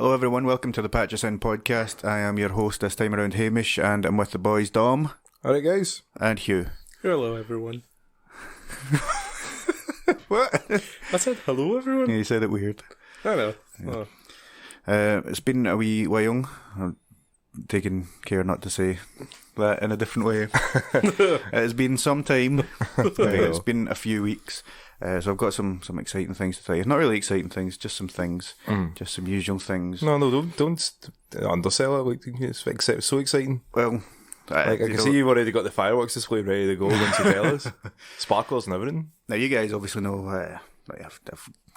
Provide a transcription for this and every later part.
Hello everyone, welcome to the Patch Us In podcast. I am your host this time around, Hamish, and I'm with the boys Dom. Alright guys. And Hugh. Hello everyone. What? I said hello everyone? Yeah, you said it weird. I know. Yeah. Oh. It's been a wee while young. I'm taking care not to say that in a different way. It's been some time. It's been a few weeks. So I've got some exciting things to tell you. Not really exciting things, just some things. Just some usual things. No, don't undersell it. Like, it's so exciting. Well, I can see you've already got the fireworks display ready to go once you tell us. Sparklers and everything. Now, you guys obviously know I've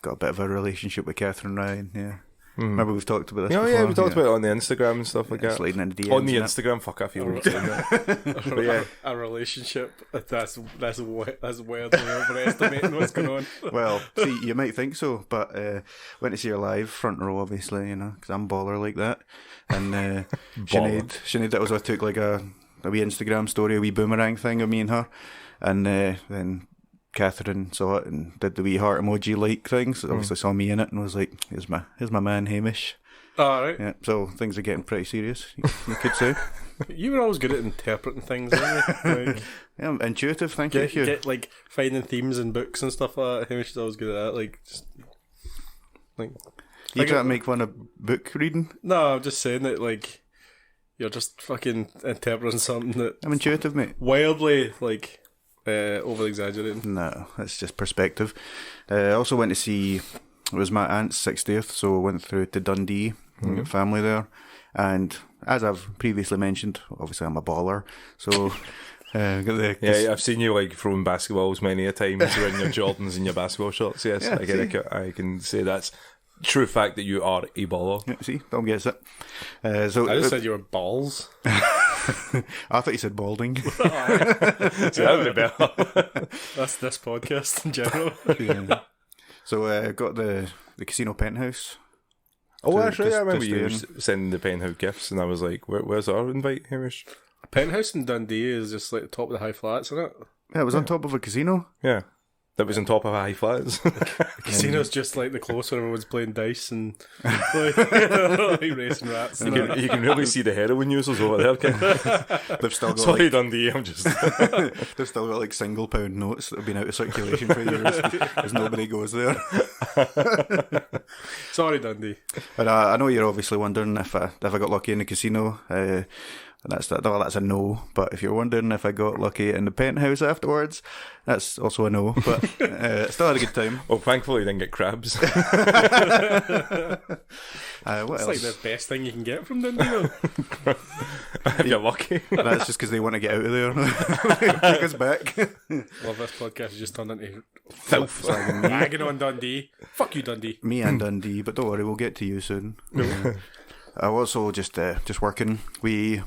got a bit of a relationship with Catherine Ryan, yeah. Remember we've talked about this before? Yeah, we talked about it on the Instagram and stuff like that. Sliding into DMs on the Instagram, fuck, I feel like saying that. But yeah. A relationship, that's wildly overestimating what's going on. Well, see, you might think so, but went to see her live, front row obviously, you know, because I'm baller like that. And Sinead, that was I took like a wee Instagram story, a wee boomerang thing of me and her. And then Catherine saw it and did the wee heart emoji like thing, so obviously saw me in it and was like, here's my man Hamish. Alright. Yeah, so things are getting pretty serious, you could say. You were always good at interpreting things, weren't you? Like, yeah, intuitive, thank you. Get like finding themes in books and stuff like that. Hamish is always good at that. Like, just like You try to make fun of book reading? No, I'm just saying that like you're just fucking interpreting something that I'm intuitive, mate. Wildly like over exaggerating. No, that's just perspective. I also went to see, it was my aunt's 60th, so I went through to Dundee and got family there. And as I've previously mentioned, obviously I'm a baller, so got the yeah, I've seen you like throwing basketballs many a time wearing your Jordans and your basketball shorts. Yes, yeah, I can say that's true fact that you are a baller. Yeah, see, Dom gets it. So I just said you were balls. I thought you said balding. So that would be better. That's this podcast in general. Yeah. So got the casino penthouse. Oh, actually, I remember you sending the penthouse gifts, and I was like, "Where's our invite, Hamish?" A penthouse in Dundee is just like the top of the high flats, isn't it? Yeah, it was on top of a casino. Yeah. That was on top of high flats. Casino's just like the close where everyone's playing dice and like racing rats. You can really see the heroin users over there. They've still got Sorry, Dundee, I'm just... They've still got like single pound notes that have been out of circulation for years because nobody goes there. Sorry, Dundee. But I know you're obviously wondering if I got lucky in the casino. That's a no. But if you're wondering if I got lucky in the penthouse afterwards, that's also a no. But still had a good time. Well, thankfully you didn't get crabs. What It's else? like the best thing you can get from Dundee, though. If you're lucky. That's just because they want to get out of there. Take us back. Love this podcast has just turned into Filth. ragging on Dundee. Fuck you, Dundee. Me and Dundee, but don't worry, we'll get to you soon. I was also just working. We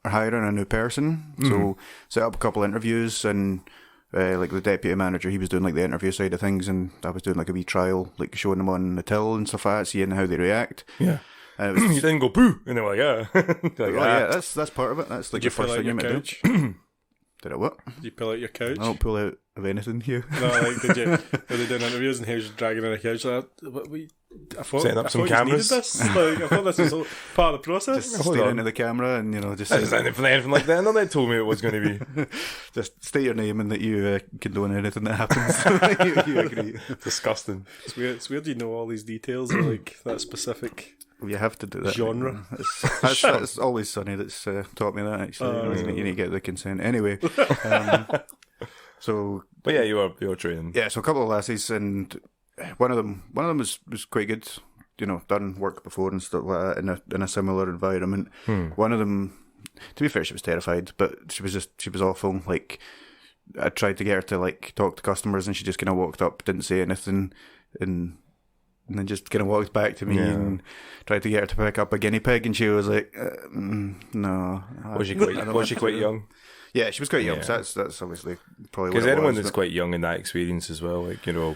are hiring a new person, so set up a couple interviews, and like the deputy manager, he was doing like the interview side of things, and I was doing like a wee trial, like showing them on the till and stuff like that, seeing how they react. Yeah. You didn't go boo, and they were like, yeah. Like, yeah, that's part of it. That's like the first thing you might do. Did I what? Did you pull out your couch? I don't pull out of anything here. No, like, did you? Were they doing interviews and he was just dragging in a couch like that? Setting up some cameras. This. Like, I thought this was all part of the process. Just stare into the camera and, you know, just... There's anything like that. No, they told me it was going to be. Just state your name and that you condone anything that happens. you agree. Disgusting. It's weird you know all these details of, like, that specific... You have to do that. Genre. That's always Sunny that's taught me that, actually. You need to get the consent. Anyway. But yeah, you were training. Yeah, so a couple of lassies, and one of them was quite good. You know, done work before and stuff like that in a similar environment. One of them, to be fair, she was terrified, but she was awful. Like, I tried to get her to like talk to customers, and she just kind of walked up, didn't say anything, and then just kind of walked back to me and tried to get her to pick up a guinea pig, and she was like, "No." Was she quite young? Yeah, she was quite young. So that's obviously probably because anyone that's quite young in that experience as well, like, you know,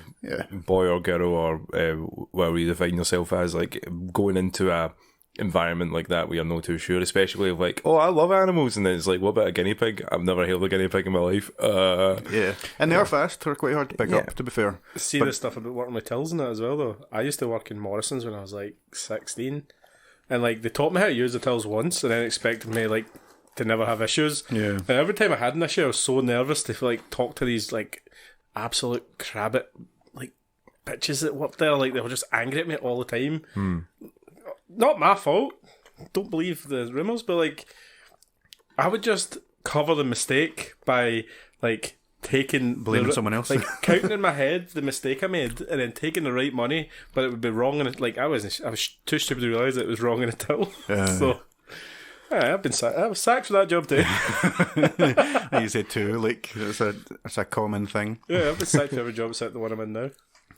boy or girl or whatever you define yourself as, like going into a environment like that where you're not too sure, especially of like, oh, I love animals, and then it's like, what about a guinea pig? I've never held a guinea pig in my life. Yeah, and they are fast. They're quite hard to pick up, to be fair. See the stuff about working with tills and that as well, though. I used to work in Morrison's when I was like 16, and like they taught me how to use the tills once, and then expected me like to never have issues. Yeah. And every time I had an issue, I was so nervous to like talk to these like absolute crabbit like bitches that worked there. Like they were just angry at me all the time. Not my fault. Don't believe the rumours, but like I would just cover the mistake by like blaming someone else, like counting in my head the mistake I made, and then taking the right money, but it would be wrong. And like I was too stupid to realise it was wrong in a till. So yeah, I was sacked for that job too. You say too, like it's a common thing. Yeah, I've been sacked for every job except the one I'm in now.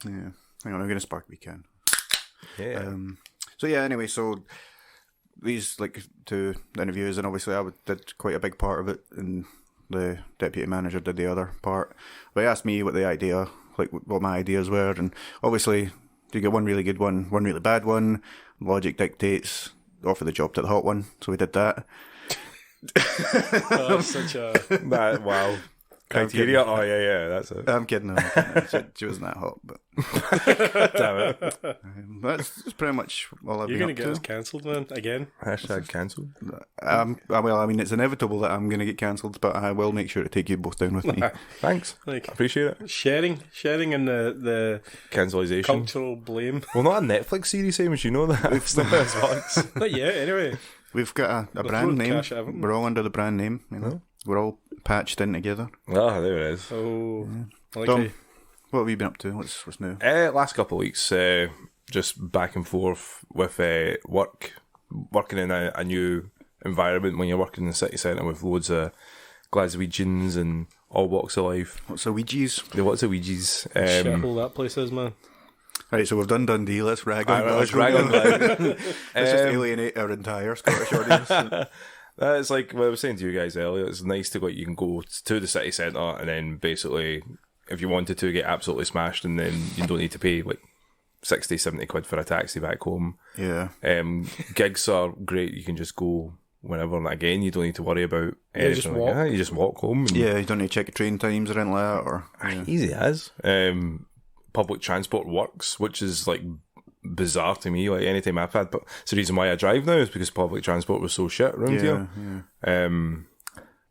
Yeah, hang on, I'm going to spark we can. Yeah. So yeah, anyway, so these like two interviews, and obviously I did quite a big part of it, and the deputy manager did the other part. But he asked me what the idea, like what my ideas were, and obviously you get one really good one really bad one. Logic dictates offer the job to the hot one, so we did that. That's such a wow. Criteria? Oh, yeah, that's it. I'm kidding. She wasn't that hot, but damn it. That's pretty much all I've You're been going up to get us cancelled, man, again. Hashtag cancelled. Well, I mean, it's inevitable that I'm going to get cancelled, but I will make sure to take you both down with me. Thanks. Like, appreciate it. Sharing in the Cancellization. Cultural blame. Well, not a Netflix series, Hamish, you know that. It's not as once. Not yet, anyway. We've got a brand name. We're all under the brand name, you know. We're all patched in together. Ah, there it is. Oh, yeah. Dom, what have you been up to? What's new? Last couple of weeks, just back and forth with working in a new environment when you're working in the city centre with loads of Glaswegians and all walks of life. What's a Ouija's? What's a Ouija's? Shithole that place is, man. Right, so we've done Dundee. Let's rag on Let's rag on Let's just alienate our entire Scottish audience. It's like what I was saying to you guys earlier. It's nice to you can go to the city centre and then basically, if you wanted to, get absolutely smashed, and then you don't need to pay like 60, 70 quid for a taxi back home. Yeah. Gigs are great. You can just go whenever. And again, you don't need to worry about anything. Just walk. You just walk home. And Yeah, you don't need to check your train times or anything like that. Or easy as. Public transport works, which is like bizarre to me. Like anytime I've had, but it's the reason why I drive now is because public transport was so shit around here. Yeah.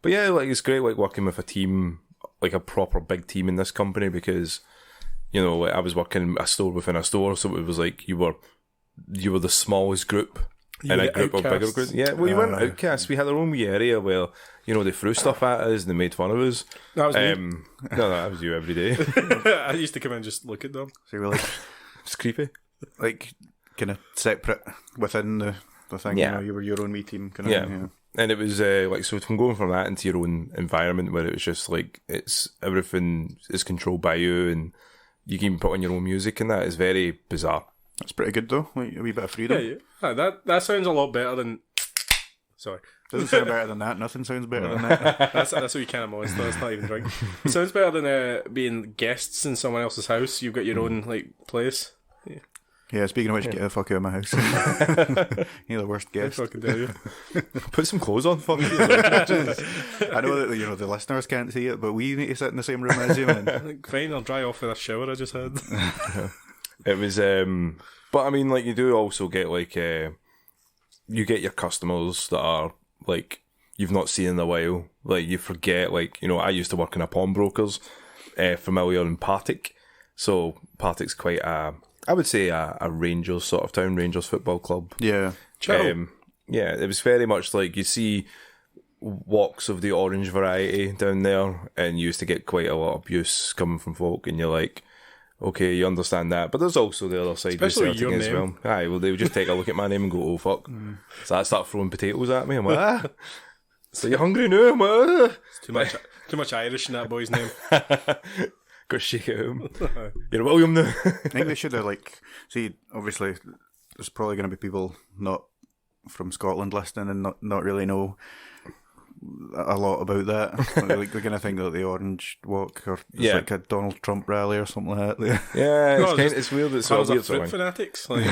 But yeah, like it's great, like working with a team, like a proper big team in this company, because you know, like I was working a store within a store, so it was like you were the smallest group in a group of bigger groups. Yeah, well, you weren't outcasts. We had our own wee area where, you know, they threw stuff at us and they made fun of us. That was me. No, that was you every day. I used to come in and just look at them. So you were like, It's creepy. like kind of separate within the thing. Yeah. You know, you were your own wee team. Kind Yeah. of, yeah. And it was like, so from going from that into your own environment where it was just like, it's everything is controlled by you and you can put on your own music, and that is very bizarre. That's pretty good though. Like a wee bit of freedom. Yeah. That sounds a lot better than. Sorry. Doesn't sound better than that. Nothing sounds better than that. That's what you can't moist though. It's not even drink. It sounds better than being guests in someone else's house. You've got your own like place. Yeah, speaking of which, get the fuck out of my house. You're the worst guest. I fucking tell you. Put some clothes on, fuck you. I know that, you know, the listeners can't see it, but we need to sit in the same room as you, man. Like, fine, I'll dry off with a shower I just had. It was, but I mean, like, you do also get like, you get your customers that are like you've not seen in a while. Like you forget, like, you know, I used to work in a pawnbrokers, familiar in Partick. So Partick's quite I would say a Rangers sort of town, Rangers football club. Yeah. Yeah, it was very much like you see walks of the orange variety down there, and you used to get quite a lot of abuse coming from folk, and you're like, okay, you understand that, but there's also the other side especially with Celtic as well. Aye, well, they would just take a look at my name and go, oh fuck. So I start throwing potatoes at me. I'm like, so you're hungry now? I'm like, It's too much Irish in that boy's name. go shake it home. You're a William now. I think they should have, like, see, obviously, there's probably going to be people not from Scotland listening and not really know a lot about that. Like they're gonna think that the Orange Walk or it's like a Donald Trump rally or something like that. Yeah, No, it's weird. It's sort of weird fruit something. fanatics. Like,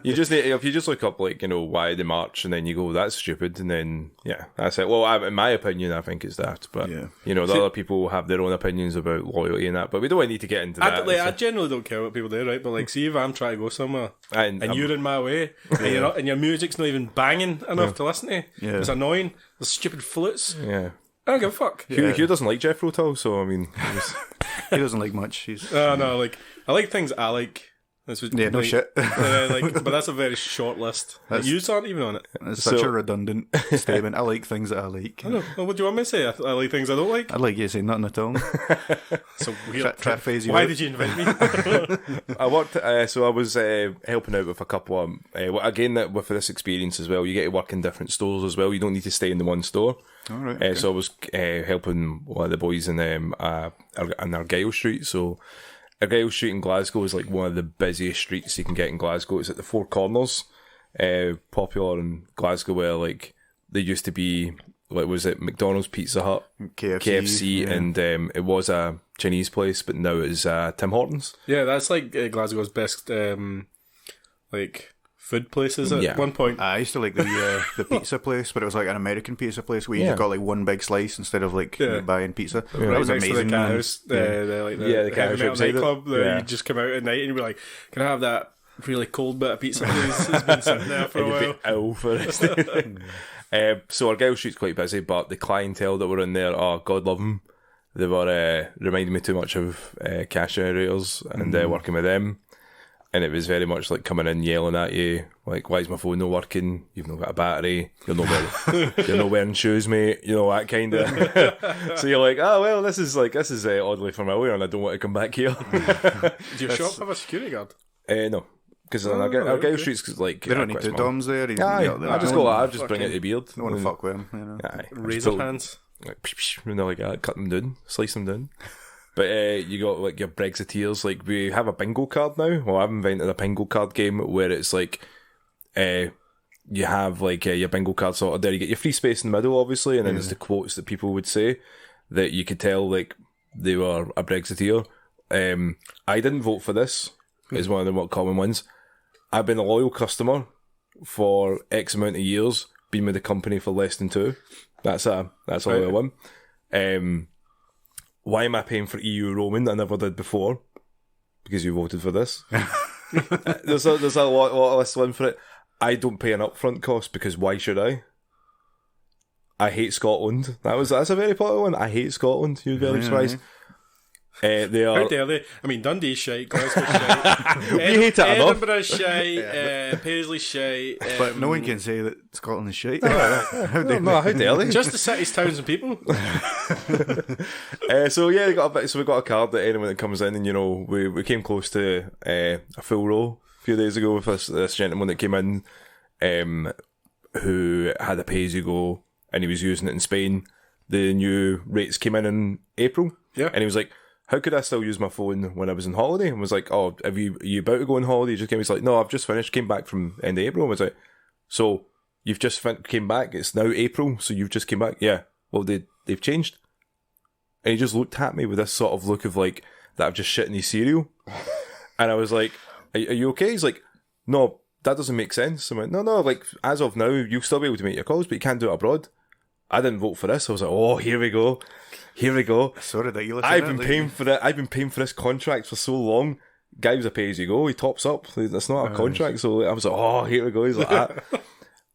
You just need, if you just look up like, you know, why they march, and then you go, that's stupid, and then that's it. Well, in my opinion, I think it's that, but you know, the other people have their own opinions about loyalty and that, but we don't need to get into that. I generally don't care what people do, right? But like, see if I'm trying to go somewhere and you're in my way, and you're not, and your music's not even banging enough to listen to. Yeah. It's annoying. The stupid flutes. Yeah. I don't give a fuck. Hugh doesn't like Jeff Rotal, so I mean, He doesn't like much. He's No, like I like things I like. That's what, no shit. but that's a very short list. You aren't even on it. It's such a redundant statement. I like things that I like. I know. Well, what do you want me to say? I like things I don't like. I'd like you to say nothing at all. So weird. Try to phase you Why out. did you invite me? I worked, so I was helping out with a couple of, again, with this experience as well, you get to work in different stores as well. You don't need to stay in the one store. All right. Okay. So I was helping one of the boys in Argyle Street. So Argyle Street in Glasgow is like one of the busiest streets you can get in Glasgow. It's at the Four Corners, popular in Glasgow, where like there used to be, like, was it McDonald's, Pizza Hut, KFC, and it was a Chinese place, but now it's Tim Hortons. Yeah, that's like Glasgow's best like food places at one point. I used to like the pizza place, but it was like an American pizza place where you just got like one big slice instead of like buying pizza. Right, that was next amazing. To the cat house, the cat house heavy metal outside nightclub. it. You just come out at night and you'd be like, "Can I have that really cold bit of pizza, please?" It's been sitting there for a while. You'd be ill for it. So Argyle Street's quite busy, but the clientele that were in there, God love them. They were reminding me too much of cash generators and working with them. And it was very much like coming in yelling at you, like, "Why is my phone not working? You've not got a battery. You're not wearing shoes, mate." You know, that kind of. So you're like, "Oh well, this is oddly familiar, and I don't want to come back here." Do your shop have a security guard? No, because Argyle Street's like They don't need two DOMs there. I just bring out the beard. Don't want to fuck with them. You know? Razor hands. Like, and like that, cut them down, slice them down. But you got like your Brexiteers. Like, we have a bingo card now. Well, I've invented a bingo card game where it's like you have like your bingo card sorted there. You get your free space in the middle, obviously, and then there's the quotes that people would say that you could tell like they were a Brexiteer. I didn't vote for this. Is one of the more common ones. I've been a loyal customer for X amount of years. Been with the company for less than 2. That's a loyal one. Why am I paying for EU roaming? I never did before. Because you voted for this. There's a lot of this one for it. I don't pay an upfront cost because why should I? I hate Scotland. That's a very popular one. I hate Scotland. You'd be very surprised. They are. How dare they? I mean, Dundee's shite, Glasgow's shite. We hate it enough. Edinburgh's shite, Paisley's shite. But no one can say that Scotland is shite. How dare they? Just the cities, towns, and people. So we got a card that anyone that comes in, and you know, we came close to a full row a few days ago with this gentleman that came in, who had a pay-as-you-go, and he was using it in Spain. The new rates came in April, and he was like, "How could I still use my phone when I was on holiday?" And was like, "Oh, are you about to go on holiday?" He just came. He's like, "No, I've just finished. Came back from end of April." I was like, "So you've just came back? It's now April, so you've just came back?" "Yeah." "Well, they've changed." And he just looked at me with this sort of look of like that I've just shit in his cereal. And I was like, "Are you okay?" He's like, "No, that doesn't make sense." I'm like, "No, like as of now, you'll still be able to make your calls, but you can't do it abroad." I didn't vote for this. I was like, "Oh, here we go. So ridiculous. I've been paying for it. I've been paying for this contract for so long." Guy was a pay as you go. He tops up. That's not a contract. So I was like, "Oh, here we go." He's like,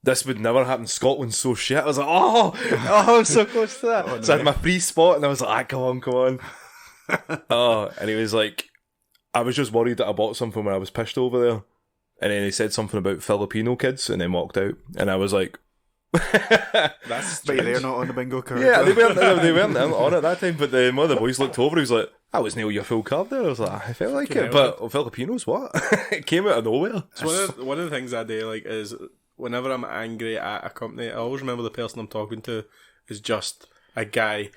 "This would never happen. Scotland's so shit." I was like, "Oh, I'm so close to that." So I had my free spot, and I was like, come on." And he was like, "I was just worried that I bought something when I was pissed over there." And then he said something about Filipino kids, and then walked out. And I was like, That's But they're not on the bingo card. yeah, they weren't on at that time. But then one of the boys looked over. He was like, "I was near your full card there." I was like, "I felt like it," but Filipinos, what? It came out of nowhere. So one of the things I do like is whenever I'm angry at a company, I always remember the person I'm talking to is just a guy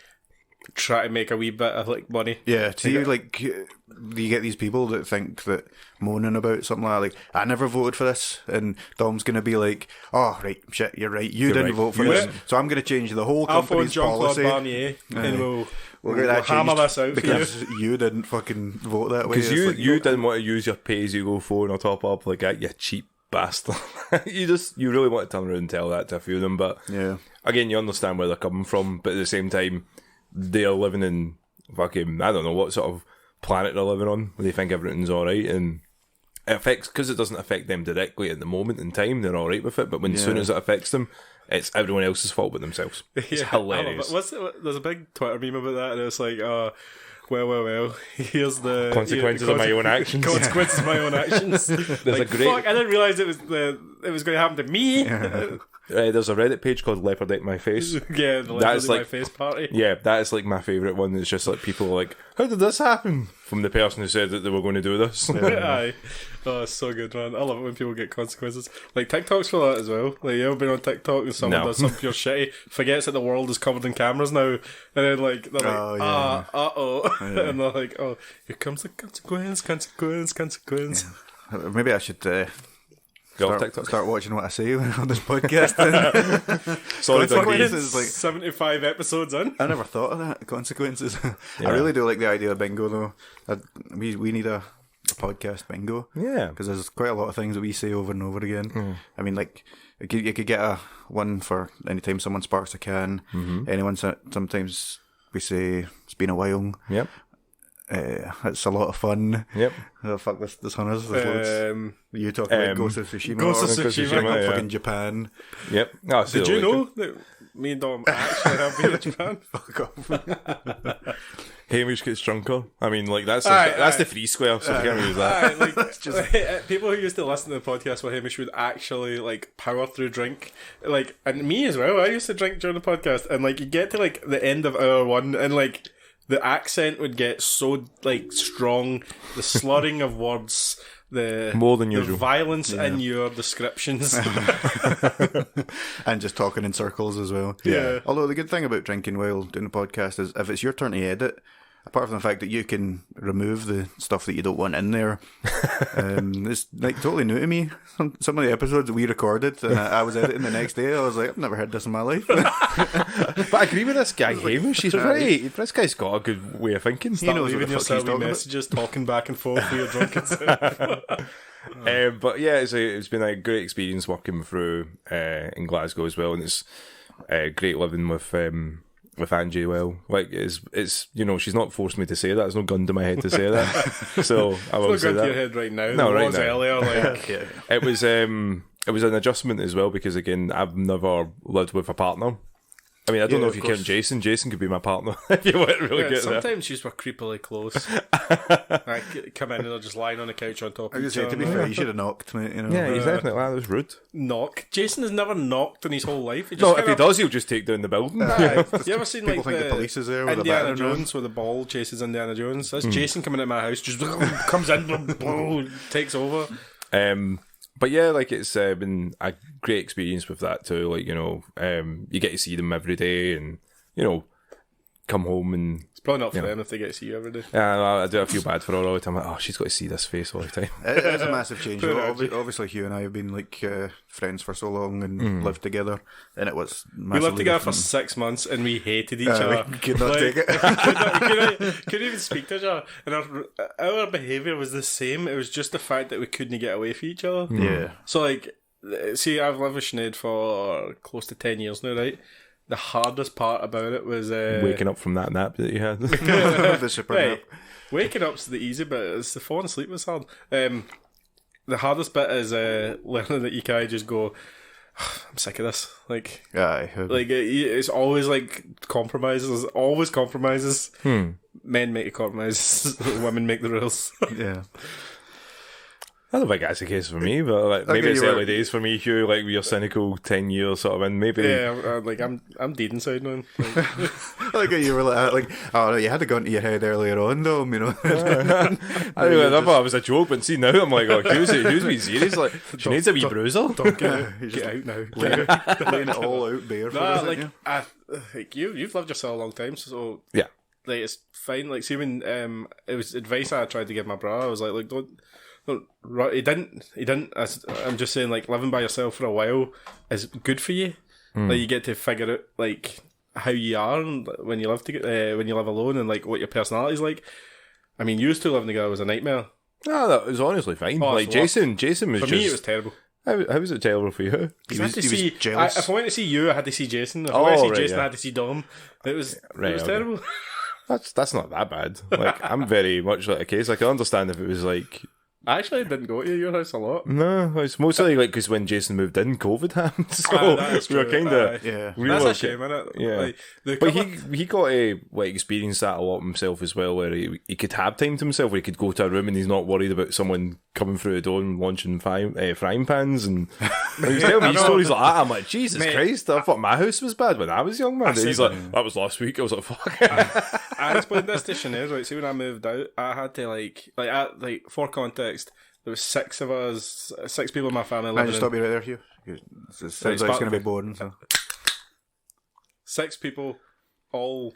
try to make a wee bit of like money. Yeah, you get these people that think that moaning about something like I never voted for this, and Dom's going to be like, oh, right, shit, you're right, you didn't vote for this, so I'm going to change the whole company's policy. I'll phone Jean-Claude Barnier, and we'll get that hammer this out because for you didn't fucking vote that way. Because you didn't want to use your pay-as-you-go phone or top up like that, you cheap bastard. you really want to turn around and tell that to a few of them, but again, you understand where they're coming from, but at the same time, they're living in fucking, I don't know what sort of planet they're living on, where they think everything's alright, and it affects, because it doesn't affect them directly at the moment in time, they're alright with it, but as soon as it affects them, it's everyone else's fault but themselves. It's hilarious. There's a big Twitter meme about that, and it's like, well, here's the consequences of my own actions. Consequences of my own actions. There's a great... Fuck, I didn't realise it was going to happen to me. There's a Reddit page called Leopard Ate My Face. Yeah, the Leopard Ate My Face party. Yeah, that is like my favourite one. It's just like people are like, how did this happen? From the person who said that they were going to do this. Aye. Oh, it's so good, man. I love it when people get consequences. Like, TikTok's for that as well. Like, you ever been on TikTok and someone does something pure shitty, forgets that the world is covered in cameras now, and then, like, they're like, uh-oh. Yeah. And they're like, oh, here comes the consequence. Yeah. Maybe I should... Start watching what I say on this podcast. Sorry, like 75 episodes in. I never thought of that. Consequences. I really do like the idea of bingo, though. We need a podcast bingo. Yeah. Because there's quite a lot of things that we say over and over again. I mean, like, you could get one for anytime someone sparks a can. Anyone, sometimes we say, it's been a while. Yep. It's a lot of fun. Yep. Oh, fuck, there's hundreds. You talk about Ghost of Tsushima. Fucking Japan. Yep. Did you know that me and Dom actually have been in Japan? Fuck off. Hamish gets drunker. I mean, like, that's the free square, so we can't use that. Like, people who used to listen to the podcast where Hamish would actually, like, power through drink. Like, and me as well. I used to drink during the podcast, and, like, you get to, like, the end of hour one, and, like, the accent would get so, like, strong, the slurring of words, more than usual, the violence in your descriptions. And just talking in circles as well. Yeah. Although the good thing about drinking while doing the podcast is if it's your turn to edit, apart from the fact that you can remove the stuff that you don't want in there, it's like totally new to me. Some of the episodes that we recorded and I was editing the next day, I was like, I've never heard this in my life. But I agree with this guy, Hamish. He's right. This guy's got a good way of thinking. He knows leaving yourself messages, talking back and forth with your drunken self. But yeah, it's been a great experience working through in Glasgow as well, and it's great living with Angie. Well, like it's you know, she's not forced me to say that. There's no gun to my head to say that. So I will say that. It's not gun to your head right now. No, right now. Earlier, like it was an adjustment as well, because again, I've never lived with a partner. I mean, I don't know if you count Jason. Jason could be my partner if you want to really get there. Sometimes she's were creepily close. I come in and they're just lying on the couch on top of each other. To be fair, you should have knocked, mate. You know? Yeah, exactly. That was rude. Knock. Jason has never knocked in his whole life. If he does, he'll just take down the building. You ever seen people think the police is there with Indiana Jones where the ball chases Indiana Jones? That's Jason coming into my house, just comes in, takes over. But yeah, like it's been a great experience with that too. Like, you know, you get to see them every day, and you know, come home and it's probably not for them if they get to see you every day. Yeah, I do feel bad for her all the time. Like, oh, she's got to see this face all the time. It is a massive change. Obviously, Hugh and I have been like friends for so long and lived together, and it was massively we lived together different. for 6 months, and we hated each other. We could not take it. couldn't even speak to each other, and our behaviour was the same. It was just the fact that we couldn't get away from each other. Yeah. So like, see, I've lived with Sinead for close to 10 years now, right? The hardest part about it was waking up from that nap that you had. The super nap. Waking up's the easy bit. It's the falling asleep was hard. The hardest bit is learning that you can't just go, I'm sick of this. Like, it's always like compromises. There's always compromises. Men make the compromises. Women make the rules. Yeah. I don't think that's the case for me, but like, maybe it's early days for me, Hugh. Like, you're cynical 10 years sort of in. Maybe. Yeah, I'm dead inside now. Like you were like, oh, you had a gun to your head earlier on, though. You know. I thought it was a joke, but see now I'm like, oh, Hugh's being serious. Like, she needs a wee bruiser. Don't get out now. Laying it all out bare for us, like you've lived yourself a long time, so yeah, like it's fine. Like, see, when it was advice I tried to give my brother, I was like, don't. He didn't. I'm just saying, like, living by yourself for a while is good for you. Like, you get to figure out like how you are when you live when you live alone, and like what your personality's like. I mean, used to living together was a nightmare. No, that was honestly fine. Like Jason was for just, me, it was terrible. How was it terrible for you? He was jealous. If I went to see you, I had to see Jason. If I went to see Jason, I had to see Dom. It was terrible. That's not that bad. Like, I'm very much like a case. I can understand if it was like. I actually didn't go to your house a lot. No, it's mostly like because when Jason moved in, COVID happened, so we were kind of That's a shame, isn't it? Yeah, like, but he got to like experience that a lot himself as well, where he could have time to himself, where he could go to a room and he's not worried about someone coming through the door and launching frying pans, and he was telling me stories like that. I'm like, Jesus Christ! I thought my house was bad when I was young, man. He's like, that was last week. I was like, fuck. I explained this to Sinead, right? See, when I moved out, I had to for context, there was 6 of us, 6 people in my family living. I just stop you right there, Hugh. It sounds like it's going to be boring. So. 6 people, all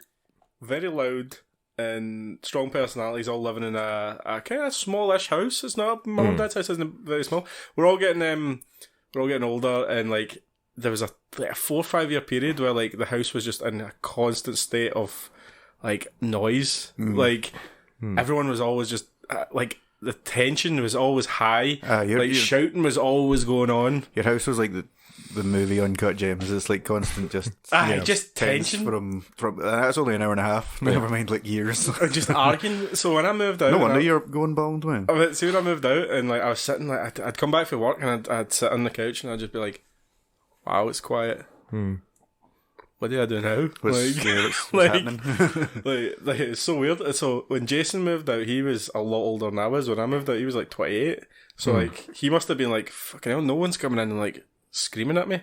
very loud and strong personalities, all living in a kind of smallish house. It's not my mum and dad's house isn't very small. We're all getting older, and like there was a 4 or 5 year period where like the house was just in a constant state of like noise. Like everyone was always just like. The tension was always high. Shouting was always going on. Your house was like the movie Uncut Gems. It's like constant, just just tension from. That's only an hour and a half. Never mind, like years. Just arguing. So when I moved out, no wonder you're going bald, man. See, when I moved out, and like I was sitting, like I'd come back from work and I'd sit on the couch and I'd just be like, "Wow, it's quiet." What do I do now? What's happening? like it's so weird. So when Jason moved out, he was a lot older than I was. When I moved out, he was like 28. So like he must have been like, fucking hell, no one's coming in and like screaming at me.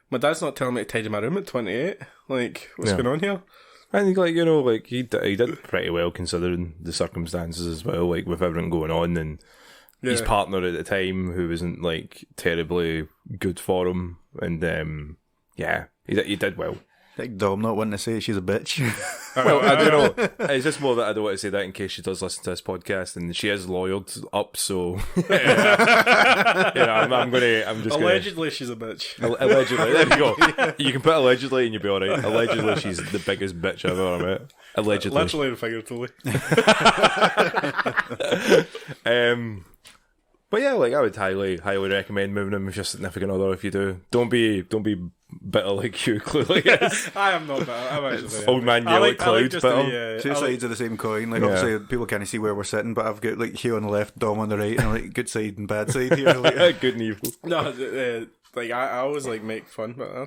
My dad's not telling me to tidy my room at 28. Like, what's going on here? I think, like, you know, like he did pretty well considering the circumstances as well. Like with everything going on, and his partner at the time, who wasn't like terribly good for him, and he did well. Like Dom not wanting to say she's a bitch. Well, I don't know. It's just more that I don't want to say that in case she does listen to this podcast, and she is lawyered up. So, I'm just allegedly she's a bitch. Allegedly, there you go. You can put allegedly, and you'll be all right. Allegedly, she's the biggest bitch I've ever met. Allegedly, literally and figuratively. But yeah, like I would highly recommend moving in with your significant other if you do. Don't be bitter like you clearly is. I am not bitter. I'm actually old man yellow cloud bitter. Two sides of the same coin. Like obviously people can't see where we're sitting, but I've got like Hugh on the left, Dom on the right, and like good side and bad side here. Like, good and evil. No, like I always like make fun, but I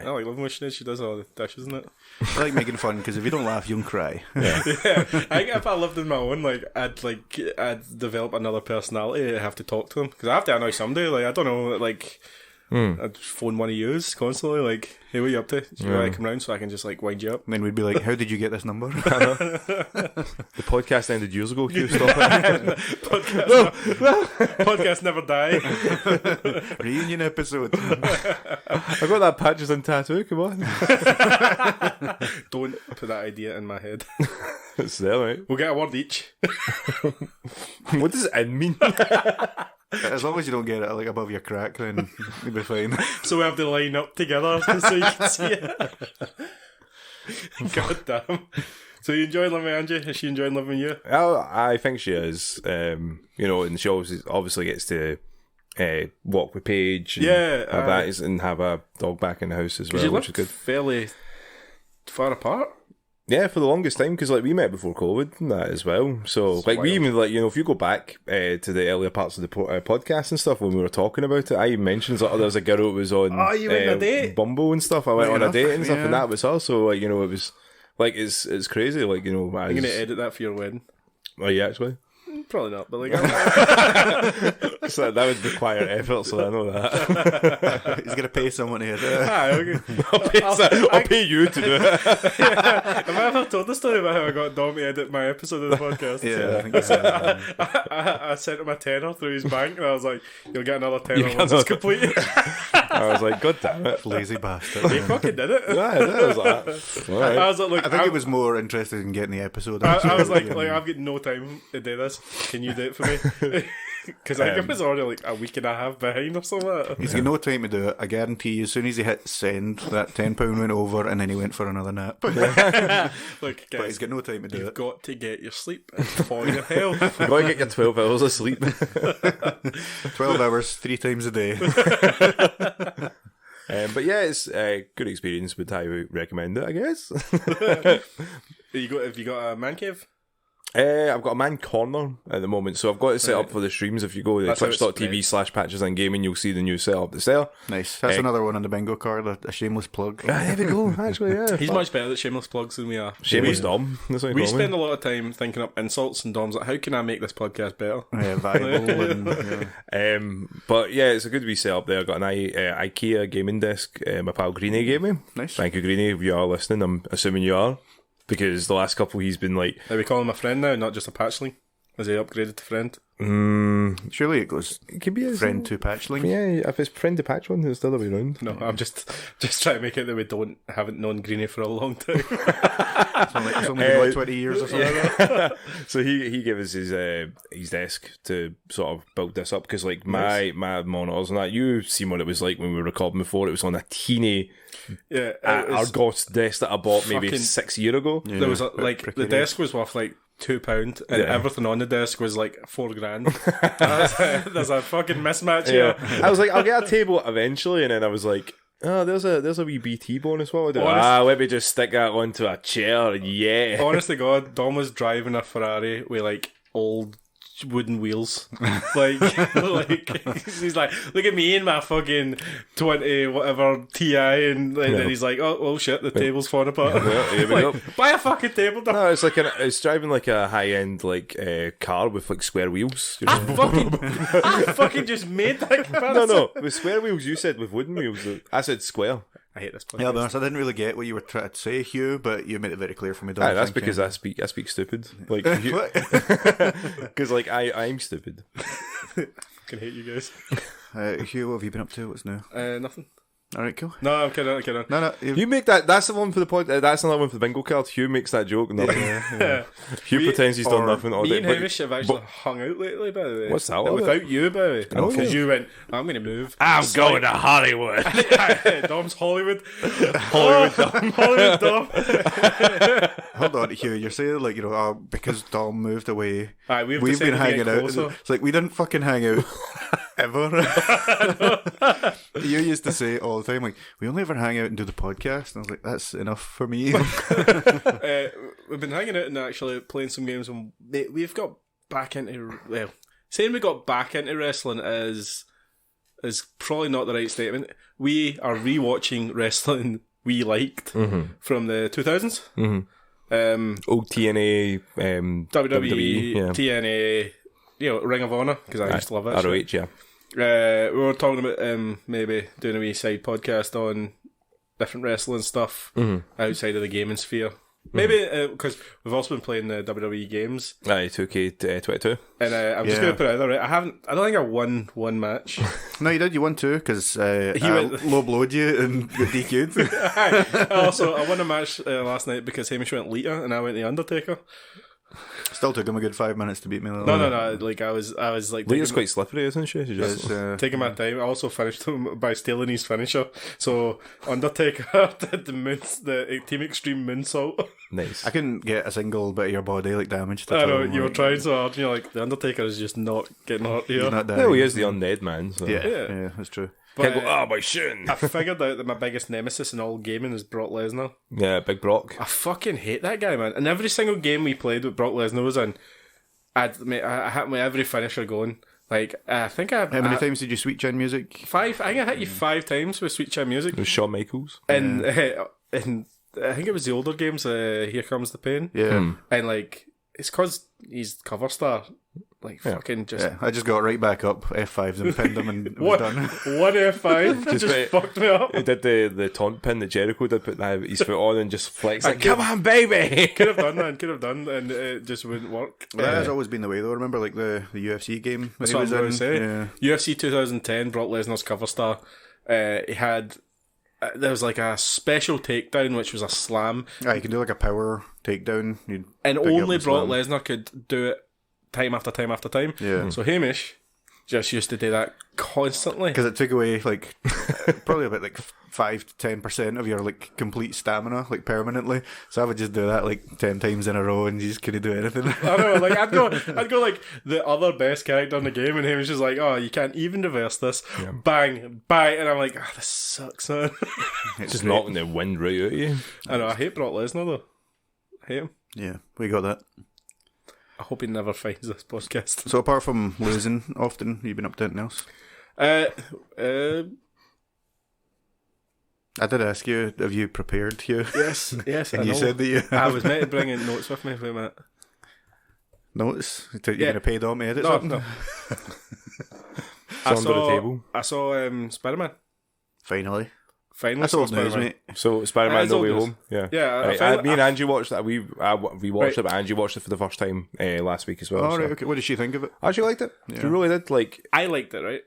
like living with Sinead. She does all the dishes, isn't it? I like making fun because if you don't laugh, you'll cry. Yeah. I think if I lived in my own, like I'd develop another personality. I have to talk to them because I have to annoy somebody. Like I don't know, like. I'd phone one of yous constantly, like, "Hey, what are you up to? Do you want to come round so I can just like wind you up?" And then we'd be like, "How did you get this number?" The podcast ended years ago. Hugh, stop it. Podcast never die. Reunion episode. I got that patches and tattoo. Come on. Don't put that idea in my head. It's there, right? We'll get a word each. What does it mean? As long as you don't get it like above your crack, then you'll be fine. So we have to line up together so you can see it. God damn. So you enjoying living with Angie? Is she enjoying living with you? I think she is. You know, and she obviously gets to walk with Paige. And and have a dog back in the house as well, which is good. Fairly far apart. Yeah, for the longest time, because like we met before COVID and that as well. So like we even like, you know, if you go back to the earlier parts of the podcast and stuff when we were talking about it, I mentioned there was a girl who was on you went on a date? Bumble and stuff. I went on a date and stuff, and that was her. So like, you know, it was like it's crazy. Like, you know, I'm gonna edit that for your wedding. Are you actually? Probably not, but like, So that would require effort, so I know that. He's gonna pay someone to do it. I'll pay you to do it. Have I ever told the story about how I got Dom to edit my episode of the podcast? Yeah, I think so. I sent him a tenner through his bank, and I was like, "You'll get another tenner once it's complete." I was like, God damn it. Lazy bastard. He fucking did it. Yeah, I was like, all right. I was like, "Look, I think he was more interested in getting the episode. I was like, I've got no time to do this. Can you do it for me?" Because I think it was already like a week and a half behind or something. He's got no time to do it. I guarantee you, as soon as he hit send, that £10 went over, and then he went for another nap. Look, But guys, he's got no time to do you've it. got to get your sleep for your health. You gotta get your 12 hours of sleep. 12 hours, 3 times a day. But yeah, it's a good experience. Would I recommend it, I guess? Have you got a man cave? I've got a man corner at the moment, so I've got it set up for the streams. If you go to twitch.tv/patches and gaming, you'll see the new setup that's there. Nice. That's another one on the bingo card, a shameless plug. There we go, actually, yeah. He's much better at shameless plugs than we are. Shameless Dom. That's what you We call me. spend a lot of time thinking up insults, and Dom's like, how can I make this podcast better? Viable. And, But yeah, it's a good wee setup there. I've got an IKEA gaming desk. My pal Greenie gave me. Nice. Thank you, Greenie. If you are listening, I'm assuming you are. Because the last couple he's been like... Are we calling him a friend now, not just a patchling? Has he upgraded to friend? surely it goes It could be a friend to patchling. Yeah, if it's friend to patch one, it's the other way around. No, I'm just trying to make it that we haven't known Greenie for a long time. It's only been like 20 years or something. Yeah. So he gave us his desk to sort of build this up, because like my monitors and that, you've seen what it was like when we were recording before. It was on a teeny Argos desk that I bought maybe 6 years ago. Yeah, there was the desk was worth like £2 and everything on the desk was like $4,000. There's a fucking mismatch here. I was like, I'll get a table eventually, and then I was like, oh, there's a wee BT bonus. What would I do? Let me just stick that onto a chair. Yeah. Honest to God, Dom was driving a Ferrari with like old wooden wheels. like he's like, look at me and my fucking 20 whatever TI, and then he's like, oh shit, the table's falling apart. Here we go. Buy a fucking table, Dom. No, it's driving like a high end car with like square wheels. I fucking just made that comparison. No, with square wheels. You said with wooden wheels. I said square. I hate this podcast. Yeah, but I didn't really get what you were trying to say, Hugh, but you made it very clear for me. Aye, that's because I speak stupid. Like, because like I'm stupid. I can hate you guys. Hugh, what have you been up to? What's new? Nothing. All right, cool. No, I'm kidding. No, You make that. That's the one for the pod. That's another one for the bingo card. Hugh makes that joke. Nothing. Hugh pretends he's done nothing all Me day. and Hamish have actually hung out lately, by the way. What's that? Without you, by the way. Oh, Because yeah. you went, I'm going to move. I'm going to Hollywood. Dom's Hollywood. Hollywood Dom. Hold on, Hugh. You're saying like because Dom moved away, Aye, we've been decided to hanging get out. closer. It's like we didn't fucking hang out ever. You used to say all the time, like, we only ever hang out and do the podcast, and I was like, that's enough for me. We've been hanging out and actually playing some games, and we've got back into, well, saying we got back into wrestling is probably not the right statement. We are rewatching wrestling we liked from the 2000s. Old TNA, WWE, yeah. TNA, Ring of Honor, because I used to love it. ROH, yeah. We were talking about maybe doing a wee side podcast on different wrestling stuff outside of the gaming sphere. Maybe because we've also been playing the WWE games. Aye, 2K22. And I'm just going to put it out there, right? I don't think I won one match. No, you did. You won 2 because went- low blowed you and got DQ'd. I won a match last night because Hamish went Lita and I went The Undertaker. Still took him a good 5 minutes to beat me. No. Like I was like Lita's quite slippery, isn't she? She just taking my time. I also finished him by stealing his finisher. So Undertaker did the Team Extreme moonsault. nice. I couldn't get a single bit of your body like damaged. I know you were trying so hard. And you're like, the Undertaker is just not getting hurt here. He's not No, dying. he is the undead man. So. Yeah, that's true. But, Can't go, my shin. I figured out that my biggest nemesis in all gaming is Brock Lesnar. Yeah, Big Brock. I fucking hate that guy, man. And every single game we played with Brock Lesnar was in, I had my every finisher going. Like, I think How many times did you sweet chin music? 5. I think I hit you 5 times with Sweet Chin Music. It was Shawn Michaels. And I think it was the older games, Here Comes the Pain. Yeah. And like, it's because he's cover star. Like, fucking just... Yeah, I just got right back up, F5s, and pinned him, and it was done. One F5 just fucked me up. He did the taunt pin that Jericho did, put his foot on and just flex like, come on, baby! Could have done, and it just wouldn't work. Well, that has always been the way, though. Remember, like, the UFC game? That's what I was going to say. Yeah. UFC 2010, Brock Lesnar's cover star. He had... there was like a special takedown, which was a slam. Yeah, you can do like a power takedown. And only Brock Lesnar could do it time after time after time. Yeah. So Hamish just used to do that constantly. Because it took away like probably about like 5 to 10% of your like complete stamina, like permanently. So I would just do that like 10 times in a row, and you just couldn't do anything. I know, like I'd go like the other best character in the game, and Hamish is like, oh, you can't even reverse this. Yeah. Bang, bang, and I'm like, oh, this sucks, man. It's just knocking the wind right out of you. I know, I hate Brock Lesnar though. I hate him. Yeah, we got that. I hope he never finds this podcast. So apart from losing often, you've been up to anything else? I did ask you, have you prepared, Hugh? Yes, and you said that you have. I was meant to bring in notes with me for a minute. Notes? You're going to pay Dom to edit something? No. Under the table. I saw Spider-Man. Finally. That's old news, mate. So Spider-Man No Way Home. Yeah. Me and Angie watched that. We watched it, but Angie watched it for the first time last week as well. Oh, right, okay. What did she think of it? I actually liked it. Yeah. She really did. Like, I liked it, right?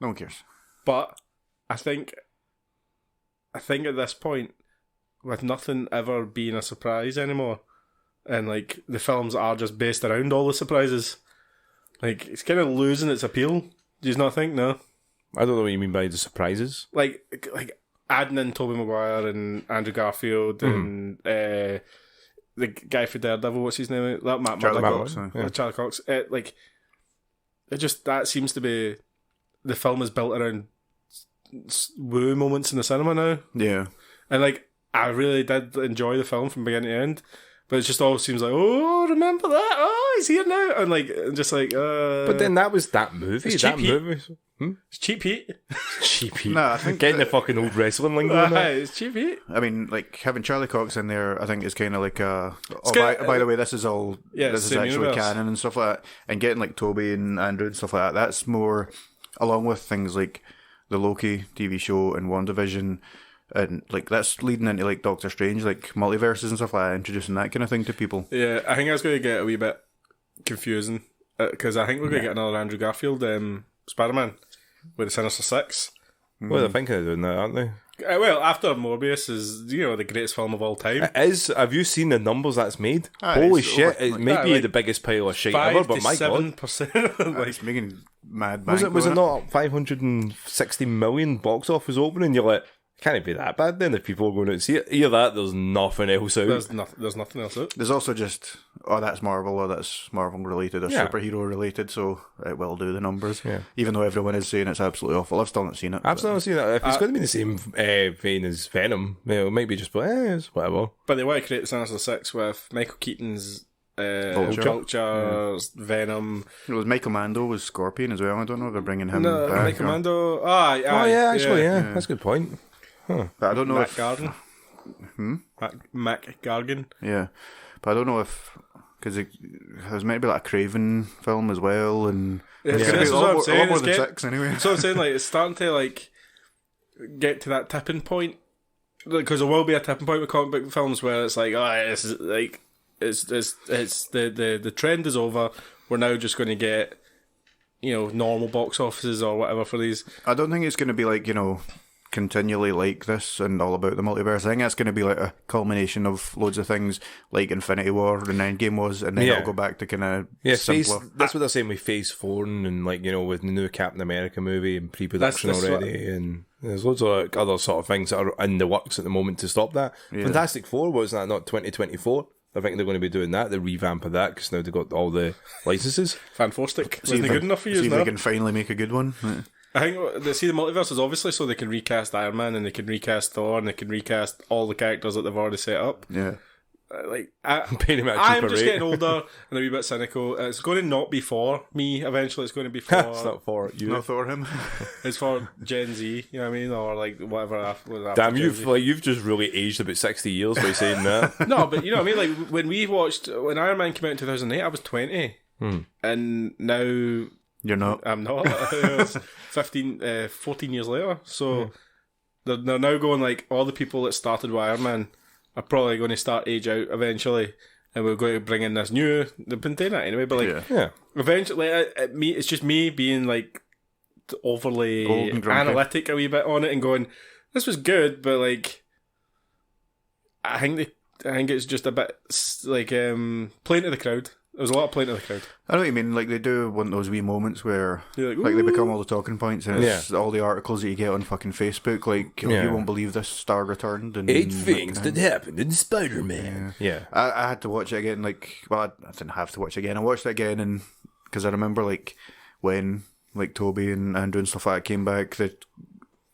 No one cares. But I think at this point, with nothing ever being a surprise anymore, and like the films are just based around all the surprises, like it's kind of losing its appeal. Do you not think? No. I don't know what you mean by the surprises. Like adding in Tobey Maguire and Andrew Garfield and the guy for Daredevil, what's his name? That Charlie Cox. Charlie Cox. Like, it just, that seems to be, the film is built around woo moments in the cinema now. Yeah. And like, I really did enjoy the film from beginning to end, but it just all seems like, oh, remember that? Oh, he's here now. And like, just like, But then that was that movie. It's that cheap movie. It's cheap heat. Cheap heat. No, I think getting the fucking old wrestling lingo in there. It's cheap heat. I mean, like having Charlie Cox in there, I think is kind of like by the way, this is all this is actually universe. Canon and stuff like that. And getting like Toby and Andrew and stuff like that, that's more along with things like the Loki TV show and WandaVision, and like that's leading into like Doctor Strange, like multiverses and stuff like that, introducing that kind of thing to people. Yeah, I think that's going to get a wee bit confusing because I think we're going to get another Andrew Garfield Spider-Man with the Sinister Six. Well, they're thinking of doing that, aren't they? Well, after Morbius is, the greatest film of all time. It is. Have you seen the numbers that's made? Holy shit! It may be the biggest pile of shit ever, but my god, 7%. Like, it's making mad bank. Was it not 560 million box office opening? You're like, can't it be that bad then if people are going to see it? Either that, there's nothing else out. There's nothing else out. There's also just, that's Marvel, or that's Marvel related, or superhero related, so it will do the numbers. Yeah. Even though everyone is saying it's absolutely awful. I've still not seen it. I've still not seen it. If it's going to be the same vein as Venom, it might be just, it's whatever. But they want to create the Sinister Six with Michael Keaton's Vulture, Venom. It was Michael Mando was Scorpion as well. I don't know if they're bringing him back. Michael Mando. Actually, that's a good point. Huh. But I don't know Mac Gargan. Mac Gargan. Yeah, but I don't know if because there's maybe like a Craven film as well, and it's going to be a lot more than 6 anyway. So I'm saying like it's starting to like get to that tipping point because there will be a tipping point with comic book films where it's like it's like it's the trend is over. We're now just going to get normal box offices or whatever for these. I don't think it's going to be like continually like this and all about the multiverse. I think that's going to be like a culmination of loads of things like Infinity War and Endgame was, and then it'll go back to kind of simpler. That's what they're saying with Phase 4 and like with the new Captain America movie in pre-production already, and there's loads of like other sort of things that are in the works at the moment to stop that. Fantastic Four, was that not 2024? I think they're going to be doing that, the revamp of that, because now they've got all the licenses. Fantastic. Wasn't it good enough for you? See if they can finally make a good one. I think the multiverse is obviously so they can recast Iron Man and they can recast Thor and they can recast all the characters that they've already set up. Yeah. I'm just getting older and a wee bit cynical. It's going to not be for me eventually. It's going to be for... It's not for you. Not for him. It's for Gen Z, you know what I mean? Or like whatever after Damn, you've just really aged about 60 years by saying that. No, but you know what I mean? Like when Iron Man came out in 2008, I was 20. and now You're not. I'm not. It's 14 years later. So they're now going like, all the people that started with Iron Man are probably going to start age out eventually, and we're going to bring in this new. They've been doing that anyway, but like, eventually, it's just me being like overly analytic a wee bit on it and going, this was good, but like, I think it's just a bit like playing to the crowd. There was a lot of playing to the crowd. I know what you mean. Like, they do want those wee moments where like they become all the talking points, and it's all the articles that you get on fucking Facebook. Like, you won't believe this star returned. And 8 things that happened in Spider-Man. Yeah. I had to watch it again. Like, well, I didn't have to watch it again. I watched it again, and because I remember like when like Toby and Andrew and stuff like that came back, the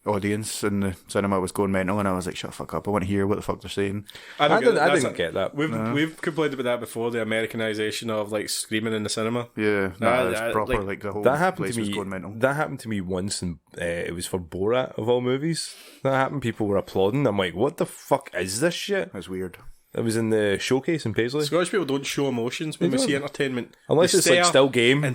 audience in the cinema was going mental, and I was like, shut the fuck up, I want to hear what the fuck they're saying. I didn't get that. We've complained about that before, the Americanization of like screaming in the cinema. Yeah, it's proper, like the whole place was going mental. That happened to me once, and it was for Borat of all movies. That happened, people were applauding. I'm like, what the fuck is this shit? That's weird. It was in the showcase in Paisley. Scottish people don't show emotions when we see entertainment. Unless it's like Still Game or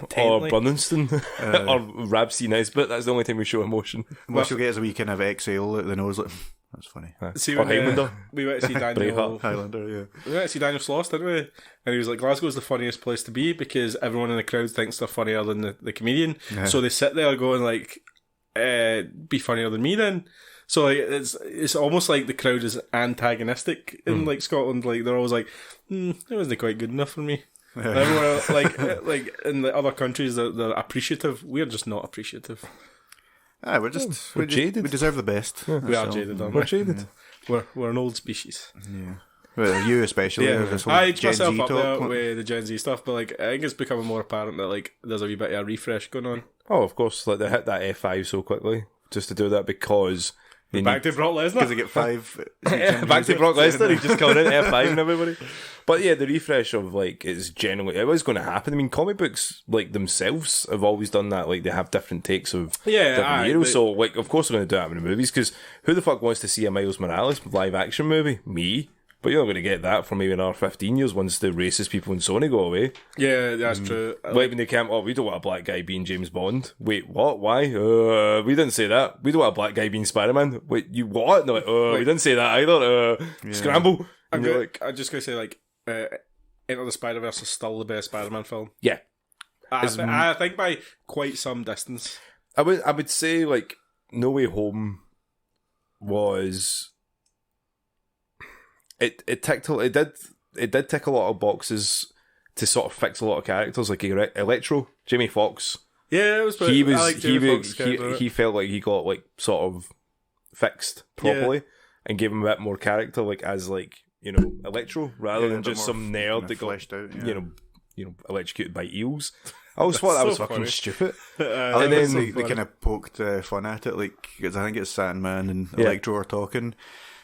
Brunningston or Rab C. Nesbitt. That's the only time we show emotion. Unless you'll get as a wee kind of exhale at the nose. Like, that's funny. See, when, Highlander. We went to see Daniel. Highlander, yeah. We went to see Daniel Sloss, didn't we? And he was like, Glasgow's the funniest place to be because everyone in the crowd thinks they're funnier than the comedian. Yeah. So they sit there going like, be funnier than me then. So like, it's almost like the crowd is antagonistic in like Scotland. Like, they're always like, it wasn't quite good enough for me. Yeah. Everyone else, like in the other countries, they're appreciative. We're just not appreciative. We're jaded. We deserve the best. Yeah. We are jaded, aren't we? We're jaded. We're an old species. Yeah. Well, you especially. This whole I edge Gen myself Z up talk. there with the Gen Z stuff, but like, I think it's becoming more apparent that like there's a wee bit of a refresh going on. Oh, of course. Like, they hit that F5 so quickly just to do that because... Back to Brock Lesnar. Because they get 5. Back to Brock Lesnar. He just called in F5 and everybody. But yeah, the refresh of like, it's generally, it was going to happen. I mean, comic books like themselves have always done that. Like, they have different takes of different heroes. So like, of course they're going to do that in the movies, because who the fuck wants to see a Miles Morales live action movie? Me. But you're not going to get that for maybe another 15 years once the racist people in Sony go away. Yeah, that's true. Like when they came, we don't want a black guy being James Bond. Wait, what? Why? We didn't say that. We don't want a black guy being Spider-Man. Wait, you what? No, we didn't say that either. Scramble. I'm just going to say, like, Enter the Spider-Verse is still the best Spider-Man film. Yeah. I think by quite some distance. I would say, like, No Way Home was... It did tick a lot of boxes to sort of fix a lot of characters, like Electro, Jamie Foxx. Yeah, it was pretty. He felt like he got like sort of fixed properly and gave him a bit more character, like as like, you know, Electro rather than just some nerd that got out, you know electrocuted by eels. I always thought that was fucking stupid. And then they kind of poked fun at it, like, because I think it's Sandman and Electro are talking.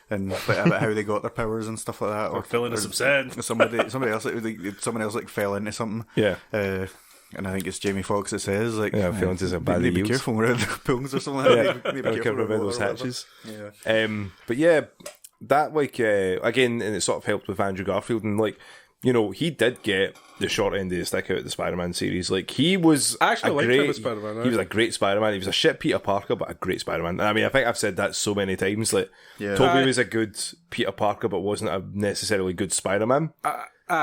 And like, about how they got their powers and stuff like that, or filling us upset. Someone else like fell into something. Yeah. And I think it's Jamie Foxx that says like, fell into some bad eels. Be careful around the pools or something. Like that. Be careful around those hatches. Yeah. But yeah, that like again, and it sort of helped with Andrew Garfield, and like, you know, he did get the short end of the stick out of the Spider-Man series. Like, he was actually a great Spider-Man. He was a great Spider-Man. He was a shit Peter Parker, but a great Spider-Man. I mean, I think I've said that so many times. Like, Tobey was a good Peter Parker, but wasn't a necessarily good Spider-Man.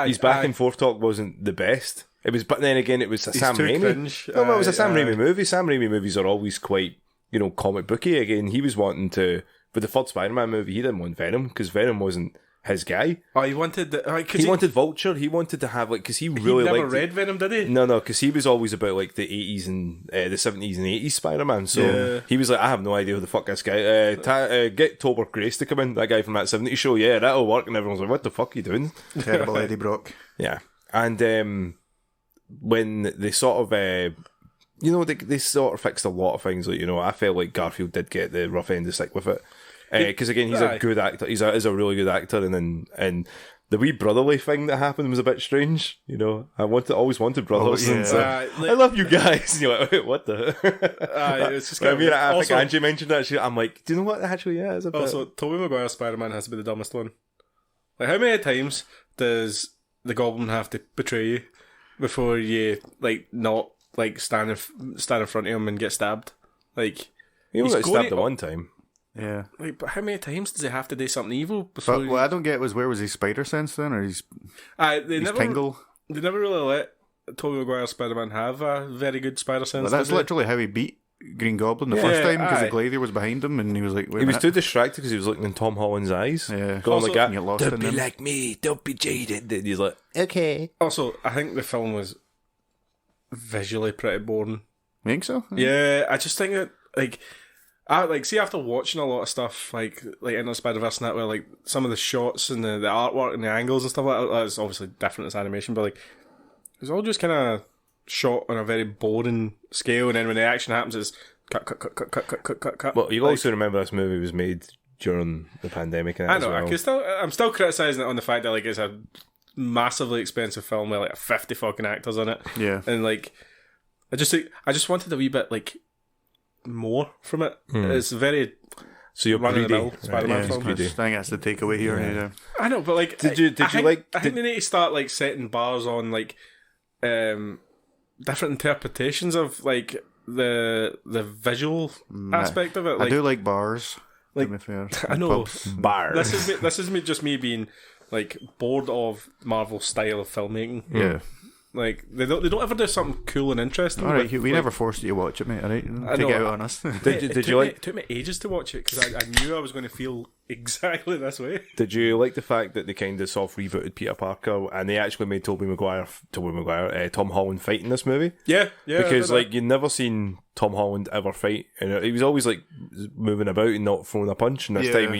His back and forth talk wasn't the best. It was, but then again, it was a Sam Raimi. No, it was a Sam Raimi movie. Sam Raimi movies are always quite, you know, comic booky. Again, he was wanting to, for the third Spider-Man movie, he didn't want Venom because Venom wasn't his guy. Oh, he wanted he wanted Vulture. He wanted to have, like, because he really never read Venom, did he? No, because he was always about like the 80s and the 70s and 80s Spider-Man. So he was like, I have no idea who the fuck this guy. Get Topher Grace to come in, that guy from that 70s show. Yeah, that'll work. And everyone's like, what the fuck are you doing? Terrible Eddie Brock. Yeah, and when they sort of. You know, they sort of fixed a lot of things. Like, you know, I felt like Garfield did get the rough end to stick with it. Because again, he's a good actor. He's a really good actor, and the wee brotherly thing that happened was a bit strange. You know, always wanted brothers. And I love you guys. And you're like, wait, what the? It's just I think Angie mentioned that. I'm like, do you know what? Actually, yeah, it's a bit. Also, Tobey Maguire's Spider-Man has to be the dumbest one. Like, how many times does the Goblin have to betray you? before you like not like stand in front of him and get stabbed. Like He only he's got going stabbed at one time. Yeah. like, but how many times does he have to do something evil before? But what I don't get was where was his spider sense then, or his They never tingle? They never really let Tobey Maguire's Spider-Man have a very good spider sense. Like, that's did they? literally how he beat Green Goblin the first time, because aye. the Gladiator was behind him, and he was like, wait He a was minute. too distracted because he was looking in Tom Holland's eyes. Yeah. Going Also, like that. you get lost in Don't be them. like me. Don't be jaded. And he's like, okay. Also, I think the film was visually pretty boring. Think so? Yeah, I just think that see after watching a lot of stuff like Into the Spider-Verse and that, where like some of the shots and the artwork and the angles and stuff like that, that's obviously different as animation, but like it's all just kind of shot on a very boring scale, and then when the action happens, it's cut. Well, you also remember this movie was made during the pandemic. And I as know. well. I'm still criticizing it on the fact that like it's a massively expensive film with like 50 fucking actors in it, Yeah. and like I just wanted a wee bit like more from it. It's very So you're run of the greedy. mill Spider-Man Yeah, film. greedy. I think that's the takeaway here. Yeah. I know, but like, Did you like- I think they need to start like setting bars on like different interpretations of like the visual aspect of it. Like, I do like bars. like, to be fair. I know Pubs. Bar. this is me just me being like bored of Marvel style of filmmaking. Yeah. Like they don't ever do something cool and interesting. All right, with, we like, never forced you to watch it, mate. All right, I take know. it out on us. Did you like? It took me ages to watch it because I knew I was going to feel exactly this way. Did you like the fact that they kind of soft rebooted Peter Parker and they actually made Tom Holland fight in this movie? Yeah. Because like you'd never seen Tom Holland ever fight, and he was always like moving about and not throwing a punch. And this Yeah. time,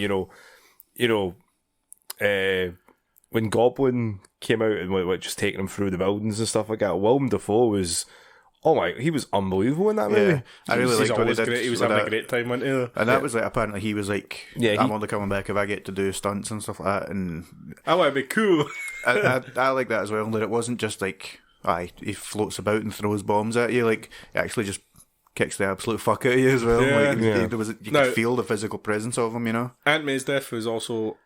when Goblin came out and like just taking him through the buildings and stuff like that, Willem Dafoe was, he was unbelievable in that movie. Yeah, I really He's liked what he always did. great. He was with having that. a great time, wasn't he? And that was like, apparently he was like, Yeah, I'm he- only coming back if I get to do stunts and stuff like that. And I want to be cool. I like that as well, that it wasn't just like, he floats about and throws bombs at you. Like, he actually just kicks the absolute fuck out of you as well. Yeah. Like, Yeah. you No. could feel the physical presence of him, you know? Aunt May's death was also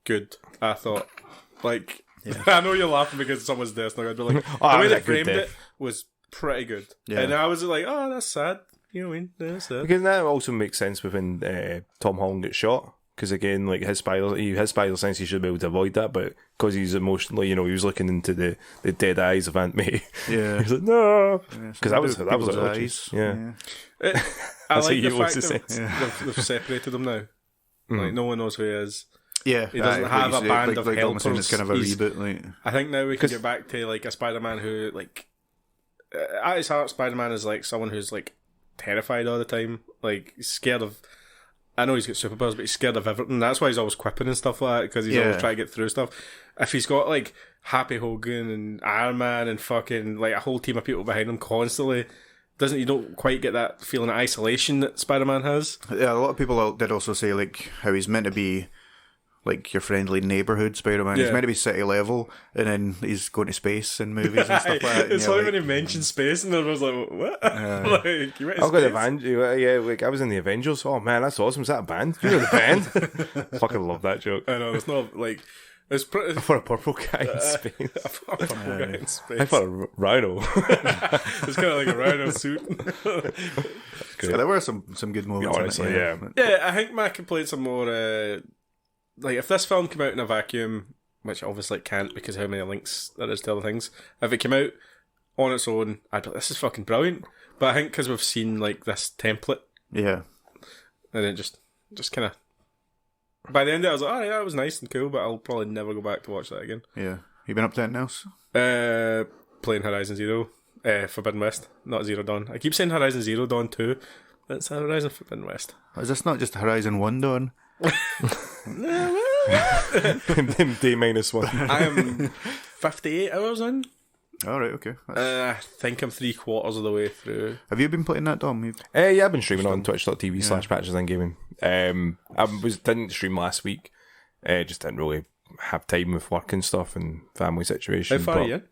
good, I thought. Like, I know you're laughing because someone's death's not good, but like, that the way was they a good framed death. it was pretty good. Yeah. And I was like, oh, that's sad. You know what I mean? That's sad. Because that also makes sense with when Tom Holland gets shot. Because again, like his spider sense, he should be able to avoid that, but because he's emotionally, he was looking into the dead eyes of Aunt May. Yeah. He's like, no, Yeah, because that was people's like, eyes. yeah. I That's like how the you fact lose that the they've separated him now. Like, no one knows who he is. Yeah. He doesn't like have you a say, band of like almost saying helpers. It's kind of a He's- reboot. Like, I think now we can get back to like a Spider-Man who, like, at his heart, Spider-Man is like someone who's like terrified all the time, like he's scared of. I know he's got superpowers, but he's scared of everything. That's why he's always quipping and stuff like that, because he's always trying to get through stuff. If he's got like Happy Hogan and Iron Man and fucking like a whole team of people behind him constantly, you don't quite get that feeling of isolation that Spider-Man has. yeah, a lot of people did also say like how he's meant to be like your friendly neighborhood Spider-Man. He's Yeah. meant to be city level, and then he's going to space in movies and stuff like that. and It's you're like like, when he mentioned space, and everyone's like, "What?" Like, you went to I've got space? Avengers. Yeah, like I was in the Avengers. Oh man, that's awesome. Is that a band? You know the band? Fucking love that joke. I know it's not like it's pretty. For a purple guy in space. A purple guy in space. I thought a rhino. It's kind of like a rhino suit. yeah, there were some good moments. honestly, in it, yeah. Yeah, I think my complaints are more like if this film came out in a vacuum, which obviously it can't because how many links there is to other things. If it came out on its own, I'd be like, this is fucking brilliant. But I think because we've seen like this template, Yeah. and then just kind of by the end of it, I was like, oh yeah, that was nice and cool, but I'll probably never go back to watch that again. Yeah. You been up to anything else? Playing Horizon Zero, Forbidden West, not Zero Dawn. I keep saying Horizon Zero Dawn 2. That's Horizon Forbidden West. Is this not just Horizon 1 Dawn? D-1. I am 58 hours in. All right, okay. I think I'm 3/4 of the way through. Have you been playing that, Dom? Yeah, I've been streaming on twitch.tv/patches and gaming. Didn't stream last week. Just didn't really have time with work and stuff and family situation. How far are you in?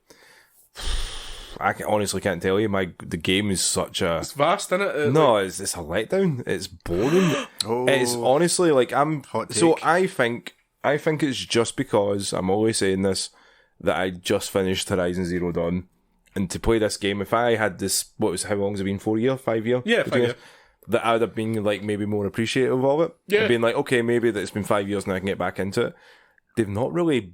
Honestly can't tell you. The game is such a... It's vast, isn't it? No, it's a letdown. It's boring. Oh. It's honestly like Hot take. So I think it's just because I'm always saying this that I just finished Horizon Zero Dawn, and to play this game, if I had this, how long has it been? 4 year, 5 year? Yeah, 5 years. That I would have been like maybe more appreciative of it. Yeah. Being like, okay, maybe that it's been 5 years and I can get back into it. They've not really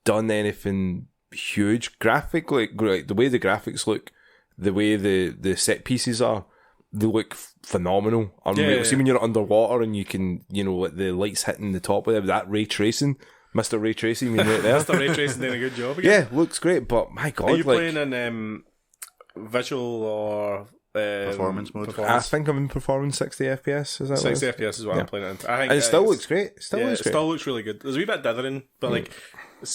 done anything huge graphically. Like the way the graphics look, the way the set pieces are, they look phenomenal. Unreal. Yeah. See when you're underwater and you can, like the lights hitting the top of it, that ray tracing. Mr. Ray Tracing, right there. Mr. Ray Tracing doing a good job again. Yeah, looks great, but my God. Are you playing in visual or performance mode? I think I'm in performance 60 FPS. Is that 60 FPS is what I'm playing in. I think and it still looks great. It still looks really good. There's a wee bit dithering, but like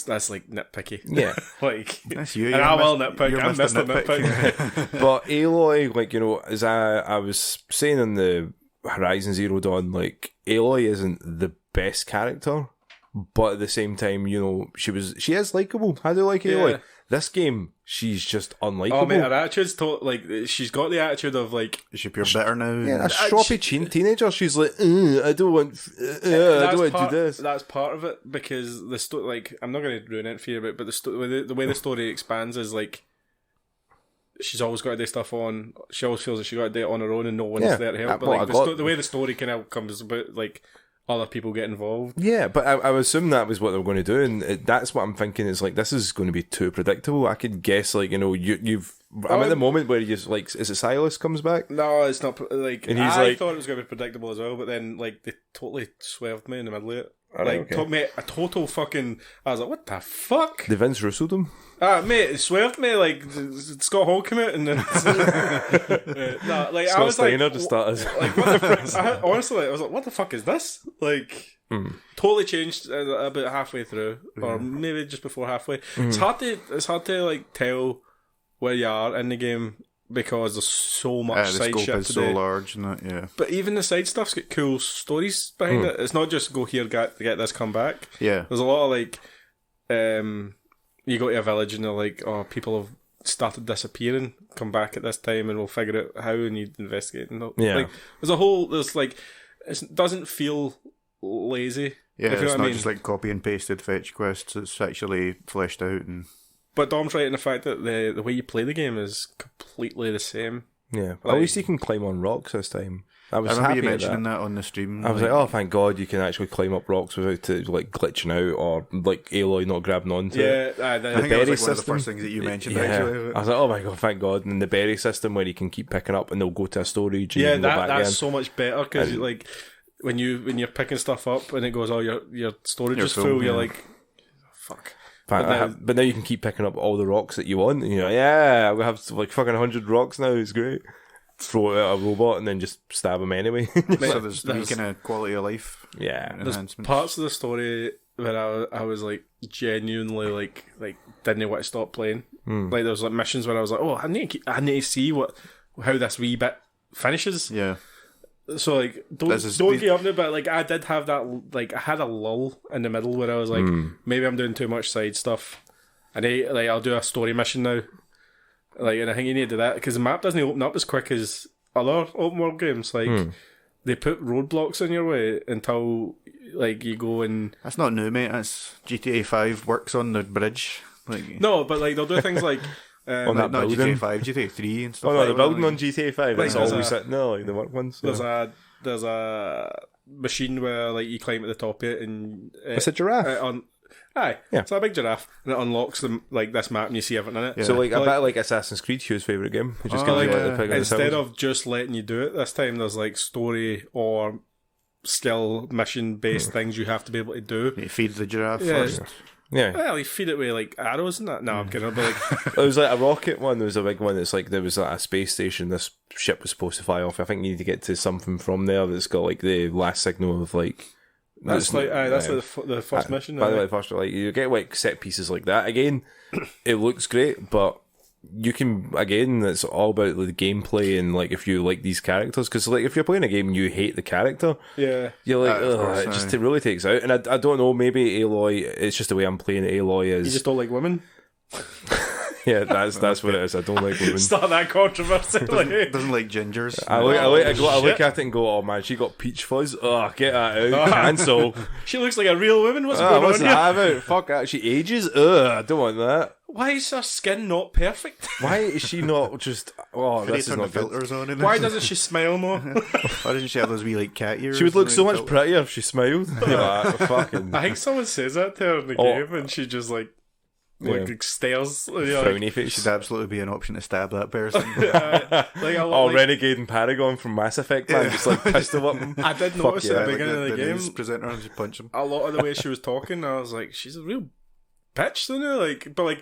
that's like nitpicky. Yeah. Like that's you. And I will nitpick. I'm Mr. Nitpick. But Aloy, like, as I was saying in the Horizon Zero Dawn, like, Aloy isn't the best character, but at the same time, she is likeable. I do like Aloy. Yeah. This game, she's just unlikable. Oh mate, her attitude's she's got the attitude of like, is she pure bitter now? Yeah, a stroppy teenager. She's like, I don't want to do this. That's part of it, because the story, I'm not going to ruin it for you, but the way the story expands is like, she's always got to do stuff on. She always feels that she got to do it on her own, and no one's there to help. But the way the story kind of comes about, like, other people get involved. Yeah, but I assume that was what they were going to do, and that's what I'm thinking. Is like, this is going to be too predictable. I could guess, like, you've. I'm at the moment where you just like, is it Silas comes back? No, it's not. Like, and he's I thought it was going to be predictable as well, but then like they totally swerved me in the middle of it. Took me a total fucking. I was like, what the fuck? The Vince Russo them? Mate, it swerved me. Like, Scott Hall came out and then. No, like, Scott I was Steiner like, to start us. Like, what the honestly, I was like, what the fuck is this? Like, totally changed about halfway through, or maybe just before halfway. It's hard to like tell where you are in the game, because there's so much the side scope shit is to so do. large, isn't it? Yeah. But even the side stuff's got cool stories behind it. It's not just go here, get this, come back. Yeah. There's a lot of like, you go to a village and they're like, oh, people have started disappearing, come back at this time and we'll figure out how, and you investigate. And like, there's like, it doesn't feel lazy. Yeah, if you know it's what not I mean. just like copy and pasted fetch quests. It's actually fleshed out. And But Dom's right in the fact that the way you play the game is completely the same. Yeah, at least you can climb on rocks this time. I was remember happy you at mentioning that. that on the stream. I was like, oh, thank God you can actually climb up rocks without it like glitching out or like Aloy not grabbing onto it. Yeah, I think that was like one of the first things that you mentioned. Actually, I was like, oh my God, thank God. And the berry system where you can keep picking up and they'll go to a storage and you can go back that's in. so much better, because like when you're picking stuff up and it goes, oh, your storage is full, you're like, fuck. But now you can keep picking up all the rocks that you want, and you're like, yeah, we have like fucking 100 rocks now, it's great. Throw it at a robot and then just stab him anyway. So there's kind of quality of life. Yeah, there's parts of the story where I was like genuinely like didn't want to stop playing. Like there was like missions where I was like, oh, I need to see how this wee bit finishes. Yeah. So like don't give up on it, but like I did have that, like I had a lull in the middle where I was like, maybe I'm doing too much side stuff, and I'll do a story mission now. Like, and I think you need to do that because the map doesn't open up as quick as other open world games. Like they put roadblocks in your way until like you go and. That's not new, mate. That's GTA 5 works on the bridge. Like no, but like they'll do things like. On that not building. GTA 5, GTA 3 and stuff. Oh no, like the that, building like, on GTA 5. That's like, always sitting there, like the work ones. So. There's a machine where like you climb at the top of it and it's a giraffe. It's a big giraffe and it unlocks them like this map and you see everything in it. Yeah. So like a bit like Assassin's Creed, Hugh's favourite game. It just gives you like the pig on the instead symbols. of just letting you do it this time, there's like story or skill mission based things you have to be able to do. You feed the giraffe Yeah. first. Yeah. Well, you feed it with like arrows and that. No, I'm kidding. But like, There was like a rocket one. There was a big one that's like there was like a space station this ship was supposed to fly off. I think you need to get to something from there that's got like the last signal of like. that's like the first mission. By the way, first like you get like set pieces like that. Again, it looks great, but you can again. It's all about the gameplay and like if you like these characters, because like if you're playing a game and you hate the character, yeah, you're like, of course, it really takes out. And I don't know, maybe Aloy. It's just the way I'm playing Aloy is. you just don't like women. Yeah, that's what it is. I don't like women. Start that controversy. Doesn't like gingers. I look at it and go, oh man, she got peach fuzz. Oh, get that out. Cancel. She looks like a real woman. What's going what's on here? that about? Fuck that. She ages. I don't want that. Why is her skin not perfect? Why is she not just? Oh, Did he this is turn the not good. filters on in Why it? doesn't she smile more? Why doesn't she have those wee like cat ears? She would look and, so like, much prettier if she smiled. Yeah, fucking I think someone says that to her in the game, and she just like stares. frowny face. Should absolutely be an option to stab that person. Renegade and Paragon from Mass Effect, man, just like pistol up him. I did notice at the beginning of the game, news presenter and just punch him. a lot of the way she was talking, I was like, she's a real bitch, isn't it? But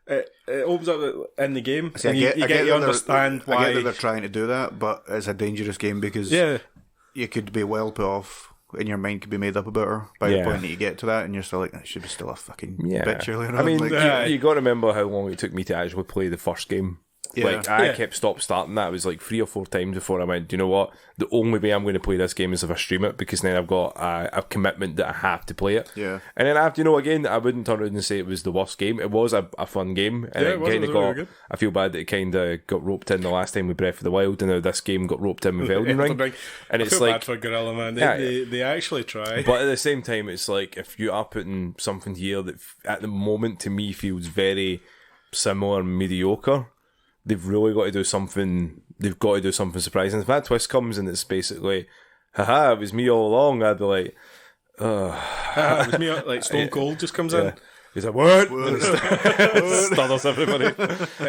it opens up in the game, See, and you get to understand why. I get that they're trying to do that, but it's a dangerous game because you could be well put off, and your mind could be made up about her by the point that you get to that, and you're still like, that should be still a fucking bitch earlier on. I mean, like, you got to remember how long it took me to actually play the first game. Yeah. Like, I kept starting that. It was like 3 or 4 times before I went, do you know what? The only way I'm going to play this game is if I stream it, because then I've got a commitment that I have to play it. Yeah. And then after, again, I wouldn't turn around and say it was the worst game. It was a fun game. And it was really good. I feel bad that it kind of got roped in the last time with Breath of the Wild, and now this game got roped in with Elden Ring. And it's I feel like, bad for Gorilla, man. They actually try. But at the same time, it's like, if you are putting something here that at the moment to me feels very similar and mediocre, they've really got to do something. They've got to do something surprising. If that twist comes and it's basically, haha, it was me all along, I'd be like, it was me, like Stone Cold just comes in. He's like, what? Stunners everybody.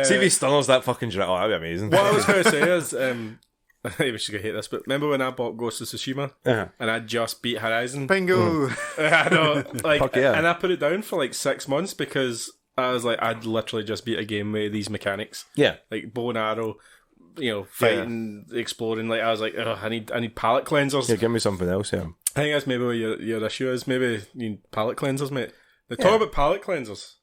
See if he stunners that fucking giraffe. Oh, that'd be amazing. What I was going to say is, I think we should hate this, but remember when I bought Ghost of Tsushima and I just beat Horizon? bingo. I know, Fuck yeah. and I put it down for like 6 months because I was like, I'd literally just beat a game with these mechanics. Yeah. Like bow and arrow, fighting, exploring. Like I was like, I need palate cleansers. Yeah, give me something else, yeah. I think that's maybe what your issue is. Maybe you need palate cleansers, mate. They talk about palate cleansers.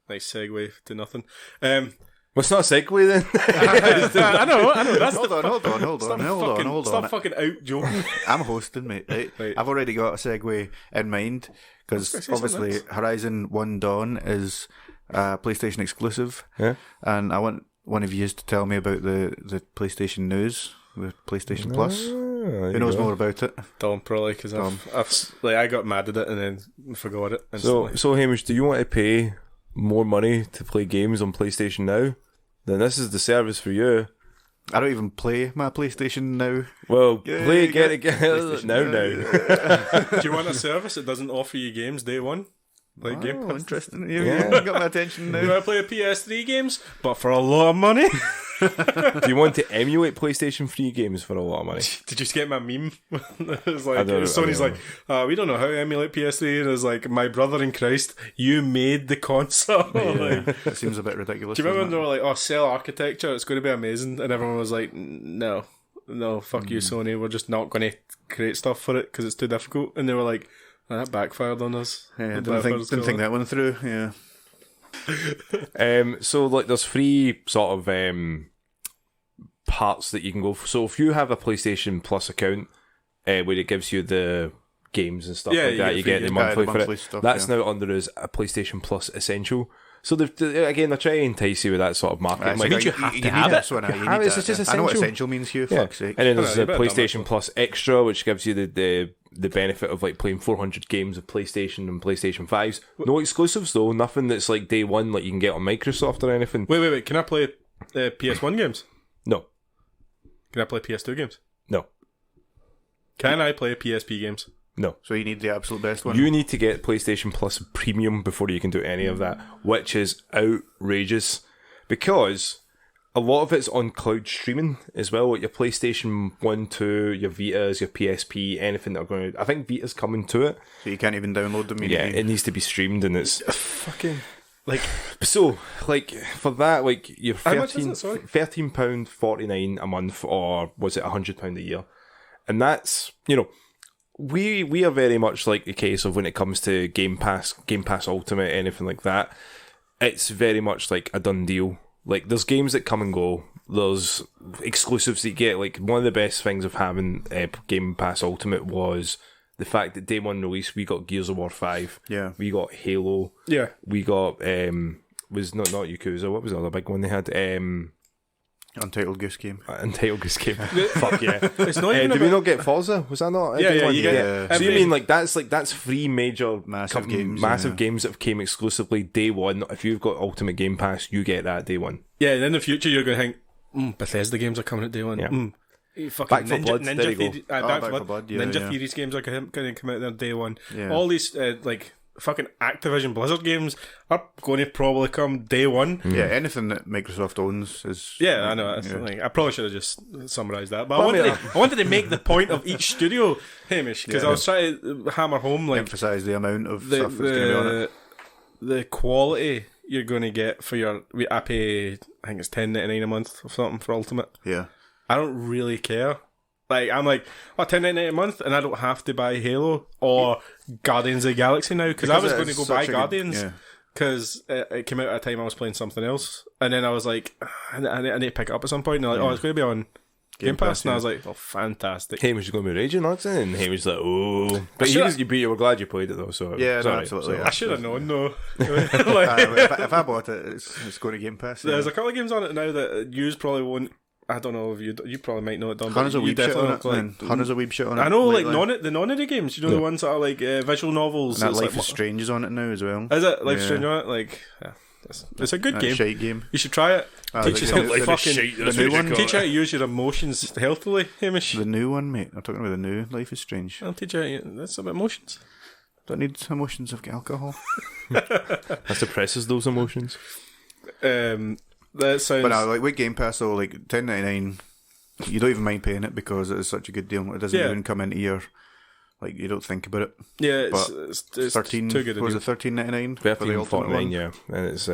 Nice segue to nothing. Well, it's not a segue then. I know. That's Hold on. Stop fucking out joking. I'm hosting, mate. Right? I've already got a segue in mind because obviously Horizon 1 Dawn is a PlayStation exclusive, and I want one of you to tell me about the PlayStation news with PlayStation Plus. Who knows more about it? Dom, probably, because I got mad at it and then forgot it. So Hamish, do you want to pay more money to play games on PlayStation Now? Then this is the service for you. I don't even play my PlayStation Now. Well, get it now. Do you want a service that doesn't offer you games day one? Like Game Pass? Interesting. You got my attention now. Do I play PS3 games, but for a lot of money? Do you want to emulate PlayStation 3 games for a lot of money? Did you just get my meme? It's like Sony's like, we don't know how to emulate PS3, and it's like, my brother in Christ, you made the console. It seems a bit ridiculous. Do you remember when they were like, cell architecture, it's going to be amazing, and everyone was like, no, fuck you, Sony, we're just not going to create stuff for it because it's too difficult, and they were like, that backfired on us. Yeah, didn't think that one through. Yeah. So like, there's 3 sort of parts that you can go for. So if you have a PlayStation Plus account, where it gives you the games and stuff like that, you get the monthly for it. Stuff, that's now under as a PlayStation Plus Essential. So they're trying to entice you with that sort of market. Like, you have to have it. It's just essential. I know what essential means, Hugh. Fuck's sake. And then there's the PlayStation Plus Extra, which gives you the benefit of like playing 400 games of PlayStation and PlayStation 5s. No exclusives though. Nothing that's like day one, like you can get on Microsoft or anything. Wait. Can I play PS1 games? No. Can I play PS2 games? No. Can I play PSP games? No. So you need the absolute best one? You need to get PlayStation Plus Premium before you can do any of that, which is outrageous because a lot of it's on cloud streaming as well, like your PlayStation 1, 2, your Vitas, your PSP, anything that are going to... I think Vita's coming to it. So you can't even download them? Yeah, it needs to be streamed and it's... Fucking... Like... So, like, for that, like, you're £13.49 a month, or was it £100 a year? And that's, we are very much like the case of when it comes to Game Pass Ultimate, anything like that. It's very much like a done deal. Like, there's games that come and go. There's exclusives that you get. Like, one of the best things of having Game Pass Ultimate was the fact that day one release, we got Gears of War 5. Yeah. We got Halo. Yeah. We got was not Yakuza. What was the other big one they had? Untitled Goose Game. Untitled Goose Game. Fuck yeah. It's not even did we not get Forza? Was that not? Yeah, you get So you mean that's 3 major Massive games games that have came exclusively day one. If you've got Ultimate Game Pass, you get that day one. Yeah, and in the future you're going to think, Bethesda games are coming at day one. Yeah. Fucking Back 4 Blood, there you go. Back 4 Blood. Yeah, Ninja Theories games are going to come out there day one. Yeah. All these fucking Activision Blizzard games are going to probably come day one. Yeah, anything that Microsoft owns is... Yeah, I know. I probably should have just summarised that. But I wanted to make the point of each studio, Hamish, because I was trying to hammer home... emphasise the amount of stuff that's going to be on it. The quality you're going to get for your... I pay, I think it's $10.99 a month or something for Ultimate. Yeah. I don't really care. I'm like, $10.99 a month, and I don't have to buy Halo or Guardians of the Galaxy now, because I was going to go buy Guardians, because it came out at a time I was playing something else, and then I was like, I need to pick it up at some point, and they're like, it's going to be on Game Pass, and I was like, fantastic. Hamish is going to be raging, aren't he? And Hamish is like, oh. But you were glad you played it, though, so... Yeah, no, absolutely. I should have known, though. If I bought it, it's going to Game Pass. There's a couple of games on it now that you probably won't. I don't know if you probably might know it, Don. Hunters a weeb shit on it. Hunters a weeb shit on it. I know, the non-indie games. You know, the ones that are like visual novels. And that Life is Strange is on it now as well. Is it Life is Strange on it? It's a good game. Shite game. You should try it. Teach yourself the new one. Teach how to use your emotions healthily, Hamish. The new one, mate. I'm talking about the new Life is Strange. I'll teach you. That's about emotions. Don't need emotions. I've got alcohol. That suppresses those emotions. That sounds. But no, with Game Pass though, $10.99, you don't even mind paying it because it is such a good deal. It doesn't even come into your, you don't think about it. Yeah, it's 13. Too good. Was it $13.99? $13.49, yeah, and it's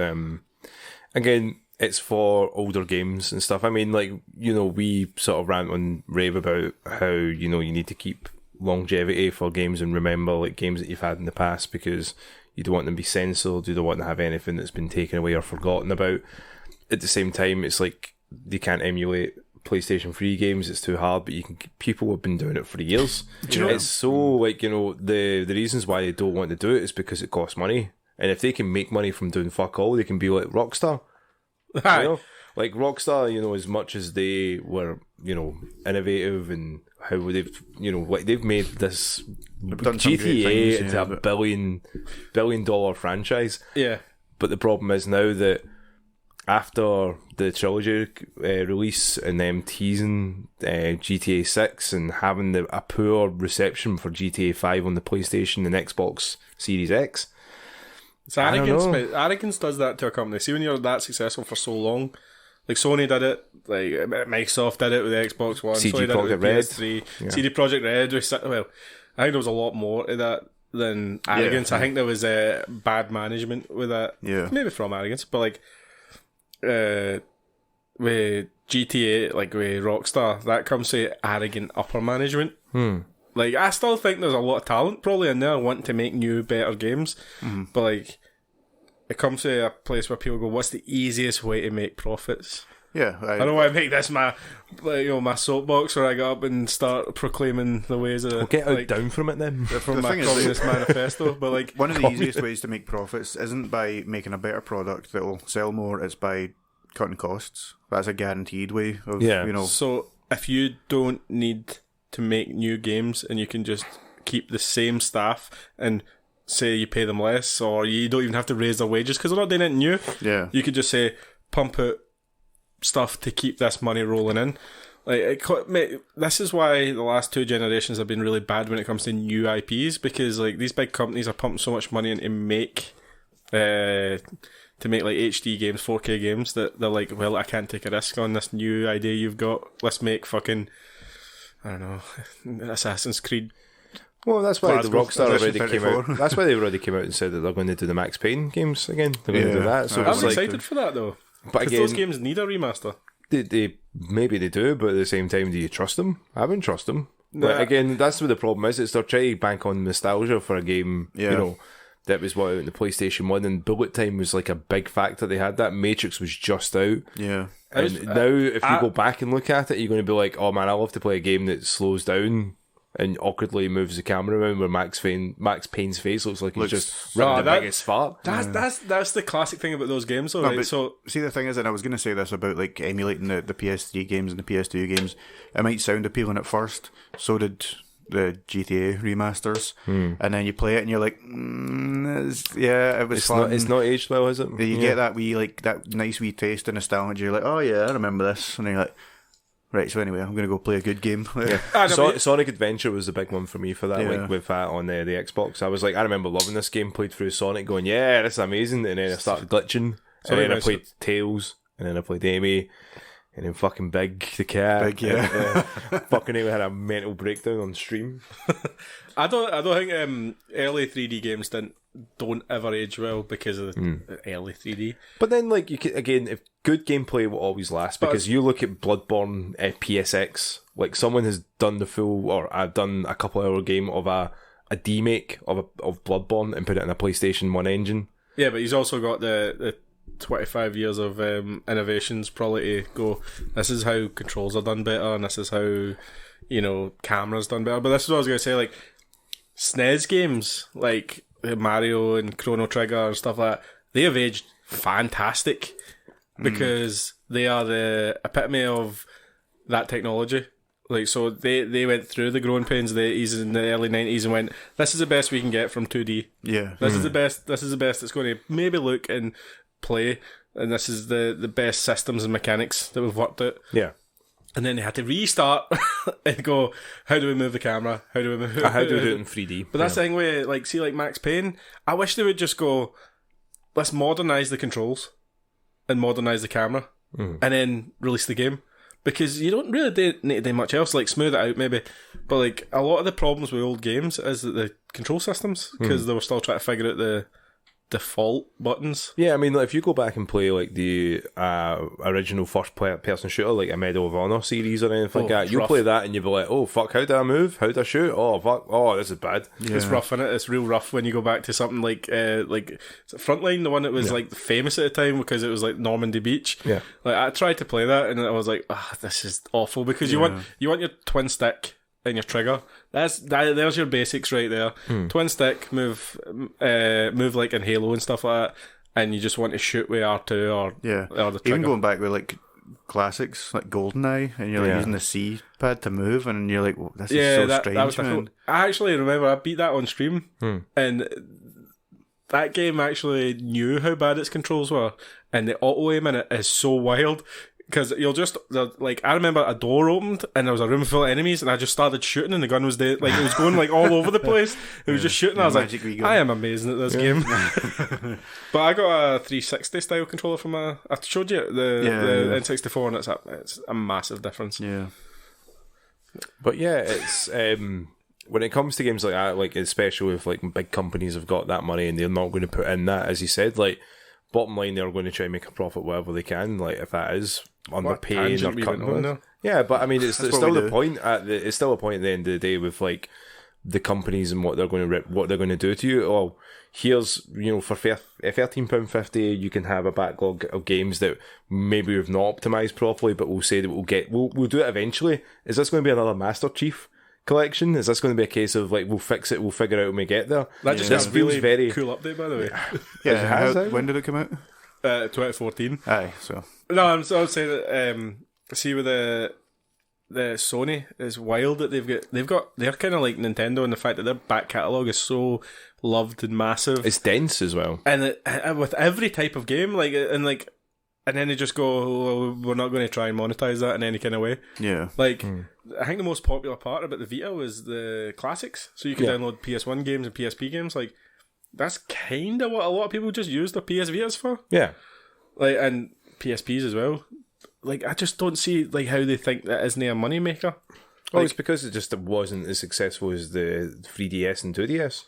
again, it's for older games and stuff. I mean, we sort of rant and rave about how you need to keep longevity for games and remember games that you've had in the past because you don't want them to be censored. You don't want to have anything that's been taken away or forgotten about. At the same time, it's they can't emulate PlayStation 3 games. It's too hard, but people have been doing it for years. It's so the reasons why they don't want to do it is because it costs money. And if they can make money from doing fuck all, they can be like Rockstar. Like Rockstar, as much as they were, innovative and how they've, they've made this GTA into a billion dollar franchise. Yeah. But the problem is now that after the trilogy release and them teasing GTA 6 and having a poor reception for GTA 5 on the PlayStation and Xbox Series X. It's arrogance, mate. Arrogance does that to a company. See, when you're that successful for so long, Sony did it, Microsoft did it with the Xbox One, CD Sony did it with Red. PS3, CD Projekt Red. Well, I think there was a lot more to that than arrogance. I think there was bad management with that. Yeah. Maybe from arrogance, but with GTA, with Rockstar, that comes to arrogant upper management. I still think there's a lot of talent probably in there wanting to make new, better games, but it comes to a place where people go, "What's the easiest way to make profits?" Yeah, I don't want to make this my soapbox where I go up and start proclaiming the ways of. Well, get down from it then. From my Communist Manifesto, but one of the easiest ways to make profits isn't by making a better product that will sell more. It's by cutting costs. That's a guaranteed way of So if you don't need to make new games and you can just keep the same staff and say you pay them less, or you don't even have to raise their wages because they're not doing it new. Yeah, you could just say pump out stuff to keep this money rolling in. This is why the last 2 generations have been really bad when it comes to new IPs, because these big companies are pumping so much money in to make HD games, 4K games, that they're like, well, I can't take a risk on this new idea you've got. Let's make fucking, I don't know, Assassin's Creed. Well, that's why the Rockstar already came out. That's why they already came out and said that they're going to do the Max Payne games again. They're going to do that. So I'm excited for that though. But again, those games need a remaster. They maybe they do, but at the same time, do you trust them? I wouldn't trust them. But again, that's what the problem is. It's they're trying to bank on nostalgia for a game. That was what out in the PlayStation 1, and bullet time was a big factor. They had that. Matrix was just out. Yeah. And now, if you go back and look at it, you're going to be like, oh man, I love to play a game that slows down and awkwardly moves the camera around where Max Payne's face looks like he's just ripped the that- biggest fart. That's the classic thing about those games, though, right? But So see, the thing is, and I was going to say this about like emulating the PS3 games and the PS2 games. It might sound appealing at first. So did the GTA remasters, and then you play it and you're like, it was fun. It's not aged well, is it? You get that wee that nice wee taste of nostalgia. You're like, oh yeah, I remember this, and then you're like, right. So anyway, I'm going to go play a good game. Sonic Adventure was the big one for me for that. Yeah. Like with that on the Xbox, I was like, I remember loving this game. Played through Sonic, going, yeah, this is amazing, and then I started glitching, and then I played Tails, and then I played Amy. And then fucking Big, the cat. Big, yeah. Fucking Amy had a mental breakdown on stream. I don't think early 3D games don't ever age well because of the early 3D. But then, like, you can, again, if good gameplay will always last, because you look at Bloodborne PSX, like someone has done the full, or I've done a couple hour game of a demake of Bloodborne and put it in a PlayStation 1 engine. Yeah, but he's also got the 25 years of innovations probably to go, this is how controls are done better, and this is how, cameras done better. But this is what I was going to say, like, SNES games, like Mario and Chrono Trigger and stuff like that, they have aged fantastic because they are the epitome of that technology. Like, so they went through the growing pains of the 80s and the early 90s and went, this is the best we can get from 2D. Yeah. This is the best it's going to maybe look and play, and this is the best systems and mechanics that we've worked out. Yeah. And then they had to restart and go, how do we move the camera? How do we do it in 3D? But that's the thing where, like, see, like Max Payne, I wish they would just go, let's modernise the controls and modernise the camera and then release the game. Because you don't really need to do much else, like smooth it out maybe. But like a lot of the problems with old games is that the control systems, because they were still trying to figure out the default buttons. Yeah, I mean, like, if you go back and play like the original first-person shooter, like a Medal of Honor series or anything like that, you'll play that and you'll be like, oh fuck, how do I move? How do I shoot? Oh fuck, oh this is bad. Yeah. It's rough, innit? It's real rough when you go back to something like Frontline, the one that was like famous at the time because it was like Normandy Beach. Yeah, like I tried to play that and I was like, this is awful because you want your twin stick and your trigger. There's your basics right there. Twin stick, move like in Halo and stuff like that, and you just want to shoot with R2 or the trigger. Even going back with like classics like GoldenEye, and you're like using the C pad to move, and you're like, well, this is so strange. That was man. I actually remember I beat that on stream, and that game actually knew how bad its controls were, and the auto aim in it is so wild. Because you'll just, like, I remember a door opened and there was a room full of enemies and I just started shooting and the gun was dead. Like, it was going, like, all over the place. It was just shooting. I was like, I am amazing at this game. But I got a 360 style controller from I showed you the N64 and it's a massive difference. Yeah. But yeah, it's, when it comes to games like that, like, especially if, like, big companies have got that money and they're not going to put in that, as you said, like, bottom line, they're going to try and make a profit wherever they can. Like, if that is underpaying or cutting. Yeah, but I mean, it's still the point. It's still a point at the end of the day with like the companies and what they're going to do to you. Oh, here's for £13.50 you can have a backlog of games that maybe we've not optimized properly, but we'll say that we'll do it eventually. Is this going to be another Master Chief collection? Is this going to be a case of like we'll fix it, we'll figure it out when we get there? That just feels really very cool update, by the way. Yeah, when did it come out? 2014. Aye, so no, I'm saying that. See, with the Sony is wild that they're kind of like Nintendo in the fact that their back catalogue is so loved and massive. It's dense as well, and with every type of game, and then they just go, oh, we're not going to try and monetize that in any kind of way. Yeah. Like, I think the most popular part about the Vita was the classics. So you can download PS1 games and PSP games. Like, that's kind of what a lot of people just use their PS Vitas for. Yeah. Like, and PSPs as well. Like, I just don't see like how they think that isn't a money maker. Well, it's because it wasn't as successful as the 3DS and 2DS.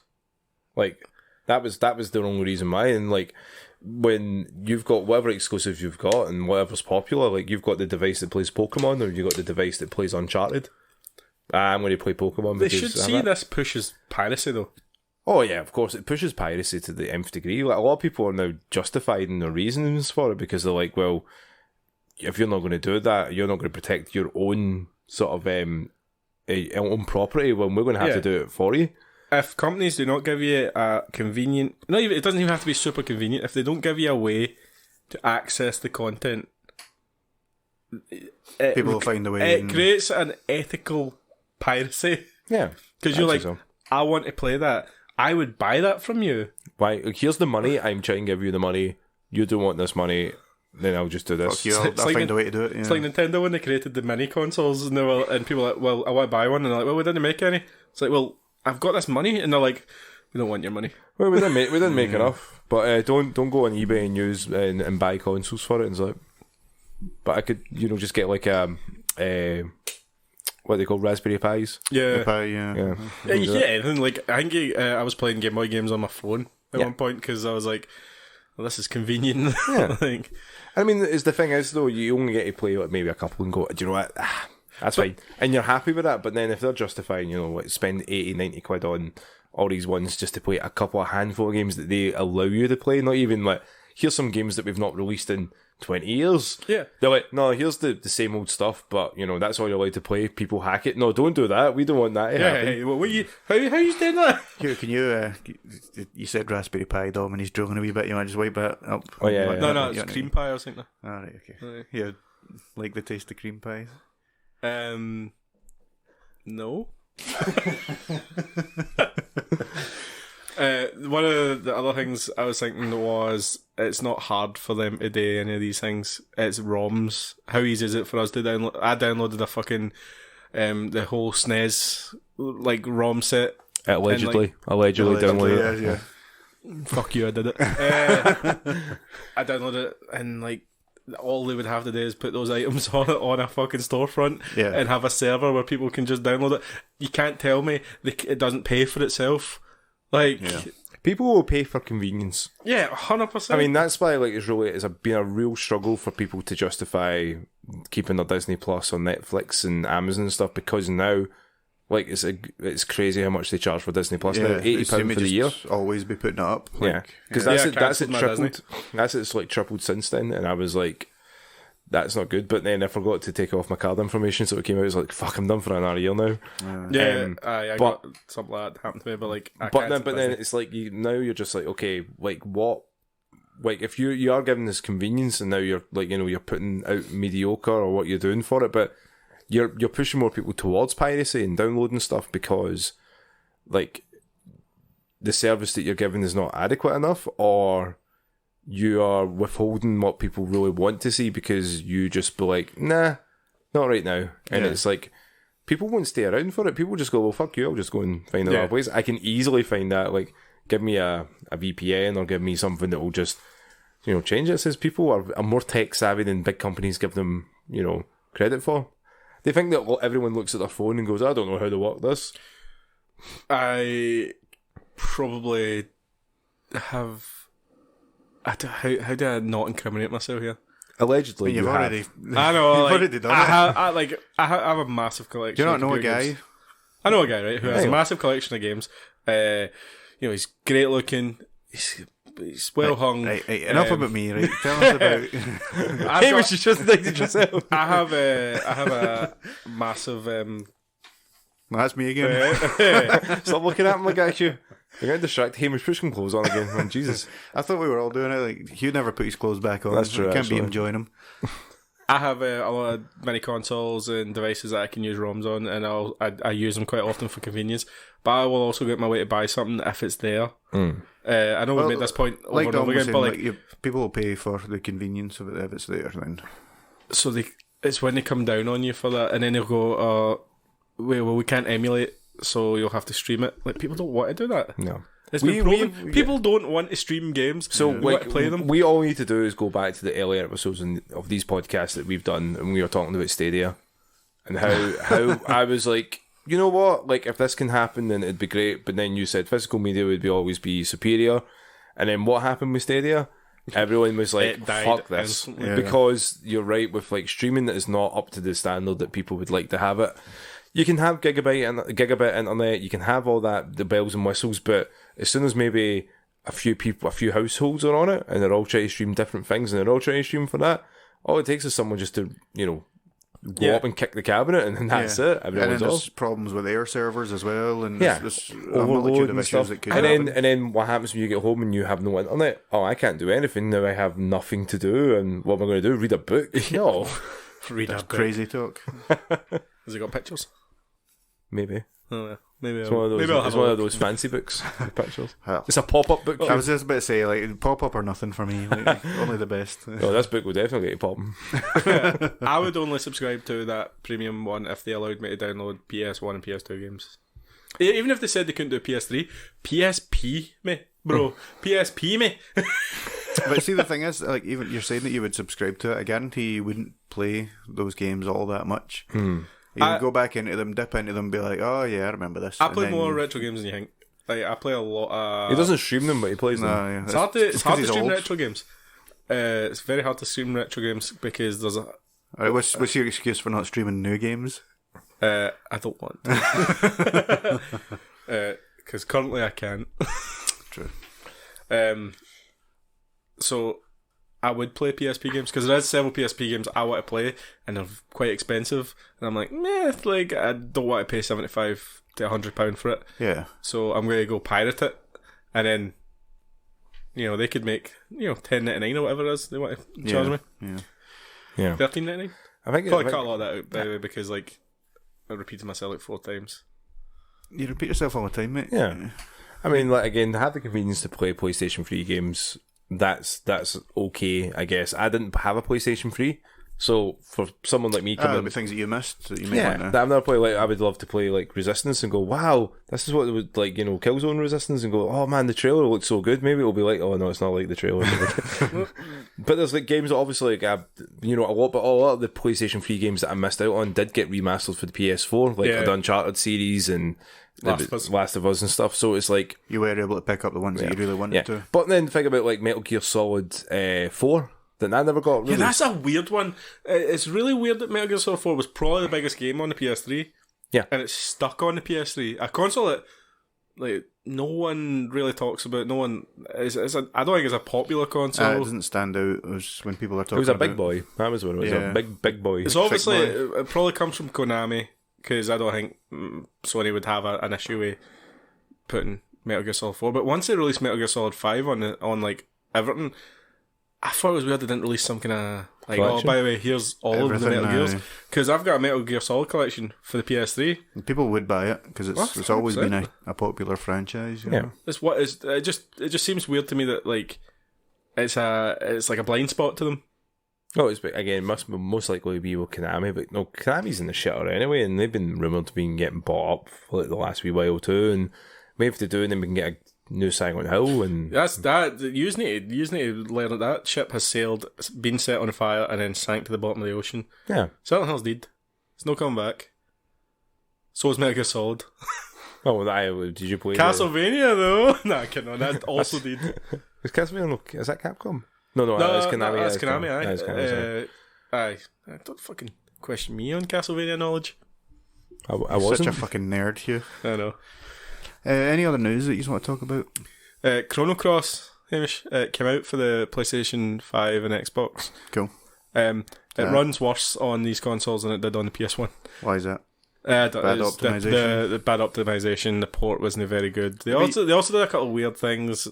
Like, that was the only reason why. And like, when you've got whatever exclusives you've got and whatever's popular, like you've got the device that plays Pokemon or you've got the device that plays Uncharted. I'm going to play Pokemon. They should see this pushes piracy though. Oh yeah, of course, it pushes piracy to the nth degree. Like, a lot of people are now justified in their reasons for it because they're like, well, if you're not going to do that, you're not going to protect your own sort of own property when we're going to have to do it for you. If companies do not give you a convenient, not even, it doesn't even have to be super convenient. If they don't give you a way to access the content, People will find a way. It creates an ethical piracy. Yeah, because you're like, I want to play that. I would buy that from you. Why? Here's the money. I'm trying to give you the money. You don't want this money. Then I'll just do this. Fuck you, I'll find a way to do it. Yeah. It's like Nintendo when they created the mini consoles, and people were like, well, I want to buy one, and they're like, well, we didn't make any. It's like, well, I've got this money, and they're like, we don't want your money. Well, we didn't make enough. But don't go on eBay and use and buy consoles for it. And so, but I could, just get like what they call Raspberry Pis. Yeah, yeah. You get anything. Like I think I was playing Game Boy games on my phone at one point because I was like, well, this is convenient. Yeah. I mean, the thing is though, you only get to play like maybe a couple and go, do you know what? That's fine, and you're happy with that. But then if they're justifying, like spend 80, 90 quid on all these ones just to play a couple of handful of games that they allow you to play, not even like, here's some games that we've not released in 20 years. Yeah. They're like, no, here's the same old stuff, but, that's all you're allowed to play. People hack it. No, don't do that. We don't want that to happen. Hey, well, how you doing that? Hugh, can you, you said Raspberry Pi, Dom, and he's drooling a wee bit. You want to just wipe it up? Oh, yeah. No, it's cream pie or something. Alright, okay. Yeah, like the taste of cream pies? No. One of the other things I was thinking was it's not hard for them to do any of these things. It's ROMs. How easy is it for us to download? I downloaded a fucking the whole SNES like ROM set. Allegedly downloaded it. Yeah. Fuck you, I did it. I downloaded it and like all they would have to do is put those items on a fucking storefront and have a server where people can just download it. You can't tell me it doesn't pay for itself. Like, people will pay for convenience. Yeah, 100%. I mean, that's why like it's been a real struggle for people to justify keeping their Disney Plus on Netflix and Amazon and stuff, because now, like, it's crazy how much they charge for Disney Plus now. £80 for the year. Always be putting it up. Like, because that's it tripled. It's like tripled since then, and I was like, that's not good. But then I forgot to take off my card information, so it came out. I was like, fuck, I'm done for another year now. I got something like that happened to me, but like, but then it's like you're just like, okay, like what? Like if you are given this convenience, and now you're like, you're putting out mediocre or what you're doing for it, but you're pushing more people towards piracy and downloading stuff because like the service that you're giving is not adequate enough, or you are withholding what people really want to see because you just be like, nah, not right now. And it's like, people won't stay around for it. People just go, well, fuck you, I'll just go and find another place. I can easily find that. Like, give me a VPN or give me something that will just, change it. It says people are more tech savvy than big companies give them, credit for. They think that everyone looks at their phone and goes, I don't know how to work this. I probably have... How do I not incriminate myself here? Allegedly, you've already. I know. You've already done it. I have a massive collection. Do you not know a guy? Games. I know a guy, right, who has a massive collection of games. He's great looking. He's well hung. Right, enough about me, right? Tell us about. Hamish, you just thinking yourself. I have a massive. That's me again. Stop looking at him like that, Hugh. You're going to distract Hamish. Put some clothes on again, man. Jesus. I thought we were all doing it. Like, Hugh never put his clothes back on. That's true. You can't beat him, join him. I have a lot of mini consoles and devices that I can use ROMs on, and I use them quite often for convenience. But I will also get my way to buy something if it's there. I know we've made this point over and over again, but people will pay for the convenience of it if it's there. Then, so it's when they come down on you for that, and then they'll go, well, we can't emulate, so you'll have to stream it. Like, people don't want to do that. No. It's been proven. People don't want to stream games, so we want to play them. We all need to do is go back to the earlier episodes of these podcasts that we've done, and we were talking about Stadia, and how I was like, you know what, like if this can happen, then it'd be great. But then you said physical media would always be superior, and then what happened with Stadia? Everyone was like, fuck this. Because you're right, with like streaming that is not up to the standard that people would like to have it. You can have gigabit internet, you can have all that, the bells and whistles, but as soon as maybe a few households are on it, and they're all trying to stream different things, and they're all trying to stream for that, all it takes is someone just to, go up and kick the cabinet, and then that's it. And then Everyone's there's off. problems with their servers as well, and Yeah. there's a Overload multitude of and issues stuff. that could And happen. then what happens when you get home and you have no internet? Oh, I can't do anything now. I have nothing to do, and what am I going to do? Read a book? No. Read That's that crazy talk. Has it got pictures? Maybe. Oh, yeah. Maybe It's one of those, maybe I'll have it's a one of look. those fancy books with pictures. Well, It's a pop-up book. I was just about to say, like, pop up or nothing for me. Like, only the best. Oh, this book will definitely get you popping. I would only subscribe to that premium one if they allowed me to download PS1 and PS2 games. Even if they said they couldn't do PS3, PSP me, bro. PSP me. But see, the thing is, like, even you're saying that you would subscribe to it. I guarantee you wouldn't play those games all that much. You would go back into them, dip into them, and be like, "Oh yeah, I remember this." I And play then- more retro games than you think. Like I play a lot. He doesn't stream them, but he plays them. Nah, yeah. It's hard to It's 'cause he's stream old. retro games. It's very hard to stream retro games because there's a. Alright, what's your excuse for not streaming new games? I don't want. Because currently I can't. True. So I would play PSP games because there is several PSP games I want to play and they're quite expensive, and I'm like, meh, like I don't want to pay £75 to £100 for it. Yeah. So I'm going to go pirate it, and then they could make $10.99 or whatever it is they want to charge me. Yeah. $13.99. I think Probably cut a lot of that out by the way because like I repeated myself like 4 times. You repeat yourself all the time, mate. Yeah. I mean, like again, to have the convenience to play PlayStation 3 games, that's okay, I guess. I didn't have a PlayStation 3, so for someone like me coming There'll be things that you missed that you may want to. that I've never played. Like, I would love to play like Resistance and go, wow, this is what it would like, Killzone Resistance, and go, oh man, the trailer looks so good. Maybe it'll be like, oh no, it's not like the trailer. But there's like games that obviously like a lot of the PlayStation 3 games that I missed out on did get remastered for the PS4, like the Uncharted series and Last of Us and stuff. So it's like You were able to pick up the ones that you really wanted to. But then think about like Metal Gear Solid 4 that I never got. Really. Yeah, that's a weird one. It's really weird that Metal Gear Solid 4 was probably the biggest game on the PS3. Yeah. And it's stuck on the PS3. A console that like no one really talks about. No one I don't think it's a popular console. It doesn't stand out as when people are talking. It was a about big boy. That was what it was. Yeah. A big boy. It's obviously boy. it probably comes from Konami because I don't think Sony would have an issue with putting Metal Gear Solid 4. But once they released Metal Gear Solid 5 on like everything, I thought it was weird they didn't release some kind of like, collection? oh, by the way, here's all of the Everything Metal Gears. now. Because I've got a Metal Gear Solid collection for the PS3. People would buy it because it's always 100%. been a popular franchise. You know? It just seems weird to me that like it's like a blind spot to them. Oh, it's again most likely be with Konami, but no, Konami's in the shitter anyway, and they've been rumoured to be getting bought up for like the last wee while too, and maybe if they do, then we can get a new Silent Hill, and You need to learn that ship has sailed, been set on fire, and then sank to the bottom of the ocean. yeah. Silent Hill's dead. It's no coming back. So is Metal Gear Solid. Oh, did you play Castlevania though? Nah, kidding on. That also did. Is Castlevania? Is that Capcom? No, No, it's Konami. that's Konami. Yeah, it's Konami, sorry. Aye. Don't fucking question me on Castlevania knowledge. I Such wasn't. a fucking nerd, Hugh. I know. Any other news that you want to talk about? Chrono Cross, Hamish, came out for the PlayStation 5 and Xbox. Cool. It runs worse on these consoles than it did on the PS1. Why is that? Bad optimization. The bad optimization. The port wasn't very good. They also did a couple of weird things.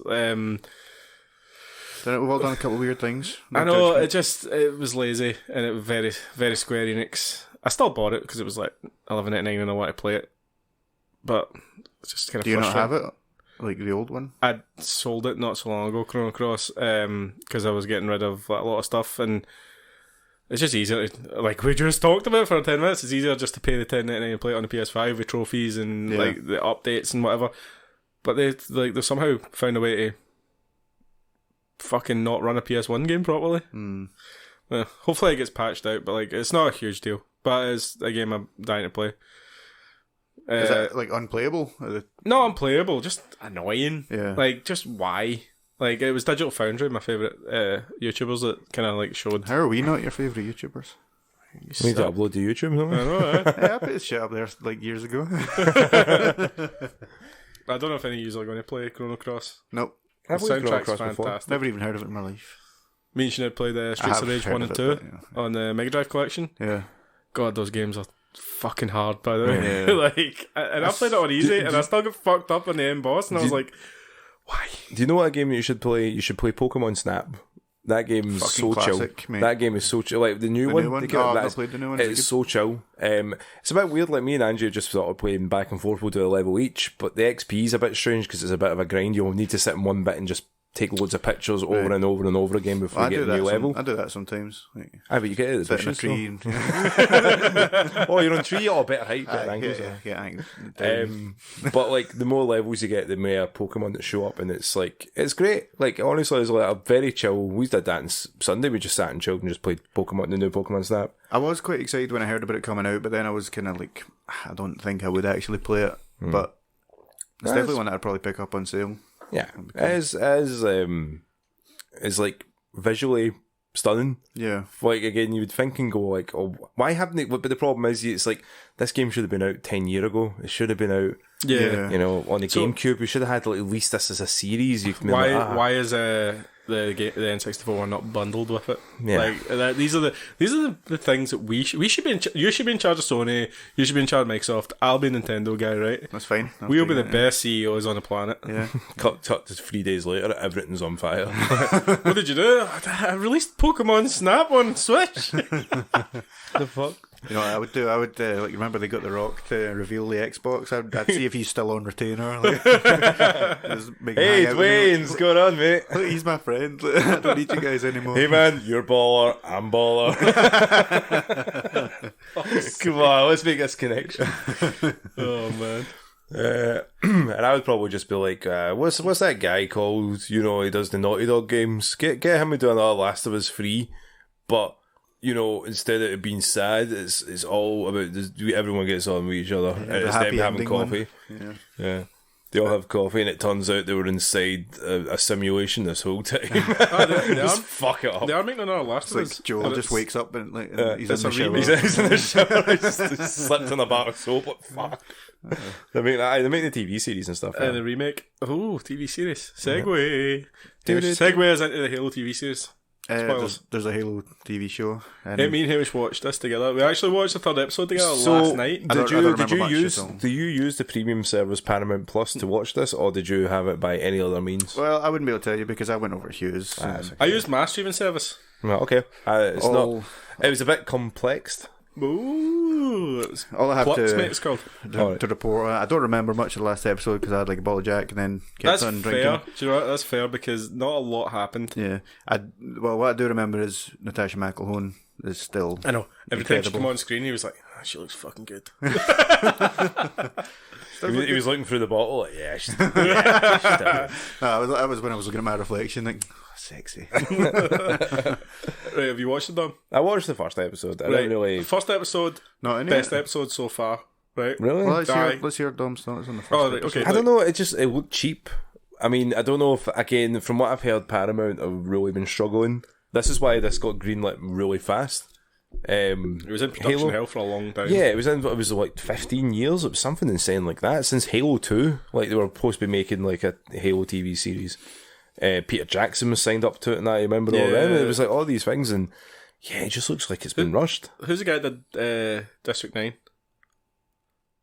We've all done a couple of weird things. No I know judgment. it was lazy and it was very very Square Enix. I still bought it because it was like $11.99 and I want to play it, but it's just kind of. Do you not frustrating. have it? Like the old one? I sold it not so long ago, Chrono Cross, because I was getting rid of like, a lot of stuff, and it's just easier. Like we just talked about for 10 minutes, it's easier just to pay the $10.99 and play it on the PS5 with trophies and like the updates and whatever. But they somehow found a way to fucking not run a PS1 game properly. Hopefully it gets patched out, but like it's not a huge deal. But it's a game I'm dying to play. Is that like unplayable? Not unplayable, just annoying. Yeah. Like, just why? Like, it was Digital Foundry, my favourite YouTubers that kind of like showed. How are we not your favourite YouTubers? We need to upload to YouTube, don't we? I know, Yeah, I put this shit up there like years ago. I don't know if any of you are going to play Chrono Cross. Nope. The I've played Chrono soundtrack's Cross before. fantastic. Never even heard of it in my life. Me and Sinead played I Streets have of Rage heard 1 of and it, 2 but, yeah. on the Mega Drive collection. Yeah. God, those games are fucking hard, by the way. Like, and I played it on easy, and I still got fucked up on the end boss, and I was like, why? Do you know what game you should play? You should play Pokemon Snap. That game is so classic, chill. mate. That game is so chill. Like the new one. I've not played the new one. It's so chill. It's a bit weird. Like me and Andrew just sort of playing back and forth. We'll do a level each, but the XP is a bit strange because it's a bit of a grind. You'll need to sit in one bit and just take loads of pictures over and over and over again before you get a new level. I do that sometimes. Like, but you get it at the bushes, tree. Oh, you're on tree. Oh, better height, better angles. But like the more levels you get, the more Pokemon that show up, and it's like it's great. Like honestly, it's like a very chill. We did that on Sunday. We just sat and chilled and just played Pokemon, the new Pokemon Snap. I was quite excited when I heard about it coming out, but then I was kind of like, I don't think I would actually play it. But it's definitely one that I'd probably pick up on sale. Yeah, as like visually stunning. Yeah, like again, you would think and go like, oh, why haven't they? But the problem is, it's like this game should have been out 10 years ago. It should have been out, you know, on the GameCube. We should have had like, at least this as a series. Why is the N64 one not bundled with it? Yeah. Like these are the things that we should be. You should be in charge of Sony. You should be in charge of Microsoft. I'll be a Nintendo guy, right? That's fine. We'll be the best CEOs on the planet. Yeah. Cut to 3 days later, everything's on fire. What did you do? I released Pokemon Snap on Switch. The fuck? You know what I would do? I would like remember they got The Rock to reveal the Xbox. I'd see if he's still on retainer. Like, hey, Dwayne, what's going on, mate? Look, he's my friend. I don't need you guys anymore. Hey man, you're baller, I'm baller. Come on, let's make this connection. Oh man. And I would probably just be like, what's that guy called? You know, he does the Naughty Dog games. Get him to do another Last of Us free, but. You know, instead of it being sad, it's all about everyone gets on with each other. And it's them having coffee. Yeah. They all have coffee, and it turns out they were inside a simulation this whole time. Just fuck it up. They are making another Last of Us. Like Joel just wakes up and like he's in the shower. He's in the shower. He's slipped in a bar of soap. What fuck? They make the TV series and stuff. And the remake. Oh, TV series. Segue. Segue is into the Halo TV series. There's a Halo TV show. And me and Hamish watched this together. We actually watched the third episode together last night. Do you use the premium service Paramount Plus to watch this, or did you have it by any other means? Well, I wouldn't be able to tell you because I went over to Hugh's. I used my streaming service. Well, okay. It was a bit complex. Ooh, all I have it's called. to report. I don't remember much of the last episode because I had like a bottle of Jack and then kept on drinking. Fair. Do you know what? That's fair because not a lot happened. Yeah. What I do remember is Natasha McElhone is still. I know. Every time she came on screen, he was like, oh, "She looks fucking good." He was looking through the bottle, like, yeah, she's done I was when I was looking at my reflection, like, sexy. Right, have you watched it, Dom? I watched the first episode. I didn't really. First episode, best episode so far. Right? Really? Well, let's hear Dom's thoughts on the first episode. Okay. I don't know. It looked cheap. I mean, I don't know if, again, from what I've heard, Paramount have really been struggling. This is why this got greenlit really fast. It was in production hell for a long time. Yeah, it was like 15 years. It was something insane like that. Since Halo 2, like they were supposed to be making like a Halo TV series. Peter Jackson was signed up to it, and I remember all them. It was like all these things, and yeah, it just looks like it's been rushed. Who's the guy that did District 9?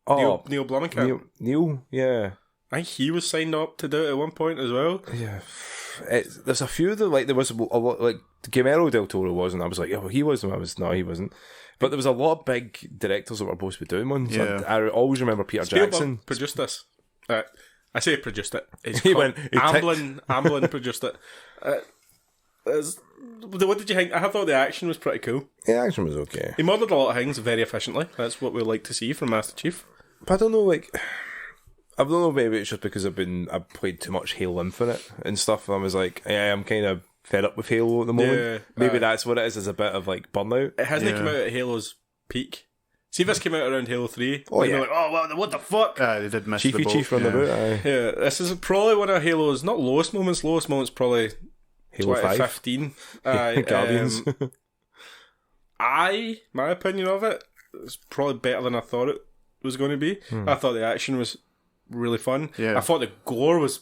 Oh, Neil Blomkamp. Neil, yeah. I think he was signed up to do it at one point as well. Yeah. There's a few that, like, there was a lot, like, Guillermo del Toro wasn't. I was like, oh, he was. No, he wasn't. But there was a lot of big directors that were supposed to be doing one. So yeah. I always remember Peter Jackson. Produced this. I say produced it. Amblin produced it. What did you think? I thought the action was pretty cool. Yeah, the action was okay. He modeled a lot of things very efficiently. That's what we like to see from Master Chief. But I don't know, like, I don't know, maybe it's just because I've played too much Halo Infinite and stuff, and I was like, yeah, I'm kind of fed up with Halo at the moment. Yeah, maybe that's what it is a bit of like burnout. It hasn't come out at Halo's peak. See if this came out around Halo 3. Oh, yeah. Like, oh, well, what the fuck? They did miss the boat. Chief on the boat. Yeah, this is probably one of Halo's, not lowest moments, probably Halo 2015. Guardians. My opinion of it, it's probably better than I thought it was going to be. I thought the action was really fun. Yeah. I thought the gore was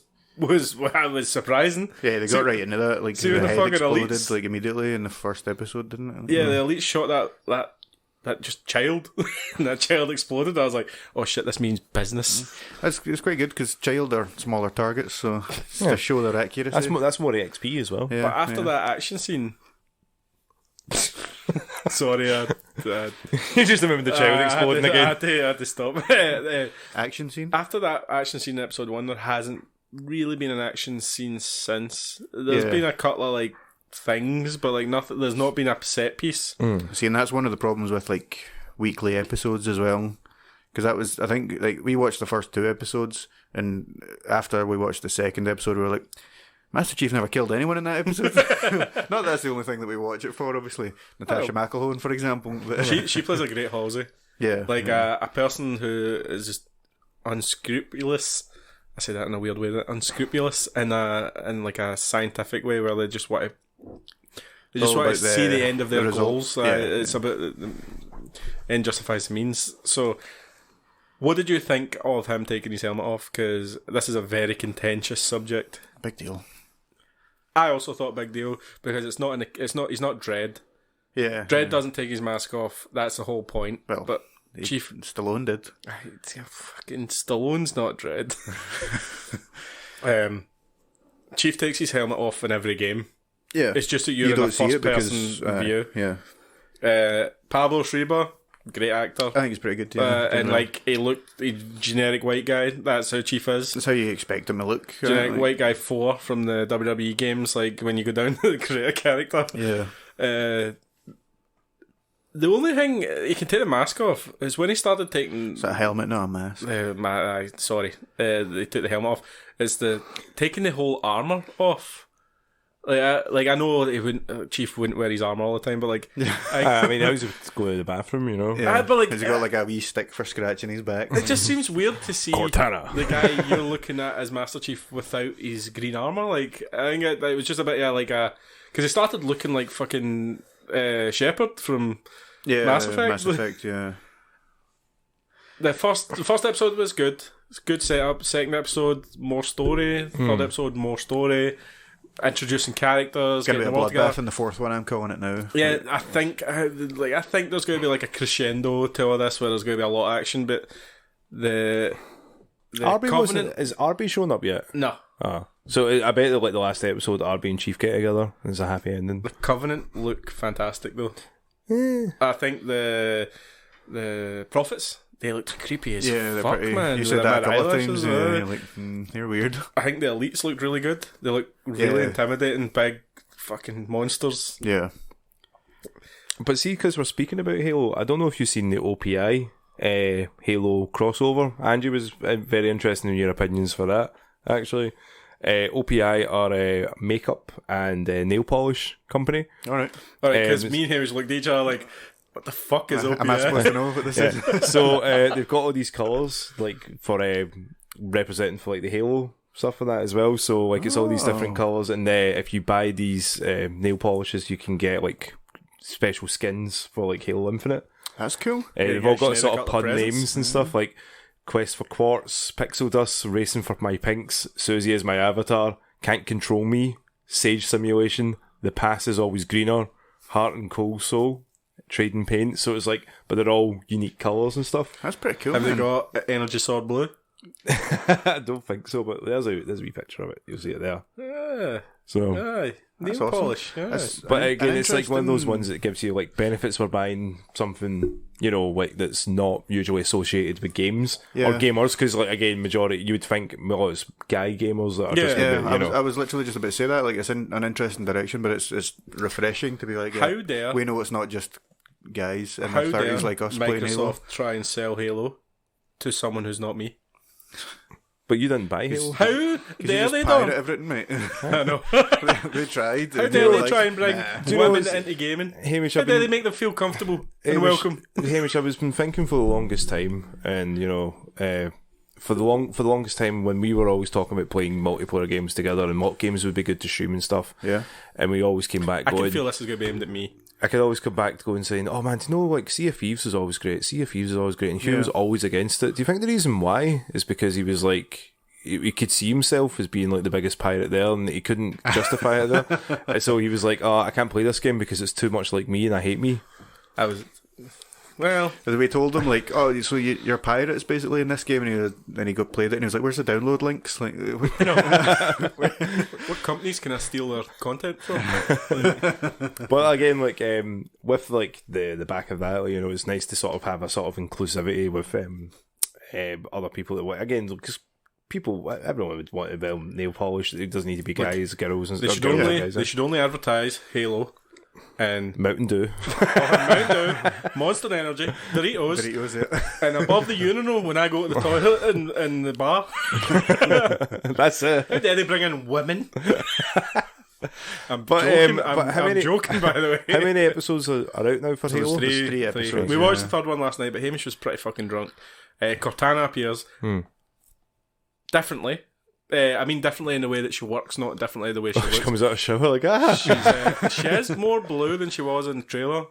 surprising. Yeah, they got right into that. Like, see the when the head fucking exploded elites, like immediately in the first episode, didn't it? Yeah, the elites shot that that just child, and that child exploded. I was like, oh shit, this means business. It's quite good because child are smaller targets, so it's to show their accuracy. That's more XP as well. Yeah, But after that action scene, sorry, I You just remember the child exploding again. I had to stop. action scene. After that action scene in episode 1, there hasn't really been an action scene since. There's been a couple of like things, but like nothing. There's not been a set piece. See, and that's one of the problems with like weekly episodes as well. Because that was, I think, like we watched the first 2 episodes, and after we watched the second episode, we were like, Master Chief never killed anyone in that episode. Not that's the only thing that we watch it for, obviously. Natasha McElhone, for example. But, She plays a great Halsey. yeah, Like a person who is just unscrupulous. I say that in a weird way. Unscrupulous in like a scientific way, where they just want to see the end of their goals. It's about the end justifies the means. So, what did you think of him taking his helmet off? Because this is a very contentious subject. big deal. I also thought big deal because he's not Dredd. Yeah, Dredd doesn't take his mask off. That's the whole point. Well, but Chief Stallone did. fucking Stallone's not Dredd. Chief takes his helmet off in every game. Yeah, It's just that you're in a first person view. Yeah, Pablo Schreiber, great actor. I think he's pretty good. Yeah, And like a generic white guy. That's how Chief is. that's how you expect him to look. Generic like, white guy 4 from the WWE games. Like when you go down to create a character. Yeah, The only thing he can take the mask off is when he started taking. it's a helmet, not a mask. Sorry, they took the helmet off. It's the taking the whole armor off. I know he wouldn't. Chief wouldn't wear his armor all the time, but like, I mean, I was going to the bathroom, you know. Yeah, but like, has he got like a wee stick for scratching his back? it just seems weird to see Cortana. the guy you're looking at as Master Chief without his green armor. Like, I think it was just a bit because he started looking like fucking Shepard from Mass Effect. Mass Effect, yeah. The first episode was good. It's good setup. Second episode, more story. Third episode, more story. Introducing characters. It's gonna be a getting them all bloodbath together. in the 4th one. I'm calling it now. Yeah, I think there's going to be like a crescendo to all this, where there's going to be a lot of action. But the Covenant, is Arby shown up yet? no. So I bet that like the last episode, Arby and Chief get together. There's a happy ending. The Covenant look fantastic though. I think the Prophets, they looked creepy as Yeah, they're fuck, pretty. man. You With said the that a couple of eyelashes, times. Yeah, you're like, they're weird. I think the Elites looked really good. They look really Yeah. intimidating, big fucking monsters. Yeah, But see, because we're speaking about Halo, I don't know if you've seen the OPI Halo crossover. Angie was very interested in your opinions for that, actually. OPI are a makeup and nail polish company. all right. Because me and Hamish looked at each other like, what the fuck is Am I OPI? supposed to know what this is? So they've got all these colours like for representing for like the Halo stuff and that as well. So like it's all these different colours, and if you buy these nail polishes, you can get like special skins for like Halo Infinite. That's cool. They've you all actually got sort have of a couple pun of presents. names and stuff like Quest for Quartz, Pixel Dust, Racing for My Pinks, Susie is my avatar, Can't Control Me, Sage Simulation, The Pass is Always Greener, Heart and Cold Soul, Trading Paint. So it's like, but they're all unique colours and stuff. That's pretty cool. Have they man. got Energy Sword Blue? I don't think so, but there's a wee picture of it. You'll see it there. Yeah. So, Aye. Nail That's awesome. polish. Yeah. but An again, it's like one of those interesting- ones that gives you like benefits for buying something, you know, like that's not usually associated with games or Yeah. gamers. Because like again, majority you would think well, it's guy gamers that are just Yeah, gonna, Yeah, you know. I was literally just about to say that. Like, it's in an interesting direction, but it's refreshing to be like, yeah, How dare we know it's not just guys in How their dare 30s like us playing Halo. Microsoft try and sell Halo to someone who's not me? But you didn't buy Halo. How You dare just they pirate don't? everything, mate. I know. They tried. How and dare were they like, try and bring Do you know women what's- into gaming? Hamish, How I've dare they been, make them feel comfortable and Hamish, welcome? Hamish, I've been thinking for the longest time, and you know, for the longest time when we were always talking about playing multiplayer games together, and what games would be good to stream and stuff. Yeah. And we always came back I going. can feel this is going to be aimed at me. I could always come back to go and saying, oh man, do you know, like, Sea of Thieves is always great. Sea of Thieves is always great. And Hugh was always against it. Do you think the reason why is because he was like, he could see himself as being like the biggest pirate there and he couldn't justify it there. So he was like, oh, I can't play this game because it's too much like me and I hate me. I was Well, As we told him, like, oh, so you're pirates basically in this game, and he got played it, and he was like, "Where's the download links?" Like, what companies can I steal their content from? But again, like with like the back of that, you know, it's nice to sort of have a sort of inclusivity with other people that want. Again, because people, everyone would want to be nail polish. It doesn't need to be guys, girls, and stuff. They should only advertise Halo and Mountain Dew, Mountain Dew, Monster Energy, Doritos, yeah. and above the urinal when I go to the toilet in the bar. That's it. How dare they bring in women? I'm But, joking. but how I'm many- joking, by the way. How many episodes are out now for So Halo? there's three episodes, We watched yeah. the third one last night, but Hamish was pretty fucking drunk. Cortana appears differently. I mean, differently in the way that she works, not differently the way she She looks. comes out of shower like She is more blue than she was in the trailer.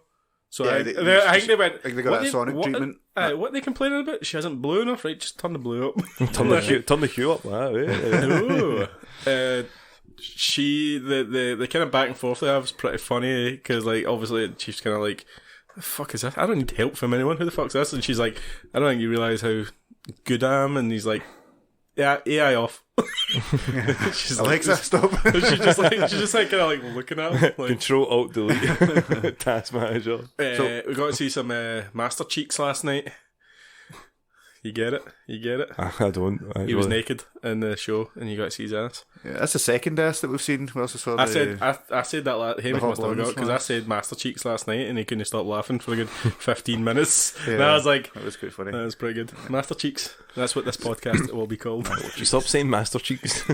So Yeah, I think they went. I think they got that Sonic treatment. What are they complaining about? She isn't blue enough, right? Just turn the blue up. turn the hue up, that Ooh. The kind of back and forth they have is pretty funny because, like, obviously she's kind of like, "The fuck is this? I don't need help from anyone. Who the fuck's this?" And she's like, "I don't think you realise how good I am." And he's like, "Yeah, AI off." She's Alexa, stop. she's just like kind of like looking at him. Like, Control Alt Delete Task Manager. we got to see some Master Cheeks last night. You get it? I don't. He was naked in the show, and you got to see his ass. Yeah, that's the second ass that we've seen. We also saw I said that. Hamish Hot must have got Ones because I one. said Master Cheeks last night, and he couldn't stop laughing for a good 15 minutes. Yeah. And I was like, that was quite funny. that was pretty good. Master Cheeks. That's what this podcast will be called. You stop saying Master Cheeks.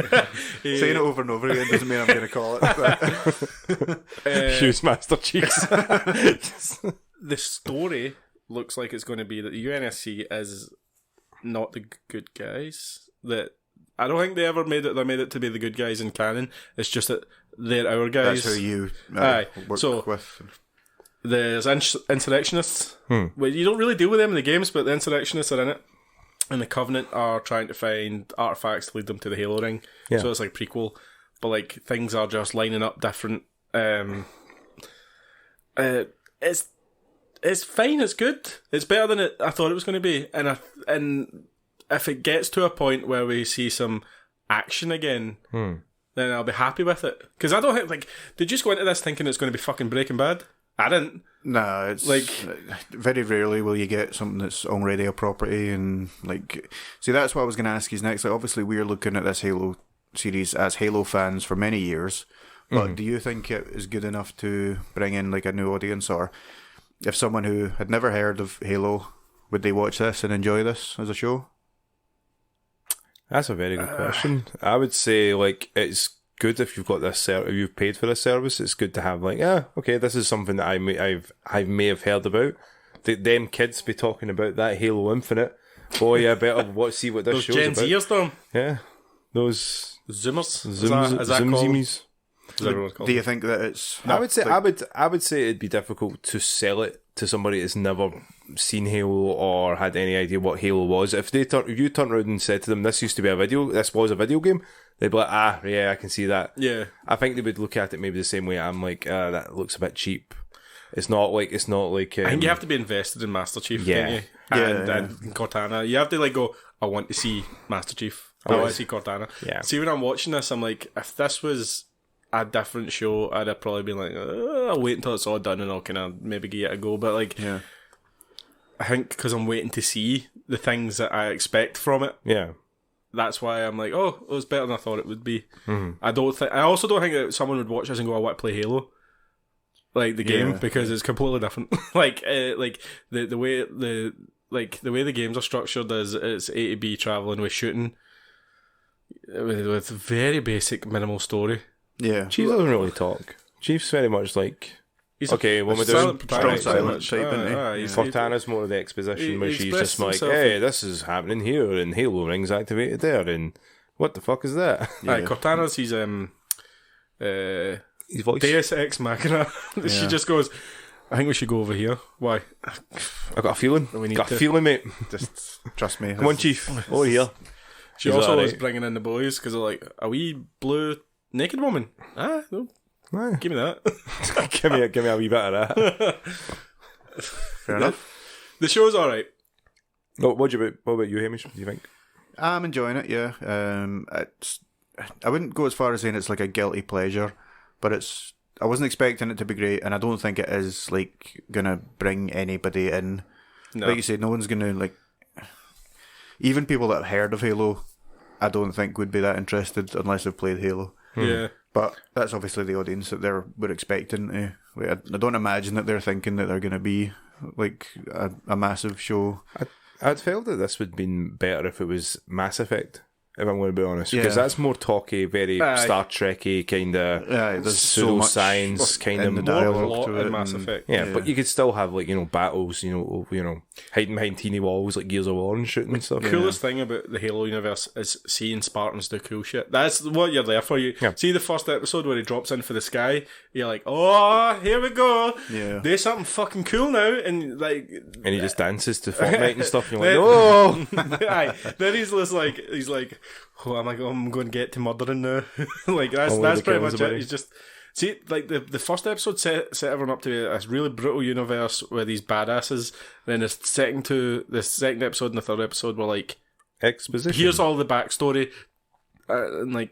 Saying it over and over again doesn't mean I'm going to call it. But Hugh's Master Cheeks. The story looks like it's going to be that the UNSC is not the good guys. That I don't think they ever made it. They made it to be the good guys in canon. It's just that they're our guys. that's who you Aye. work So- with. There's insurrectionists. Well, you don't really deal with them in the games, but the insurrectionists are in it. And the Covenant are trying to find artifacts to lead them to the Halo Ring. Yeah. So it's like prequel, but like things are just lining up different. It's fine. It's good. It's better than I thought it was going to be. And if it gets to a point where we see some action again, then I'll be happy with it. Because I don't think, like, did you just go into this thinking it's going to be fucking Breaking Bad? I didn't. No, it's Like- very rarely will you get something that's already a property, and like, see, that's what I was going to ask you next. Like, obviously, we're looking at this Halo series as Halo fans for many years, but do you think it is good enough to bring in like a new audience, or if someone who had never heard of Halo, would they watch this and enjoy this as a show? That's a very good question. I would say, like, it's good if you've got this if you've paid for this service. It's good to have, like, okay, this is something that I may have heard about. Them kids be talking about that Halo Infinite. Boy, I better see what this Those show's Gen about. Zers, though. Yeah, those Zoomers. Is that called? Zoomies. Is that what it's called? Do you think that it's? I would say I would say it'd be difficult to sell it to somebody that's never seen Halo or had any idea what Halo was. If you turned around and said to them, this was a video game, they'd be like, yeah, I can see that. Yeah. I think they would look at it maybe the same way I'm like, that looks a bit cheap. It's not like I think you have to be invested in Master Chief, Yeah. don't you? And Cortana. You have to like go, I want to see Master Chief. I want to see Cortana. Yeah. See, when I'm watching this, I'm like, if this was a different show, I'd have probably been like, I'll wait until it's all done and I'll kind of maybe give it a go. But like, Yeah. I think because I'm waiting to see the things that I expect from it, yeah. that's why I'm like, oh, it was better than I thought it would be. I also don't think that someone would watch this and go, I want to play Halo, like the game, because it's completely different. like the way the games are structured is it's A to B traveling with shooting with very basic minimal story. Yeah. Chief doesn't really talk. Chief's very much like, He's okay, what am I silent doing? protagonist, Strong pretty silent much. type, isn't he? He's- Cortana's more of the exposition where he she's expressed just like, himself. hey, this is happening here, and Halo Ring's activated there, and what the fuck is that? Aye, Cortana's his His voice. Deus Ex Machina. She just goes, I think we should go over here. Why? I got a feeling. We need Got to- a feeling, mate. Just trust me. Come on, Chief. Over here. She He's also alright. was bringing in the boys because they're like, a wee blue naked woman. No, give me that. give me a wee bit of that. Fair enough. The show's all right. What about you, Hamish? What do you think? I'm enjoying it. Yeah. I wouldn't go as far as saying it's like a guilty pleasure, but I wasn't expecting it to be great, and I don't think it is like gonna bring anybody in. No. Like you said, no one's gonna like. Even people that have heard of Halo, I don't think would be that interested unless they've played Halo. Yeah. But that's obviously the audience that we're expecting to. Like, I don't imagine that they're thinking that they're going to be like a massive show. I'd felt that this would have been better if it was Mass Effect, if I'm going to be honest, because Yeah. that's more talky, very Star Trek-y, kind of There's so much pseudoscience, kind in of the More dialogue plot to it in Mass and- Effect. Yeah, but you could still have like battles, hiding behind teeny walls like Gears of War and shooting and stuff. The coolest thing about the Halo universe is seeing Spartans do cool shit. That's what you're there for. You see the first episode where he drops in for the sky. You're like, oh, here we go. Yeah. There's something fucking cool now, and like, And he just dances to Fortnite and stuff. And you're like, oh, aye. Then he's like, oh, I'm going to get to murdering now. Like that's Only the pretty kills much about it. He's just see like the first episode set everyone up to this really brutal universe where these badasses. Then the second episode and the third episode were like, exposition. here's all the backstory, and like,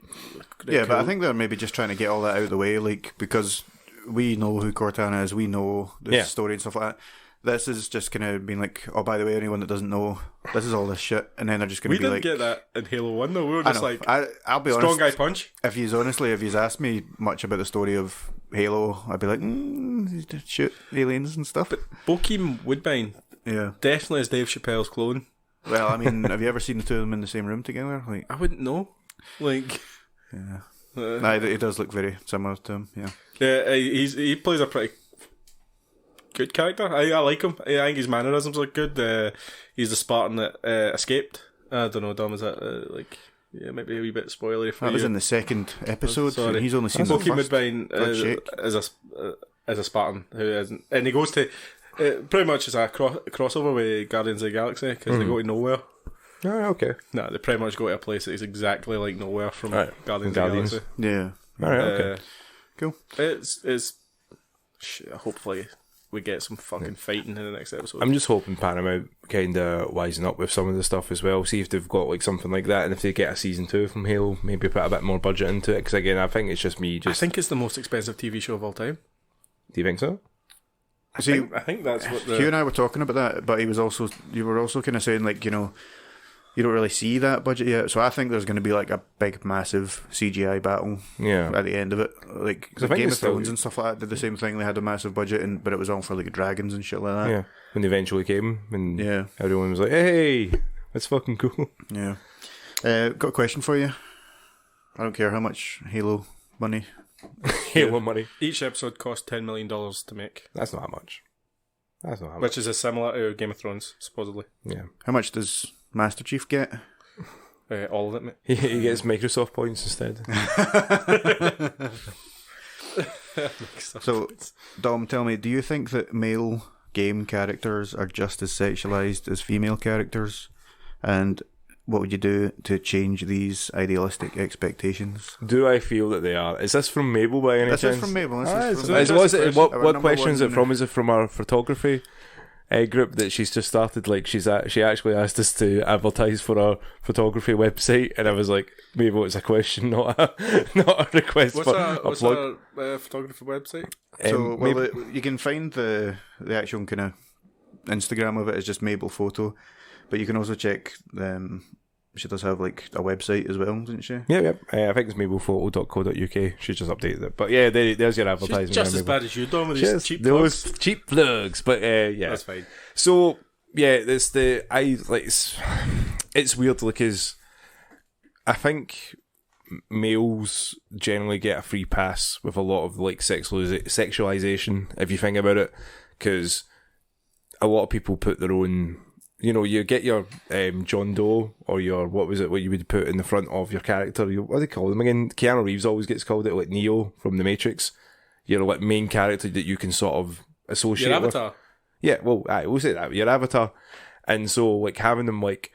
Yeah, but I think they're maybe just trying to get all that out of the way, like, because we know who Cortana is, we know the story and stuff like that. This is just kind of being like, oh, by the way, anyone that doesn't know, this is all this shit, and then they're just going we to be didn't like, get that in Halo 1 though. We were I just know. like, I'll be strong honest. guy punch. If you've asked me much about the story of Halo, I'd be like, shoot aliens and stuff. Bokeem Woodbine Yeah. definitely is Dave Chappelle's clone. Well, I mean, have you ever seen the two of them in the same room together? Like, I wouldn't know. Like, yeah. Nah, he does look very similar to him. Yeah. yeah, he plays a pretty good character. I like him. I think his mannerisms look good. He's the Spartan that escaped. I don't know, Dom, is that like, yeah, maybe a wee bit spoilery for That you. was in the second episode. Sorry. And he's only seen the Bokeem first. Woodbine Good shake. is a Spartan who isn't, and he goes to pretty much as a crossover with Guardians of the Galaxy because they go to nowhere. Oh, okay. No, they pretty much go to a place that is exactly like nowhere from Right. Guardians Guardians. of the Galaxy. Yeah. All right, okay. Cool. It's hopefully we get some fucking fighting in the next episode. I'm just hoping Paramount kind of wisen up with some of the stuff as well. See if they've got like something like that, and if they get a season 2 from Halo, maybe put a bit more budget into it. Because again, I think it's just me. I think it's the most expensive TV show of all time. Do you think so? See, I think that's what Hugh and I were talking about that, but you were also kind of saying like, you don't really see that budget yet. So I think there's going to be like a big, massive CGI battle Yeah. at the end of it. Like I think Game it's of still- Thrones and stuff like that did the same thing. They had a massive budget, but it was all for like dragons and shit like that. Yeah. When they eventually came, and Yeah. everyone was like, "Hey, that's fucking cool." Yeah. Got a question for you. I don't care how much Halo money. Halo money. each episode cost $10 million to make, That's not that much. That's not that much. which is similar to Game of Thrones, supposedly. Yeah. How much does Master Chief get? All of it, mate. He gets Microsoft points instead. So, Dom, tell me, do you think that male game characters are just as sexualized as female characters? And what would you do to change these idealistic expectations? Do I feel that they are? Is this from Mabel by any This chance? is from Mabel. This Ah, is is from it- That's was it, the what question. what Our question is number it one- from? Is it from our photography group that she's just started? Like she actually asked us to advertise for our photography website, and I was like, Mabel, it's a question, not a request What's for our a plug. photography website? So, Mabel- you can find the actual kind of Instagram of it is just Mabel Photo, but you can also check she does have like a website as well, doesn't she? Yeah. I think it's mabelphoto.co.uk. She just updated it, but yeah, there's your advertising. She's just there, as Mabel. bad as you, Dom, with these Cheers. cheap Those plugs. cheap plugs, but yeah, That's fine. So yeah, it's weird because I think males generally get a free pass with a lot of like sexualization if you think about it, because a lot of people put their own. You get your John Doe or your what you would put in the front of your character. What do they call them again? Keanu Reeves always gets called it like Neo from The Matrix. Your like main character that you can sort of associate Your with. avatar. Yeah, well, we'll say that, your avatar. And so, like, having them, like,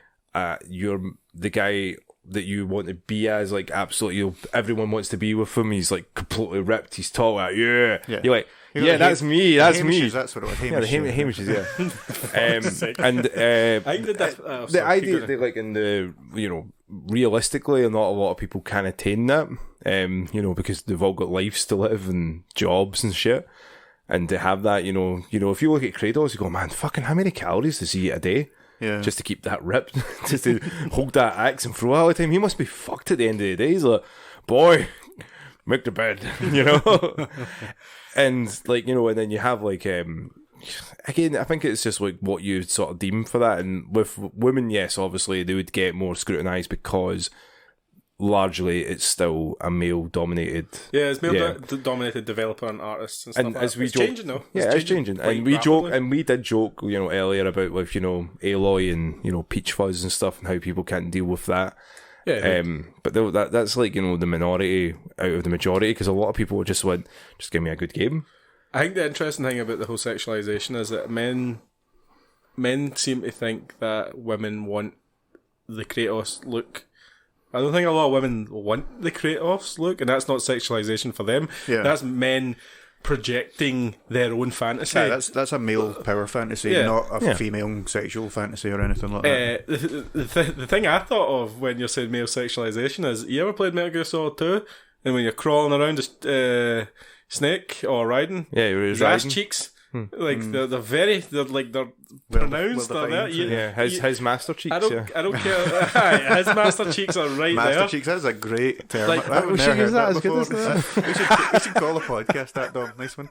you're the guy that you want to be as, like, absolutely, everyone wants to be with him. He's, like, completely ripped. He's tall, yeah. Yeah. You're like, Yeah, that's me. That's me. Hamish, that's what it was. Hamish, Yeah, the Hamish is, yeah. And I think the idea that, like, in the, you know, realistically, not a lot of people can attain that, you know, because they've all got lives to live and jobs and shit. And to have that, you know, if you look at Kratos, you go, man, fucking how many calories does he eat a day? Yeah. Just to keep that ripped, just to hold that axe and throw it all the time. He must be fucked at the end of the day. He's like, boy, make the bed, you know? And, like, you know, and then you have, like, again, I think it's just, like, what you sort of deem for that. And with women, yes, obviously, they would get more scrutinised because largely it's still a male-dominated... Yeah, it's male-dominated developer and artists and stuff and like as that. we It's joke, changing, though. It's changing. And we joke, and we did joke, you know, earlier about, with, you know, Aloy and, you know, Peach Fuzz and stuff and how people can't deal with that. Yeah. But that's like, you know, the minority out of the majority, because a lot of people just went, just give me a good game. I think the interesting thing about the whole sexualization is that men seem to think that women want the Kratos look. I don't think a lot of women want the Kratos look, and that's not sexualization for them. Yeah. That's men projecting their own fantasy. Yeah, that's a male power fantasy, not a female sexual fantasy or anything like that. The thing I thought of when you're saying male sexualization is, you ever played Metal Gear Solid 2? And when you're crawling around a snake or riding, his ass cheeks, like they're pronounced. His master cheeks. I don't care. His master cheeks are right master there. Cheeks, that's a great term. Like, I've never heard that as good before. as that. We should call the podcast that, Dom. Nice one.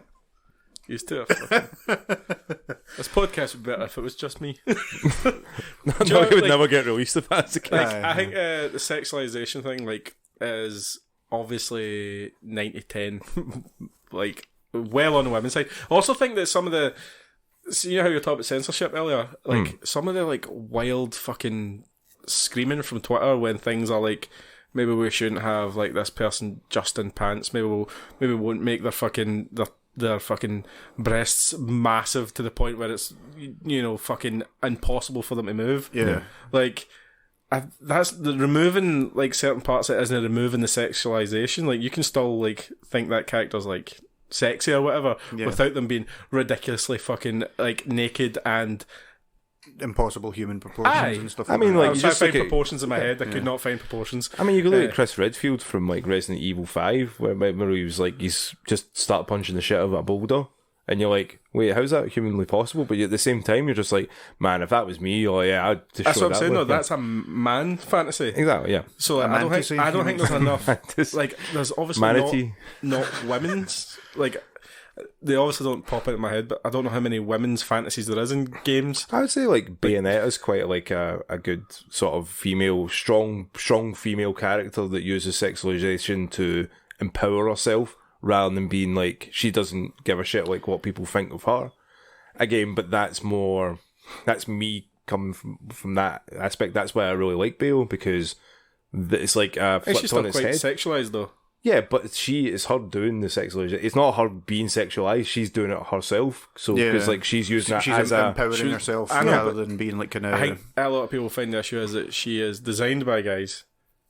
Used to. This podcast would be better if it was just me. No, it would never get released if that's the case. I think the sexualization thing, like, is obviously 90-10, like, well on the women's side. I also think that some of the, so you know how you were talking about censorship earlier, like some of the like wild fucking screaming from Twitter when things are like, maybe we shouldn't have like this person just in pants, maybe we won't make their fucking breasts massive to the point where it's, you know, fucking impossible for them to move. Yeah. Like, that's the removing like certain parts that isn't removing the sexualization. Like, you can still like think that character's like sexy or whatever without them being ridiculously fucking like naked and impossible human proportions and stuff. I mean, like, I you was just trying to look find proportions in my head. I could not find proportions. I mean, you could look at Chris Redfield from like Resident Evil 5, where he was like, he's just start punching the shit out of a boulder, and you're like, wait, how's that humanly possible? But at the same time, you're just like, man, if that was me, I'd just that's show what I'm that saying. way. No, that's a man fantasy. Exactly, yeah. So like, I don't think there's enough. Like, there's obviously not women's. Like, they obviously don't pop out in my head, but I don't know how many women's fantasies there is in games. I would say like Bayonetta's quite like a good sort of female, strong female character that uses sexualization to empower herself rather than being like, she doesn't give a shit like what people think of her. Again, but that's me coming from that aspect. That's why I really like Bale, because it's like flipped She's on still its quite head. sexualized though. Yeah, but it's her doing the sexualization. It's not her being sexualized. She's doing it herself. So because like she's using that as empowering herself rather than being like kind of. I think a lot of people find the issue is that she is designed by guys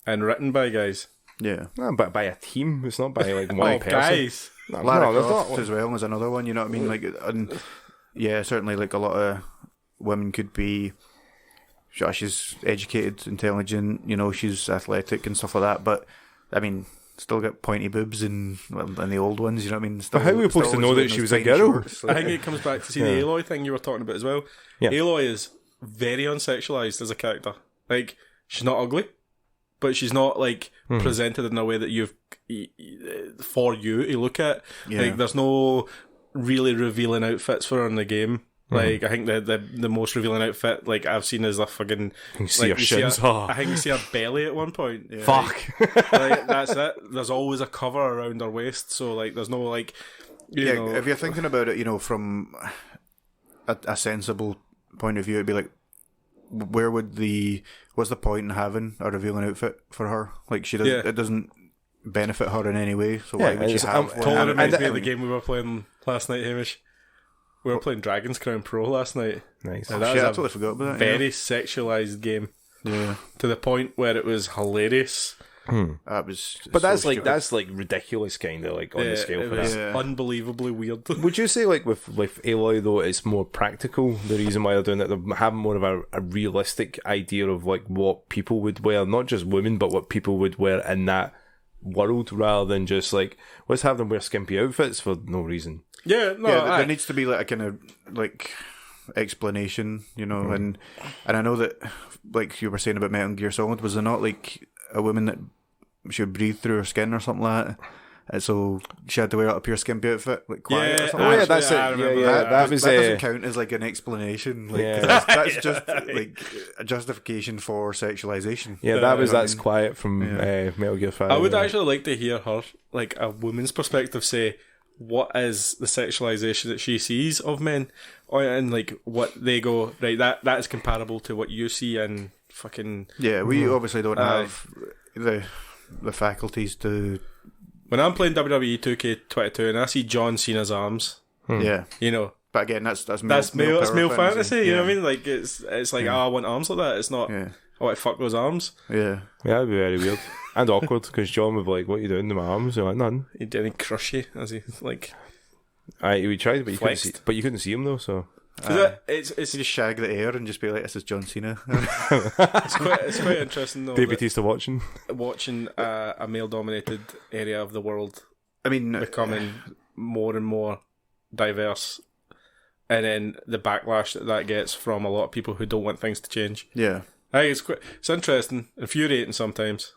and written by guys. Yeah, but by a team. It's not by like one person. Guys. Lara Croft as well as another one. You know what I mean? Like, and yeah, certainly like a lot of women could be. She's educated, intelligent. You know, she's athletic and stuff like that. But I mean. Still got pointy boobs and the old ones, you know what I mean? Still, but how are we supposed to know that she was a girl? Shorts, I think it comes back to the Aloy thing you were talking about as well. Yeah. Aloy is very unsexualized as a character. Like, she's not ugly, but she's not like presented in a way that you've for you to look at. Yeah. Like, there's no really revealing outfits for her in the game. Like, I think the most revealing outfit like I've seen is a fucking. You see her shins. I think you see her belly at one point. Yeah. Fuck. Like, that's it. There's always a cover around her waist, so like there's no like. You know, if you're thinking about it, you know, from a sensible point of view, it'd be like, what's the point in having a revealing outfit for her? Like, she doesn't. Yeah. It doesn't benefit her in any way. So why would she have one? Totally reminds me of the game we were playing last night, Hamish. We were playing Dragon's Crown Pro last night. Nice. And that I totally forgot about that. Very sexualized game. Yeah. To the point where it was hilarious. That was. But so that's like stupid. that's like ridiculous, kind of like on the scale it for was that. unbelievably weird. Would you say like with Aloy though, it's more practical? The reason why they're doing it, they're having more of a realistic idea of like what people would wear, not just women, but what people would wear in that world, rather than just like let's have them wear skimpy outfits for no reason. Yeah, no, yeah, there needs to be like a kind of like explanation, you know, and I know that like you were saying about Metal Gear Solid, was there not like a woman that she would breathe through her skin or something like that? And so she had to wear a pure skimpy outfit, like quiet or something. Oh yeah, that's I it. remember That was that doesn't count as like an explanation. Like, Yeah. 'cause that's just like a justification for sexualization. Yeah, that's quiet from Metal Gear 5. I would actually like to hear her, like a woman's perspective, say what is the sexualization that she sees of men, and like what they go right. That is comparable to what you see in fucking. Yeah, we obviously don't have the faculties to. When I'm playing WWE 2K22 and I see John Cena's arms, Yeah, you know. but again, that's That's male. It's power male fantasy. fantasy. You know what I mean? Like it's like I want arms like that. It's not. Yeah. I want to fuck those arms. Yeah. that'd be very weird and awkward because John would be like, "What are you doing to my arms?" You're like, "None." He didn't crush you as he like. We tried, but Flexed. you couldn't see him though. So It's You just shag the air and just be like, "This is John Cena." it's quite interesting though. David that Batista watching. watching a male dominated area of the world I mean, becoming more and more diverse, and then the backlash that gets from a lot of people who don't want things to change. yeah. I think it's interesting, infuriating sometimes.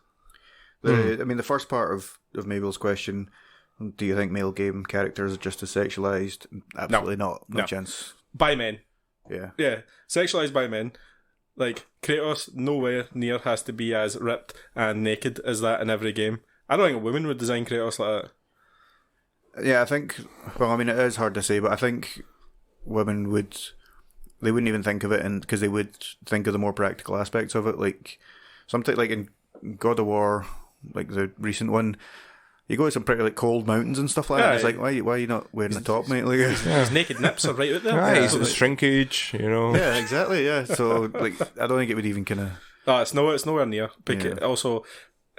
I mean, the first part of Mabel's question: do you think male game characters are just as sexualized? Absolutely not. No chance. By men. Yeah. Yeah, sexualized by men. Like, Kratos nowhere near has to be as ripped and naked as that in every game. I don't think a woman would design Kratos like that. Yeah, I think. Well, I mean, it is hard to say, but I think women would. They wouldn't even think of it, and because they would think of the more practical aspects of it, like something like in God of War, like the recent one. You go to some pretty like cold mountains and stuff like that. It's like, why are you not wearing the top, mate? Like, His naked nips are right out there. It's shrinkage, you know. yeah, exactly. Yeah. So, like, I don't think it would even kind of. It's nowhere near. Also,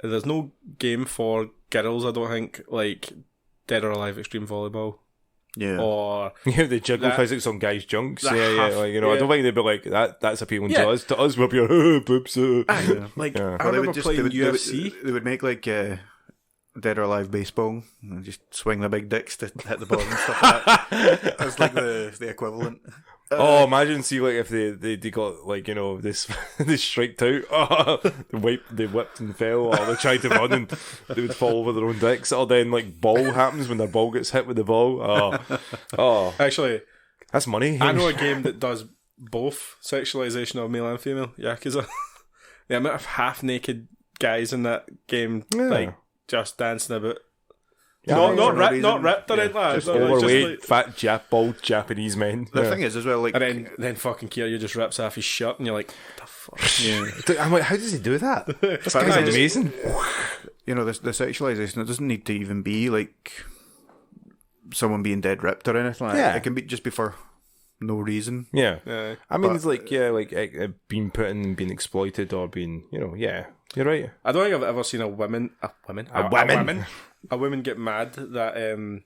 there's no game for girls, I don't think, like Dead or Alive Extreme Volleyball. Yeah. Or Yeah, the juggle physics on guys' junks. Yeah, like, you know, yeah. I don't think they'd be like that. That's appealing Yeah. to us. To us, we'll be like, boobs. like Yeah. I remember playing UFC. They would make like Dead or Alive baseball and just swing the big dicks to hit the ball and stuff like that. That's like the equivalent. Oh, imagine see like if they got like, you know, this they striked out. Oh, they whipped and fell, or they tried to run and they would fall over their own dicks. Or then like ball happens when their ball gets hit with the ball. Oh, Actually, that's money. I know a game that does both sexualization of male and female. Yakuza. The amount of half naked guys in that game, like just dancing about. Yeah, not for no ripped or reason. anything like Just that. Like, overweight, like- fat, bald Japanese men. The thing is as well, like, and then fucking Kiryu just rips off his shirt, and you're like, what the fuck? yeah, I'm like, how does he do that? This But guy's I just- amazing. you know, the sexualization, it doesn't need to even be like someone being dead ripped or anything like that. It can be for no reason. Yeah. Yeah. I mean, But- it's like, being put in, being exploited, or being, you know, yeah, you're right. I don't think I've ever seen a woman get mad that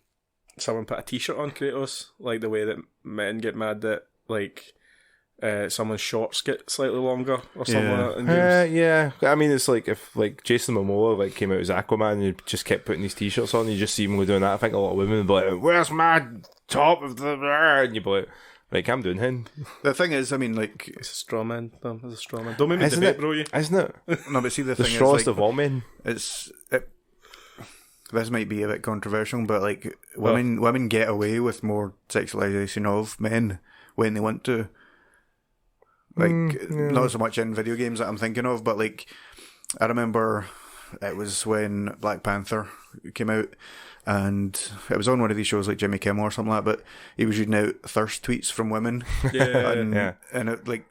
someone put a t-shirt on Kratos, like the way that men get mad that like someone's shorts get slightly longer or something like that in games. Yeah. I mean, it's like if like Jason Momoa like came out as Aquaman and he just kept putting these t-shirts on, you just see him doing that. I think a lot of women would be like, "Where's my top of the?" And you'd be like, I'm doing him. The thing is, I mean, like, It's a straw man. It's a straw man. Don't make me Isn't debate, it? bro. You. Isn't it? no, but see, the The thing strawest is, like, of all men. this might be a bit controversial, but like women get away with more sexualization of men when they want to. Like, not so much in video games that I'm thinking of, but like, I remember it was when Black Panther came out, and it was on one of these shows like Jimmy Kimmel or something like that, but he was reading out thirst tweets from women. Yeah. And it, like,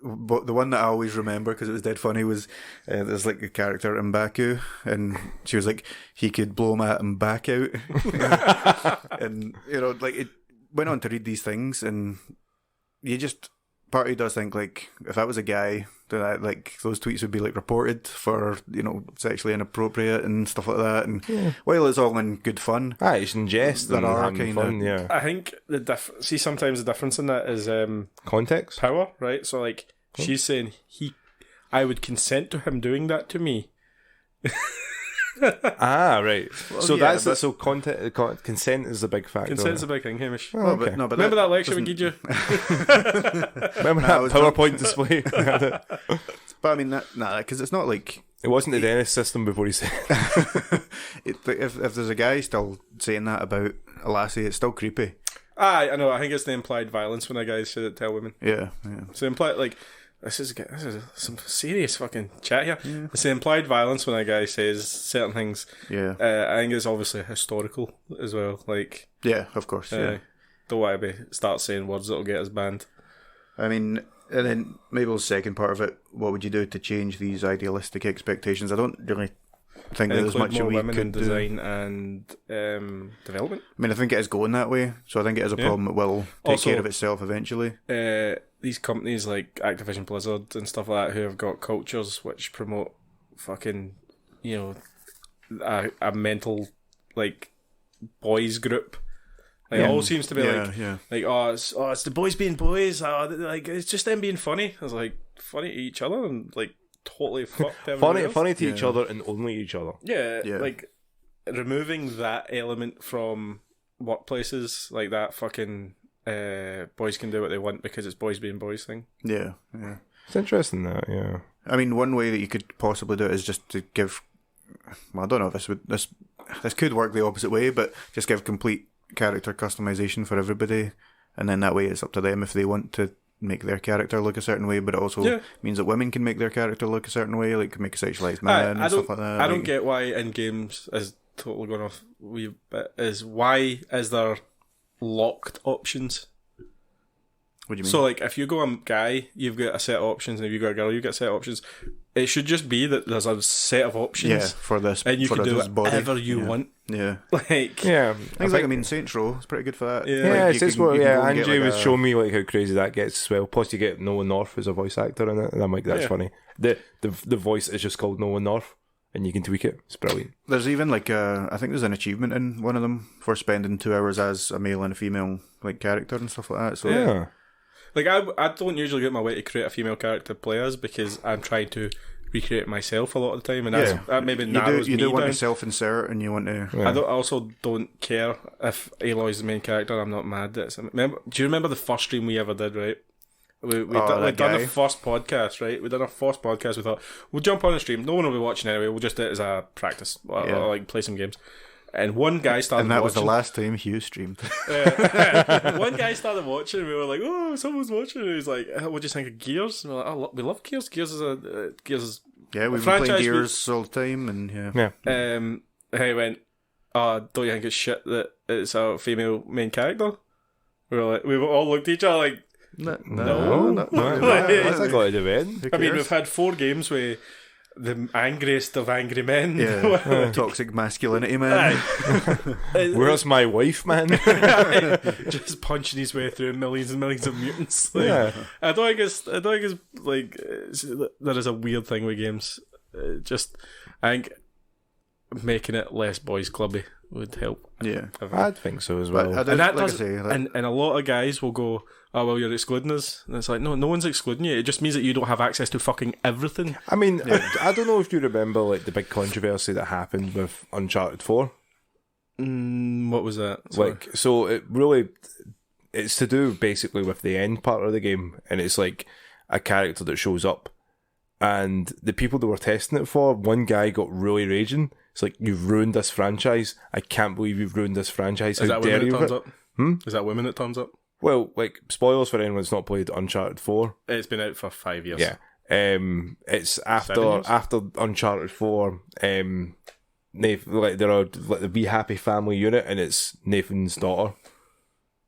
but the one that I always remember because it was dead funny was there's like a character in Baku, and she was like, he could blow my back out. And you know, like, it went on to read these things, and you just part of you does think, like, if that was a guy, then like those tweets would be like reported for, you know, sexually inappropriate and stuff like that. And while it's all in good fun, it's in jest there and are having fun, yeah. I think sometimes the difference in that is Context? power, right? So like she's saying I would consent to him doing that to me. Right. Well, so yeah, that's so consent is the big factor. Consent's a big thing, Hamish. Oh, okay. but Remember that lecture we gave you? Remember that PowerPoint display? But I mean, because it's not like It wasn't the dentist system before he said. if there's a guy still saying that about a lassie, it's still creepy. I know. I think it's the implied violence when a guy said it tell women. Yeah. So implied, like, this is some serious fucking chat here. Yeah. It's the implied violence when a guy says certain things. Yeah. I think it's obviously historical as well. Like, Yeah, of course. Yeah. don't want to start saying words that'll get us banned. I mean, and then Mabel's second part of it, what would you do to change these idealistic expectations? I don't really think there's much more we women in could design and development. I mean, I think it is going that way, so I think it is a problem that will take Also, care of itself eventually. These companies like Activision Blizzard and stuff like that who have got cultures which promote fucking, you know, a mental, like, boys group. Like, it all seems to be like, it's the boys being boys. Like, it's just them being funny. It's like, funny to each other and, like, totally fucked everybody else. Funny to each other and only each other. Yeah, like, removing that element from workplaces, like that fucking boys can do what they want because it's boys being boys thing. Yeah. It's interesting that, yeah. I mean, one way that you could possibly do it is just to give. Well, I don't know if this could work the opposite way, but just give complete character customization for everybody, and then that way it's up to them if they want to make their character look a certain way, but it also means that women can make their character look a certain way, like make a sexualized man and stuff like that. I don't get why in games, is totally going off a wee bit, is why is there locked options? What do you mean? So, like, if you go a guy, you've got a set of options, and if you go a girl, you've got a set of options. It should just be that there's a set of options. for this, and you for can do this whatever body. you want. Yeah. Like, yeah. Things like, I mean, Saints Row is pretty good for that. Yeah, like, it's what, Angie was like showing me like how crazy that gets as well. Plus, you get Nolan North as a voice actor in it, and I'm like, that's funny. The voice is just called Nolan North, and you can tweak it. It's brilliant. There's even like I think there's an achievement in one of them for spending 2 hours as a male and a female like character and stuff like that. So yeah. Like, I don't usually get my way to create a female character play as because I'm trying to recreate myself a lot of the time, and that maybe narrows me down. You do want to self-insert, and you want to. Yeah. I also don't care if Aloy's the main character. I'm not mad. Do you remember the first stream we ever did? Right, we'd done the first podcast. Right, we done our first podcast. We thought we'll jump on the stream. No one will be watching anyway. We'll just do it as a practice, or like play some games. And one guy started watching. And that was the last time Hugh streamed. One guy started watching, and we were like, oh, someone's watching. And he's like, what do you think of Gears? And we're like, oh, we love Gears. Gears is yeah, we've been playing Gears all the time. And And he went, don't you think it's shit that it's a female main character? We all looked at each other like, no. That's not got to do it. I mean, we've had 4 games with the angriest of angry men. Yeah. Toxic masculinity, man. Where's my wife, man? Just punching his way through millions and millions of mutants. Like, I don't think it's like there is a weird thing with games. I think making it less boys clubby would help. Yeah, I think so as well. And that does, and a lot of guys will go, oh, well, you're excluding us. And it's like, no one's excluding you. It just means that you don't have access to fucking everything. I mean, I don't know if you remember like the big controversy that happened with Uncharted 4. What was that? Sorry. Like, so it's to do basically with the end part of the game, and it's like a character that shows up, and the people that were testing it for, one guy got really raging. It's like, you've ruined this franchise. I can't believe you've ruined this franchise. How dare you? Is that women that turns up? Well, like, spoilers for anyone that's not played Uncharted 4. It's been out for 5 years. Yeah. It's after Uncharted 4, Nathan, like, there are like the Be Happy family unit, and it's Nathan's daughter.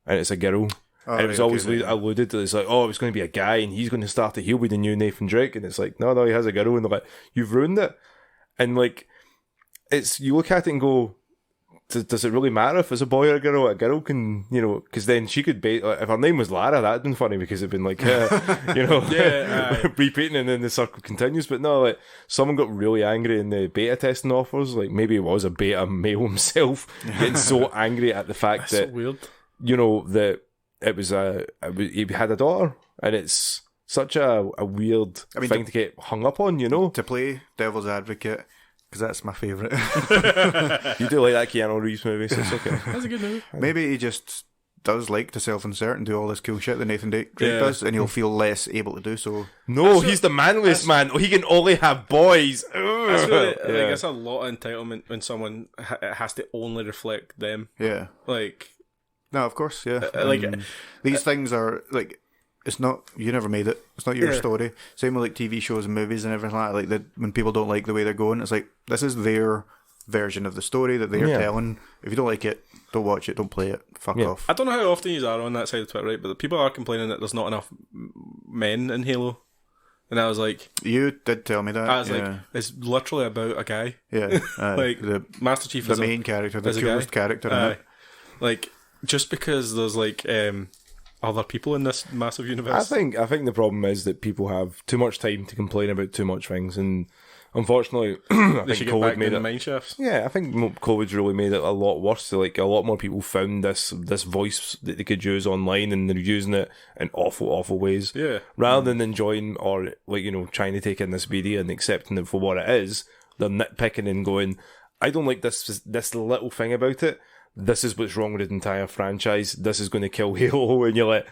And it's a girl. And it was always alluded to, it's like, oh, it's going to be a guy, and he's going to start to heal with the new Nathan Drake. And it's like, no, he has a girl. And they're like, you've ruined it. And like, you look at it and go, does it really matter if it's a boy or a girl? A girl can, because then she could be, if her name was Lara, that'd been funny because it'd been like, repeating and then the circle continues. But no, like, someone got really angry in the beta testing offers. Like, maybe it was a beta male himself getting so angry at the fact That's that, so weird. that it was he had a daughter, and it's such a weird thing to get hung up on, To play devil's advocate, because that's my favourite. You do like that Keanu Reeves movie, so it's okay. That's a good movie. Maybe he just does like to self-insert and do all this cool shit that Nathan Drake does, and he'll feel less able to do so. No, he's the manliest man. He can only have boys. That's really, like, it's a lot of entitlement when someone has to only reflect them. Yeah. Like, no, of course, yeah. These things are like, it's not, you never made it. It's not your story. Same with like TV shows and movies and everything like that. Like, when people don't like the way they're going, it's like, this is their version of the story that they're telling. If you don't like it, don't watch it, don't play it. Fuck off. I don't know how often you are on that side of Twitter, right? But the people are complaining that there's not enough men in Halo. And I was like... You did tell me that. I was like, it's literally about a guy. Yeah. Like, the Master Chief is the main character, the coolest character in it. Like, just because there's like... other people in this massive universe. I think the problem is that people have too much time to complain about too much things, and unfortunately, I think COVID made it. Mine shafts. Yeah, I think COVID's really made it a lot worse. So, like, a lot more people found this voice that they could use online, and they're using it in awful ways. Yeah. Rather than enjoying or trying to take in this media and accepting it for what it is, they're nitpicking and going, "I don't like this little thing about it. This is what's wrong with the entire franchise. This is going to kill Halo," and you're like,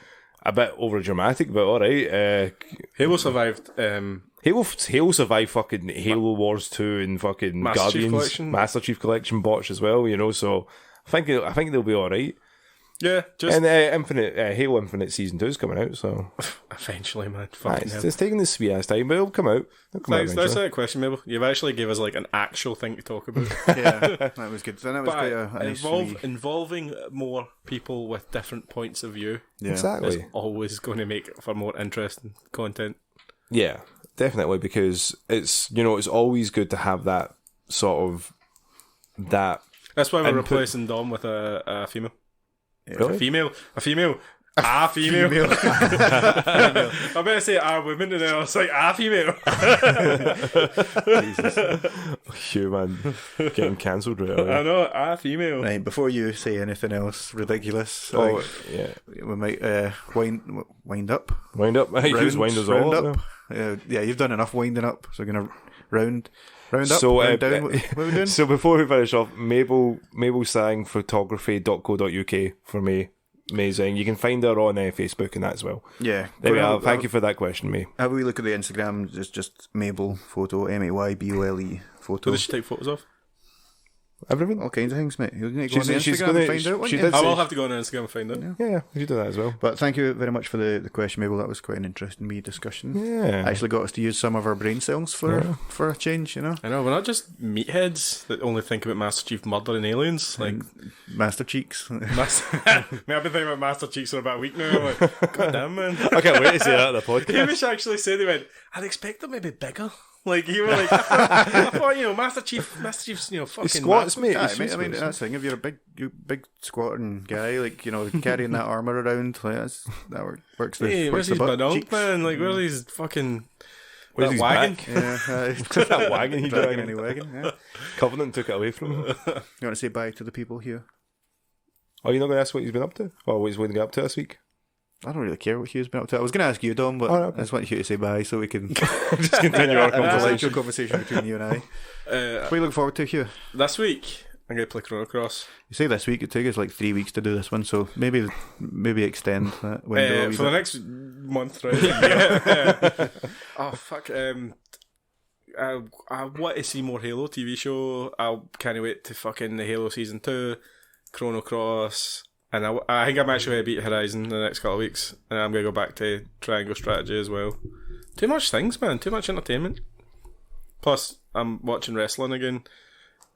a bit over dramatic, but all right. Halo survived. Halo survived fucking Halo Wars 2 and fucking Guardians, Master Chief Collection botch as well. So I think they'll be all right. Yeah, just and Halo Infinite Season 2 is coming out, so eventually, man. It's taking this sweet ass time, but it'll come out. That's a question, Mabel. You've actually gave us like an actual thing to talk about. Yeah, that was good. And that was quite a nice involving more people with different points of view. Yeah. Exactly, is always going to make for more interesting content. Yeah, definitely, because it's it's always good to have that sort of that. That's why we're replacing Dom with a female. Yeah. Really? A female. Female. I'm about to say women, and then I was like, female. Jesus. Hugh, man, getting cancelled right away. I know, female. Right, before you say anything else ridiculous, we might wind up. Wind up. Hugh's wind us all up. Yeah, you've done enough winding up, so we're going to round up, so, round down. What are we doing? So before we finish off, Mabel sang photography.co.uk for me. Amazing. You can find her on Facebook and that as well. Yeah. There we are. Thank you for that question, May. Have a wee look at the Instagram. It's just Mabel photo, Maybole photo. What does she take photos of? Everything? All kinds of things, mate. You're going to go on Instagram and find out, won't you? I will have to go on Instagram and find out. Yeah, you do that as well. But thank you very much for the question, Mabel. That was quite an interesting wee discussion. Yeah. Actually got us to use some of our brain cells for a change, I know, we're not just meatheads that only think about Master Chief murdering aliens. Like Master Cheeks. I've been thinking about Master Cheeks for about a week now. I'm like, God damn, man. I can't wait to see that on the podcast. Hamish actually said, he went, I'd expect them to be bigger. Like, you were like, I thought, Master Chief's, fucking squats, mate. I mean, that's the thing. If you're a big squatting guy, like, carrying that armour around, like, that works. Where's his badonk, man? Like, where's his fucking... Where's his wagon? Yeah, that wagon he dragging any wagon. Yeah. Covenant took it away from him. You want to say bye to the people here? Oh, you're not going to ask what he's been up to? Or what he's going to get up to this week? I don't really care what Hugh's been up to. I was going to ask you, Dom, but I just want Hugh to say bye so we can just continue our conversation between you and I. What do you look forward to, Hugh? This week, I'm going to play Chrono Cross. You say this week, it took us like 3 weeks to do this one, so maybe extend that window for the next month, right? Oh, fuck. I want to see more Halo TV show. I can't wait to fucking the Halo Season 2, Chrono Cross... And I think I'm actually going to beat Horizon in the next couple of weeks. And I'm going to go back to Triangle Strategy as well. Too much things, man. Too much entertainment. Plus, I'm watching wrestling again.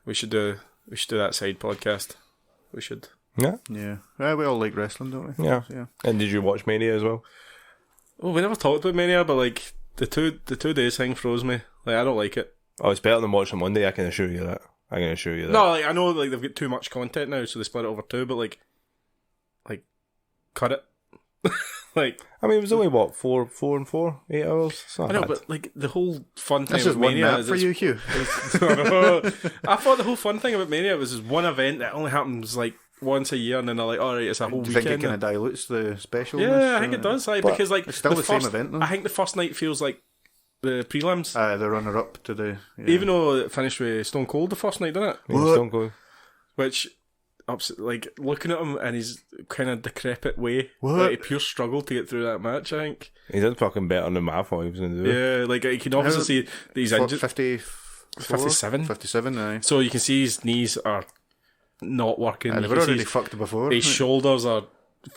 We should do that side podcast. We should. Yeah. Yeah. We all like wrestling, don't we? Yeah. So, yeah. And did you watch Mania as well? Oh, we never talked about Mania, but the 2 days thing froze me. Like, I don't like it. Oh, it's better than watching Monday, I can assure you that. I'm going to show you that. No, like, I know like they've got too much content now, so they split it over two. But like, cut it. Like, I mean, it was only what 4 and 4, 8 hours. It's not I know, bad. but like the whole fun thing This about is one Mania map for you, Hugh. I thought the whole fun thing about Mania was one event that only happens like once a year, and then they're like, all right, it's a whole Do you think weekend. it kind of dilutes the special? Yeah, I think it does. Like, because like it's still the same first, event, though. I think the first night feels like the prelims, The runner-up to the... Yeah. even though it finished with Stone Cold the first night, didn't it? Yeah, What? Stone Cold. Which, like, looking at him and his kind of decrepit way, What? like, he pure struggled to get through that match, I think. He did fucking better than I thought he was going to do. Yeah, like, you can obviously see that he's injured. 57? 57, aye. So you can see his knees are not working. They You were can see already fucked before. his shoulders are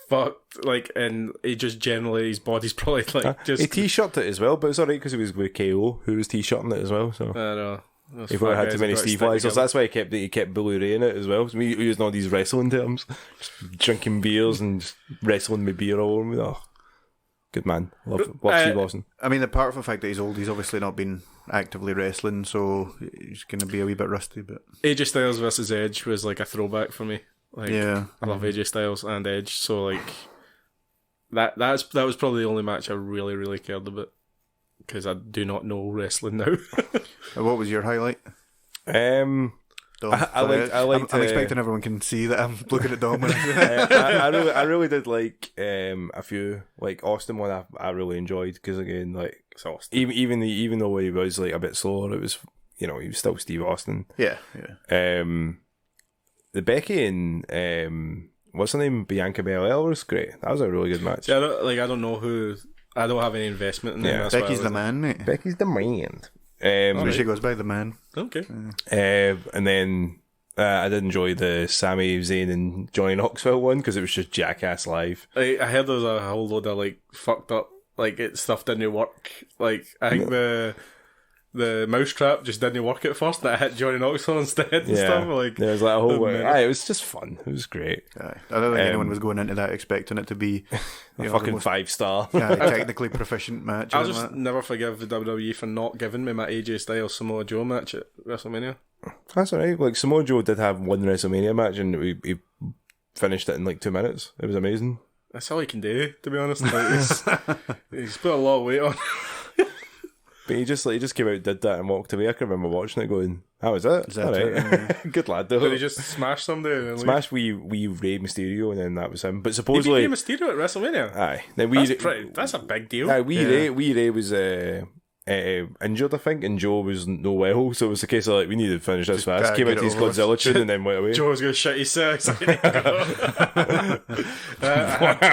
fucked, like, and he just generally, his body's probably, like, just... He t-shirted it as well, but it's alright because he was with KO, who was t-shirting it as well, so... I don't know. Those He fat probably had guys too many have got to Steve stick Weisers. together. That's why he kept Billy Ray in it as well. So we using all these wrestling terms, just drinking beers and just wrestling with beer all over me. Oh, good man. Love Steve Austin. I mean, apart from the fact that he's old, he's obviously not been actively wrestling, so he's going to be a wee bit rusty, but... AJ Styles versus Edge was like a throwback for me. Like, Yeah. I love AJ Styles and Edge, so like that was probably the only match I really, really cared about, because I do not know wrestling now. What was your highlight? Dom, I liked. I'm expecting everyone can see that I'm looking at Dom. I really did like a few, like Austin one. I really enjoyed because again, like It's Austin. even though he was like a bit slower, it was he was still Steve Austin. Yeah. The Becky and what's her name, Bianca Belair was great. That was a really good match. See, I don't know who. I don't have any investment in them. Yeah. That's why I Becky's was- the man, mate. Becky's the man. She goes by the man. Okay. And then I did enjoy the Sami Zayn and Johnny Knoxville one because it was just Jackass live. I heard there was a whole load of like fucked up stuff didn't work. Like I think the mousetrap just didn't work at first. That hit Johnny Knoxville instead and stuff. Like there was like a whole. man. It was just fun. It was great. Aye. I don't think anyone was going into that expecting it to be A the fucking most 5-star. technically proficient match. I'll and just that. never forgive the WWE for not giving me my AJ Styles Samoa Joe match at WrestleMania. That's alright. Like Samoa Joe did have one WrestleMania match and he finished it in like 2 minutes. It was amazing. That's all he can do, to be honest. Like, he's put a lot of weight on. But he just came out, did that, and walked away. I can remember watching it, going, "How was it? Is that Alright. Good lad, though." Did he just smash somebody? And then Smash wee Rey Mysterio, and then that was him. But He beat supposedly, Rey Mysterio at WrestleMania. aye. Then That's a big deal. Wee Ray was injured, I think, and Joe was no well, so it was a case of like we needed to finish this fast. Came get out to his it over Godzilla tune and then went away. Joe was going to shit his sex. Too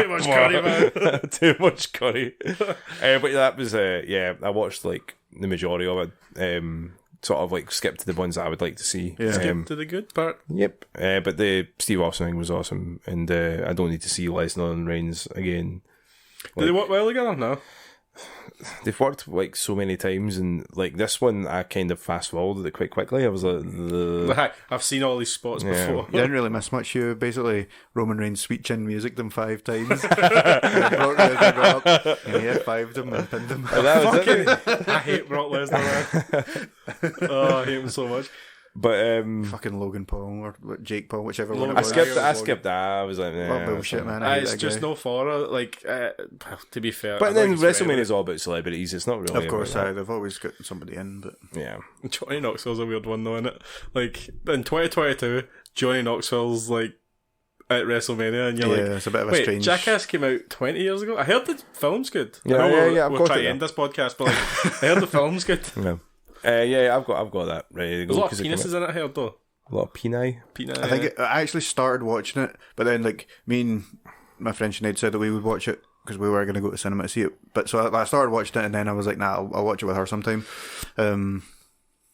much curry, man. Too much curry. But that was I watched like the majority of it. Sort of like skipped to the ones that I would like to see. Yeah. Skip to the good part. Yep. But the Steve Austin thing was awesome, and I don't need to see Lesnar and Reigns again. Did they work well together? No. They've worked like so many times, and like this one, I kind of fast forwarded it quite quickly. I was like, I've seen all these spots before. You didn't really miss much. You basically Roman Reigns sweet chin music them 5 times. And Brock Lesnar got up and he F5'd him and pinned him. that was it. I hate Brock Lesnar, man. Oh, I hate him so much. But Fucking Logan Paul or Jake Paul, whichever Logan one. I it was. skipped that. I was like, What bullshit, man. I hate It's that just guy. no for like. To be fair, But I then think it's WrestleMania is all about celebrities. It's not really. Of course, about they've always got somebody in, but that. Yeah. Johnny Knoxville's a weird one, though, isn't it? Like in 2022, Johnny Knoxville's like at WrestleMania, and you're yeah, like, it's a bit of a wait, strange. Jackass came out 20 years ago. I heard the film's good. Yeah, I know yeah, I've we're got trying it to now. end this podcast, but like, I heard the film's good. Yeah. I've got that ready to go. There's a lot of 'cause it came penises in it, I heard, though. out- a lot of peni. I think I actually started watching it, but then like me and my friend Sinead said that we would watch it because we were going to go to cinema to see it. But so I started watching it, and then I was like, nah, I'll watch it with her sometime. And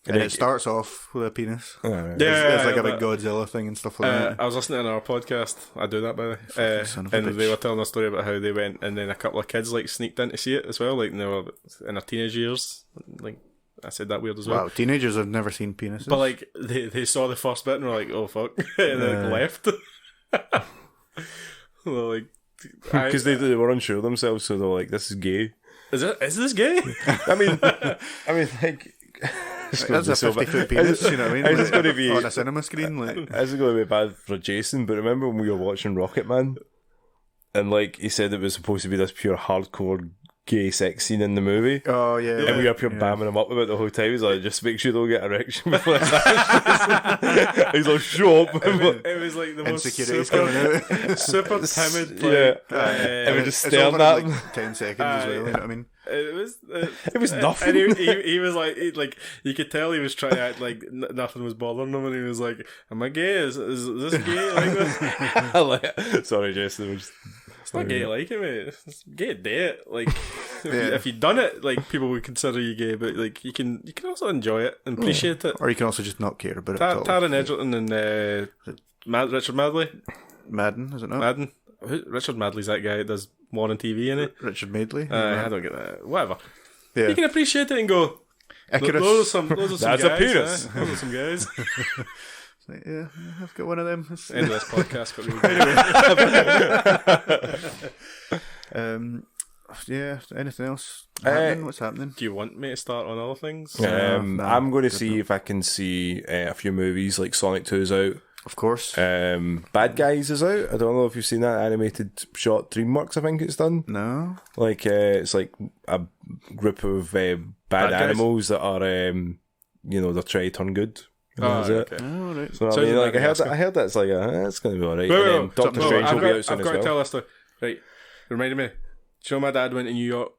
it starts off with a penis. Oh, right. Yeah, It's like a but- big Godzilla thing and stuff like that. I was listening to our podcast. I do that, by the way. son of a And bitch. they were telling a story about how they went, and then a couple of kids like sneaked in to see it as well. Like they were in their teenage years. Like I said that weird as well. Wow, teenagers have never seen penises. But like they saw the first bit and were like, "Oh fuck," and then left. Like, Because they were unsure of themselves, so they're like, "This is gay." is this gay? I mean, like, That's a 50-foot penis, you know what I mean? Is this going to be on a cinema screen? Like, This is going to be bad for Jason, but remember when we were watching Rocket Man? And like he said it was supposed to be this pure hardcore gay sex scene in the movie. oh yeah, And we were up here bamming him up about the whole time. He's like, just make sure you don't get erection before this happens. He's like, shut up. It was like the most insecurities coming out. super timid. Yeah. Like, And we just It's staring over at in, him. like 10 seconds as well, you know what I mean? It was. It was nothing. And he was like you could tell he was trying to act like nothing was bothering him, and he was like, "Am I gay? Is this gay like this?" Sorry, Jason. It's not gay like it, mate. It's gay at date. Like if you'd done it, like people would consider you gay, but like you can also enjoy it and appreciate it. Or you can also just not care about it at all. Taron Egerton and Richard Madley. Madden, is it not? Madden. Richard Madley's that guy that does morning TV, innit? Richard Madeley? I don't get that. Whatever. Yeah. You can appreciate it and go, Icarus. those are some That's guys. a penis. Those are some guys. It's like, yeah, I've got one of them. End of this podcast. Yeah, anything else happening? What's happening? Do you want me to start on other things? I'm going to see if I can see a few movies like Sonic 2 is out. Of course. Bad Guys is out. I don't know if you've seen that animated short. DreamWorks, I think it's done. No. Like it's like a group of bad guys? animals that are, they're trying to turn good. Oh, That's it. okay. Oh, right. So, So I mean, is it like, Madagascar? I heard that's like it's going to be alright. Wait, And wait, then wait. Doctor Strange will be out soon I've got as to tell well. this story. Right. Reminded me. Do you know my dad went to New York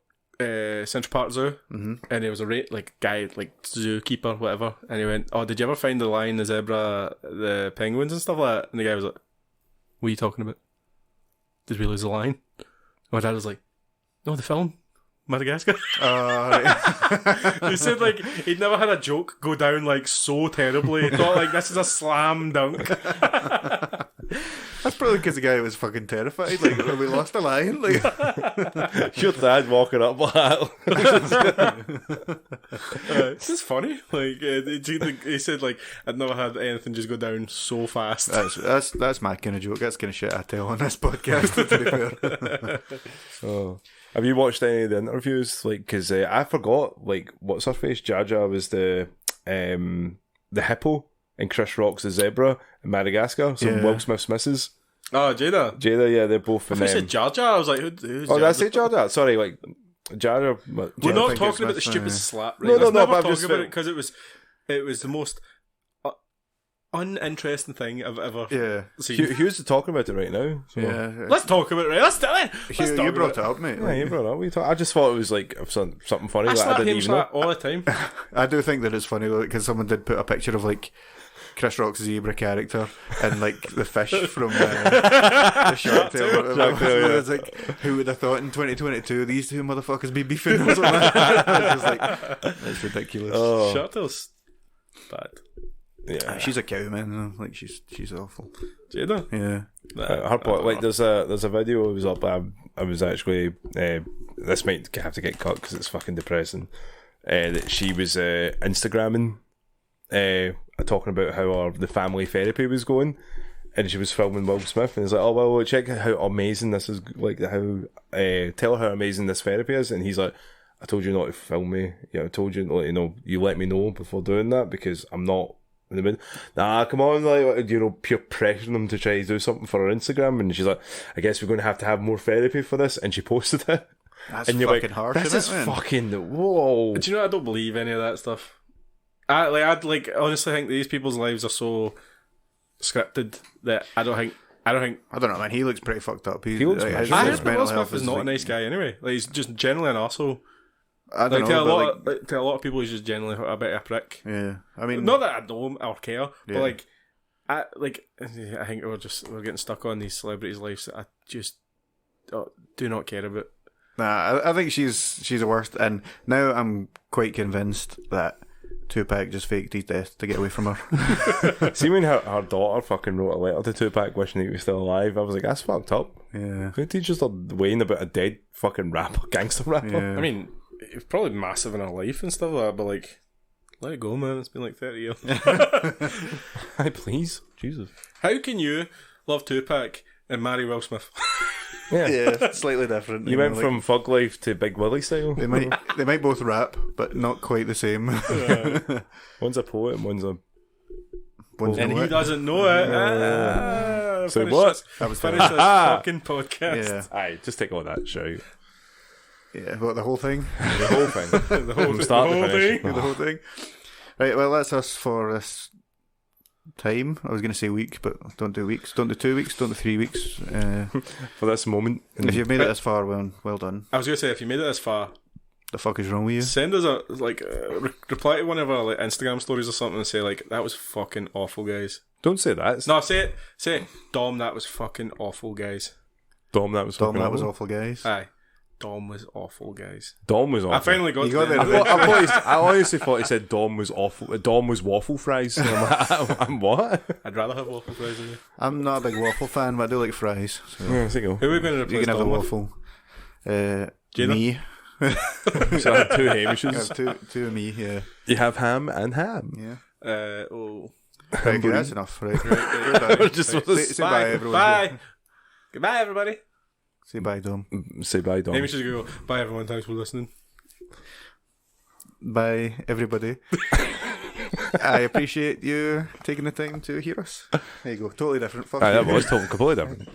Central Park Zoo, and there was a guy, like zookeeper, whatever, and he went, "Oh, did you ever find the lion, the zebra, the penguins and stuff like that?" And the guy was like, "What are you talking about? Did we lose the lion?" And my dad was like, "No, the film Madagascar." Right. He said like he'd never had a joke go down like so terribly. He thought like this is a slam dunk. That's probably because the guy was fucking terrified. Like, we lost a lion. Like, Your dad walking up like that. This is funny. Like he said, like I'd never had anything just go down so fast. that's my kind of joke. That's kind of shit I tell on this podcast. To be fair. Oh. Have you watched any of the interviews? Like, because I forgot, like, what's her face? Jar Jar was the hippo, and Chris Rock's the zebra in Madagascar. So Will Smith's missus. Oh, Jada, yeah, they're both in I said Jar Jar. I was like, who's oh, Jar did I say Jar Jar? Sorry, like, Jar Jar. We're not think talking about the it's stupid Smith, slap. Right? No, Let's never but I'm talk just about it because it was the most uninteresting thing I've ever seen. Hugh's talking about it right now. So. Yeah. Let's talk about it. Right? Let's talk You about brought it. it up, mate. Yeah, you brought it up. I just thought it was like something funny I that I slap didn't him even know. all the time. I do think that it's funny though, because someone did put a picture of like Chris Rock's zebra character and like the fish from the Shark Tale. Shark Tale, yeah. It's like, who would have thought in 2022 these two motherfuckers be beefing or something? It's just like, that's ridiculous. Oh, Shark Tale's bad. yeah. She's a cow, man. Like she's awful. Jada. Yeah. Her point, like there's a video it was up. I was actually this might have to get cut because it's fucking depressing. That she was Instagramming, talking about how the family therapy was going, and she was filming Will Smith, and he's like, "Oh well, check how amazing this is. Like how tell her how amazing this therapy is," and he's like, "I told you not to film me. I told you, you let me know before doing that because I'm not." In the mid, nah, come on, like pure pressuring them to try to do something for her Instagram, and she's like, I guess we're going to have more therapy for this, and she posted it. That's and you're fucking like, harsh. this is fucking whoa. Do you know I don't believe any of that stuff. I'd honestly think these people's lives are so scripted that I don't know, man. He looks pretty fucked up. He looks his I mental heard Will health Smith is not a nice guy anyway. Like he's just generally an arsehole. I don't Like know. to a lot of people, he's just generally a bit of a prick. Yeah, I mean, Not that I know him or care, Yeah. but like, I think we're getting stuck on these celebrities' lives that I just do not care about. nah. I think she's the worst, and now I'm quite convinced that Tupac just faked his death to get away from her. See when her daughter fucking wrote a letter to Tupac wishing he was still alive, I was like, that's fucked up. Yeah, Who did just weighing about a dead fucking rapper, gangster rapper? yeah. I mean, it's probably massive in her life and stuff like that, but like, let it go, man. It's been like 30 years. Hi, please, Jesus. How can you love Tupac and marry Will Smith? Yeah. slightly different. You went from Fug Life to Big Willie style. They might both rap, but not quite the same. One's a poet and one's a... And he doesn't know it. So what? Finish this fucking podcast. Yeah. Aye, just take all that shout. Yeah, what, the whole thing? The whole thing. From start to finish. The whole thing. Right, well, that's us for this time. I was going to say week, but don't do weeks. Don't do 2 weeks. Don't do 3 weeks. For this moment. If you've made it this far, well done. I was going to say, if you made it this far, The fuck is wrong with you? send us a reply to one of our like Instagram stories or something and say like, that was fucking awful, guys. Don't say that. It's No, say it. Dom, that was fucking awful, guys. Dom, that was Dom, fucking that was awful. awful, guys. Aye. Dom was awful, guys. Dom was awful. I finally got You to got the there end of it. I honestly thought he said Dom was awful. Dom was waffle fries. And I'm like, I'm what? I'd rather have waffle fries than you. I'm not a big waffle fan, but I do like fries. So Yeah, there you go. Who are we going to you replace can have the Dom with? waffle. Gina? Me. So I had two I Hamishes. have two of me, yeah. You have ham and ham. Yeah. Oh. Right, okay, that's enough. Right. We're done. Just Right, was- say bye, everyone. Bye. Goodbye, everybody. Say bye, Dom. Say bye, Dom. Maybe we should go. Bye, everyone. Thanks for listening. Bye, everybody. I appreciate you taking the time to hear us. There you go. Totally different. Fuck Aye, you. that was completely different.